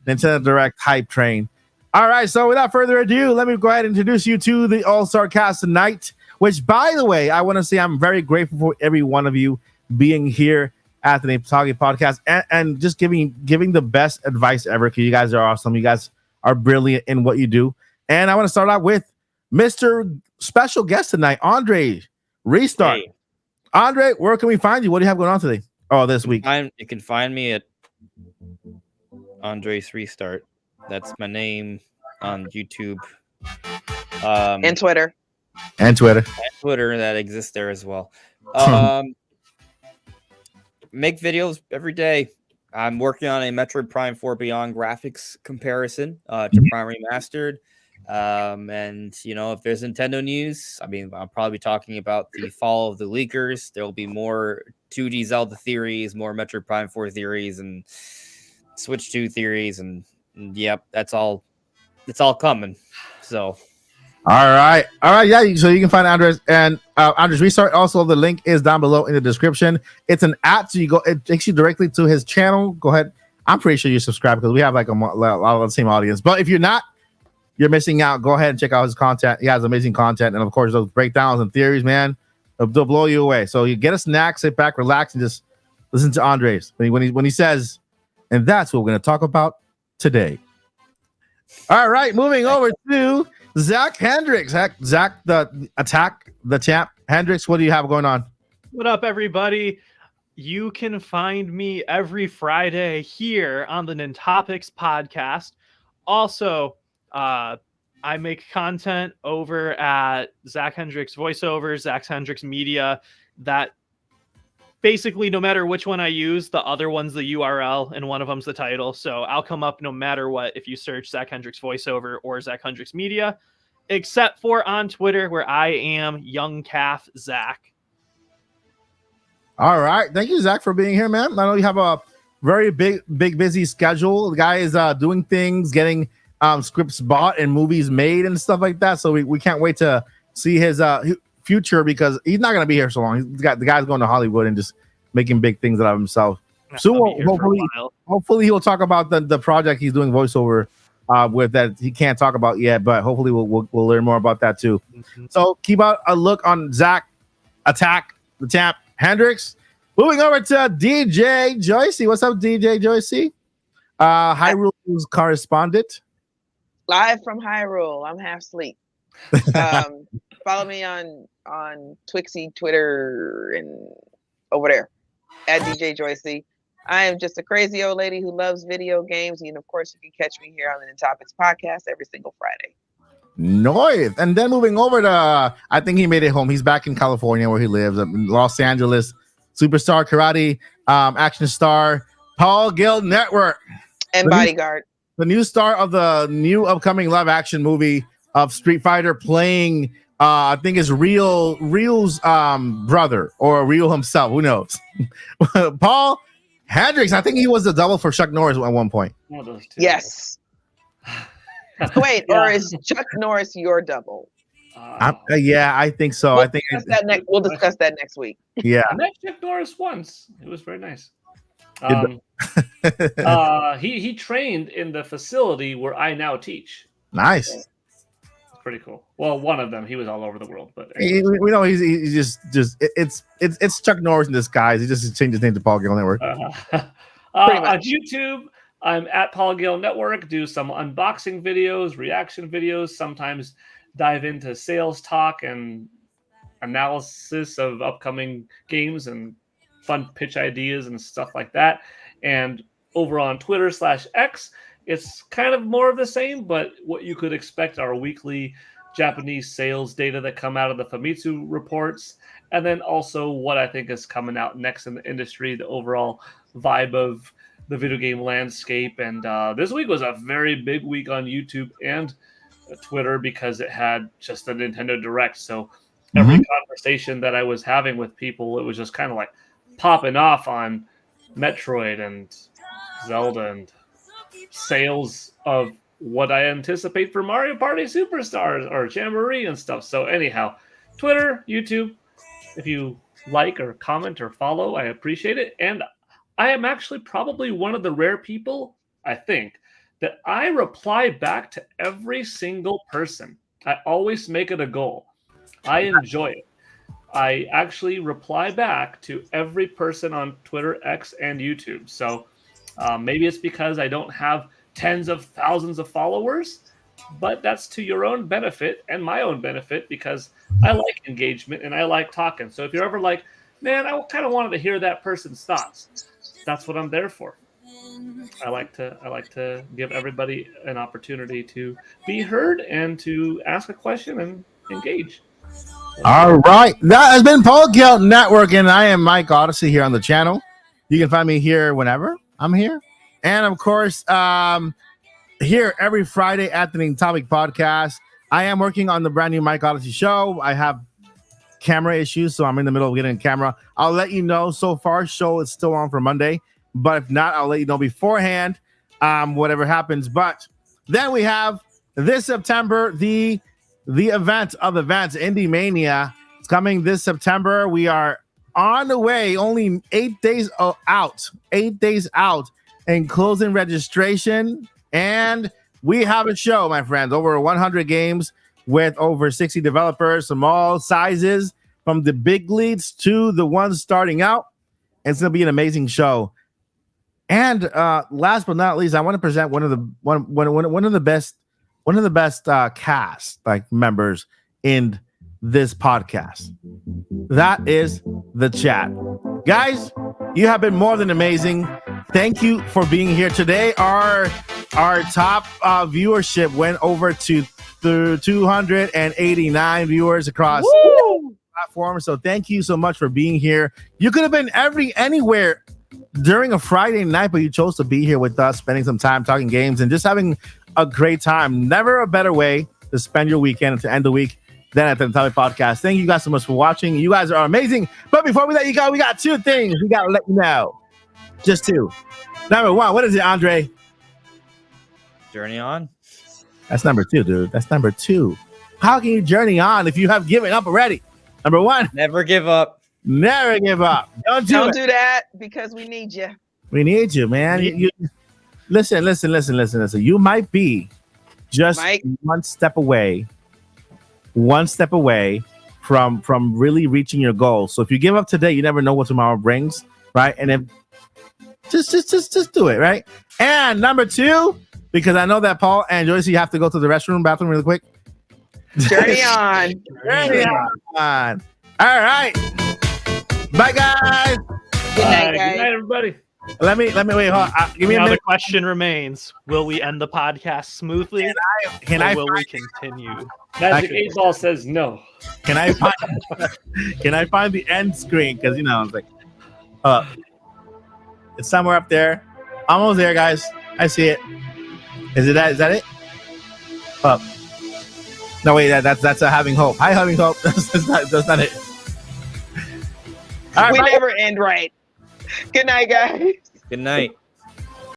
Nintendo Direct hype train. All right, so without further ado, let me go ahead and introduce you to the All-Star Cast tonight, which, by the way, I want to say I'm very grateful for every one of you being here at the Nintopics Podcast and just giving the best advice ever, because you guys are awesome. You guys are brilliant in what you do. And I want to start out with Mr. Special Guest tonight, Andre Restart. Hey. Andre, where can we find you? What do you have going on today? Oh, this week. You can find me at Andre's Restart. That's my name on YouTube. And Twitter. And Twitter. That exists there as well. Make videos every day. I'm working on a Metroid Prime 4 Beyond graphics comparison to Prime Remastered. And if there's Nintendo news, I mean, I'll probably be talking about the fall of the leakers. There will be more 2D Zelda theories, more Metroid Prime 4 theories, and Switch 2 theories, and yep, it's all coming. So all right, yeah. So you can find Andres and Andres Restart. Also, the link is down below in the description. It's an app, so it takes you directly to his channel. Go ahead. I'm pretty sure you subscribe because we have like a lot of the same audience. But if you're not, you're missing out. Go ahead and check out his content. He has amazing content, and of course, those breakdowns and theories, man, they'll blow you away. So you get a snack, sit back, relax, and just listen to Andres when he says, and that's what we're going to talk about today. All right, moving over to Zach Hendricks. Zach, the champ. Hendricks, what do you have going on? What up, everybody? You can find me every Friday here on the Nintopics Podcast. Also, I make content over at Zach Hendricks Voiceover, Zach Hendricks Media. That basically, no matter which one I use, the other one's the URL and one of them's the title. So I'll come up no matter what if you search Zach Hendricks Voiceover or Zach Hendricks Media, except for on Twitter where I am Young Calf Zach. All right. Thank you, Zach, for being here, man. I know you have a very big, busy schedule. The guy is doing things, getting scripts bought and movies made and stuff like that. So we can't wait to see his future, because he's not going to be here so long. The guy's going to Hollywood and just making big things out of himself. So hopefully he'll talk about the project he's doing voiceover with that he can't talk about yet, but hopefully we'll learn more about that too. Mm-hmm. So keep out a look on Zach Attack the Champ Hendricks. Moving over to DJ Joycey. What's up, DJ Joycey? Hyrule's correspondent. Live from Hyrule. I'm half asleep. Follow me on on Twixie, Twitter, and over there at DJ Joycey. I am just a crazy old lady who loves video games. And of course, you can catch me here on the Nintopics podcast every single Friday. Nice. And then moving over to, I think he made it home. He's back in California where he lives, in Los Angeles. Superstar karate action star Paul Gill Network. And Bodyguard. The new star of the new upcoming live action movie of Street Fighter, playing I think is Real's brother, or Real himself. Who knows? Paul Hendricks. I think he was the double for Chuck Norris at one point. One of those two. Yes. Wait, or is Chuck Norris your double? Yeah, I think so. We'll I think we'll discuss that next week. Yeah. I met Chuck Norris once. It was very nice. He trained in the facility where I now teach. Nice. It's pretty cool. Well, one of them. He was all over the world, but we know he's just it's Chuck Norris in disguise. He just changed his name to Paul Gill Network. On YouTube, I'm at Paul Gill Network. Do some unboxing videos, reaction videos. Sometimes dive into sales talk and analysis of upcoming games and fun pitch ideas and stuff like that. And over on Twitter/X, it's kind of more of the same, but what you could expect are weekly Japanese sales data that come out of the Famitsu reports, and then also what I think is coming out next in the industry, the overall vibe of the video game landscape. And this week was a very big week on YouTube and Twitter because it had just the Nintendo Direct. So every conversation that I was having with people, it was just kind of like popping off on Metroid and Zelda and sales of what I anticipate for Mario Party Superstars or Jamboree and stuff. So anyhow, Twitter, YouTube, if you like or comment or follow, I appreciate it. And I am actually probably one of the rare people, I think, that I reply back to every single person. I always make it a goal. I enjoy it. I actually reply back to every person on Twitter, X, and YouTube. So maybe it's because I don't have tens of thousands of followers, but that's to your own benefit and my own benefit because I like engagement and I like talking. So if you're ever like, man, I kind of wanted to hear that person's thoughts, that's what I'm there for. I like to give everybody an opportunity to be heard and to ask a question and engage. All right. That has been Paul Gill Network, and I am Mike Odyssey here on the channel. You can find me here whenever I'm here. And of course, here every Friday at the Nintopics podcast. I am working on the brand new Mike Odyssey show. I have camera issues, so I'm in the middle of getting a camera. I'll let you know. So far, show is still on for Monday, but if not, I'll let you know beforehand, whatever happens. But then we have this September, the event of events, Indie Mania. It's coming this September. We are on the way, only 8 days out, and closing registration. And we have a show, my friends, over 100 games with over 60 developers from all sizes, from the big leads to the ones starting out. It's going to be an amazing show. And last but not least, I want to present one of the best cast members in this podcast. That is the chat. Guys, you have been more than amazing. Thank you for being here today. Our top viewership went over to 289 viewers across platforms. So thank you so much for being here. You could have been anywhere during a Friday night, but you chose to be here with us, spending some time talking games and just having a great time. Never a better way to spend your weekend and to end the week than at the Nintopics podcast. Thank you guys so much for watching. You guys are amazing. But before we let you go, we got two things we got to let you know. Just two. Number one, what is it, Andre? Journey on. That's number two, dude. That's number two. How can you journey on if you have given up already? Number one. Never give up. Never give up. Don't do that because we need you. We need you, man. You listen. You might be just one step away from really reaching your goal. So if you give up today, you never know what tomorrow brings, right? And if just do it, right? And number two, because I know that Paul and Joyce, you have to go to the bathroom really quick. Journey on. Journey on. All right. Bye, guys. Good night, Good guys. night, everybody. Let me wait. Hold on. Give me a Now the minute. question remains: will we end the podcast smoothly, Can or I will we find, continue? Magic 8 Ball says no. can I find the end screen? Because it's like, it's somewhere up there. Almost there, guys. I see it. Is that it? Up. No, wait. That's a having hope. Hi, having hope. That's not it. All right, We bye. never end right. Good night, guys. Good night.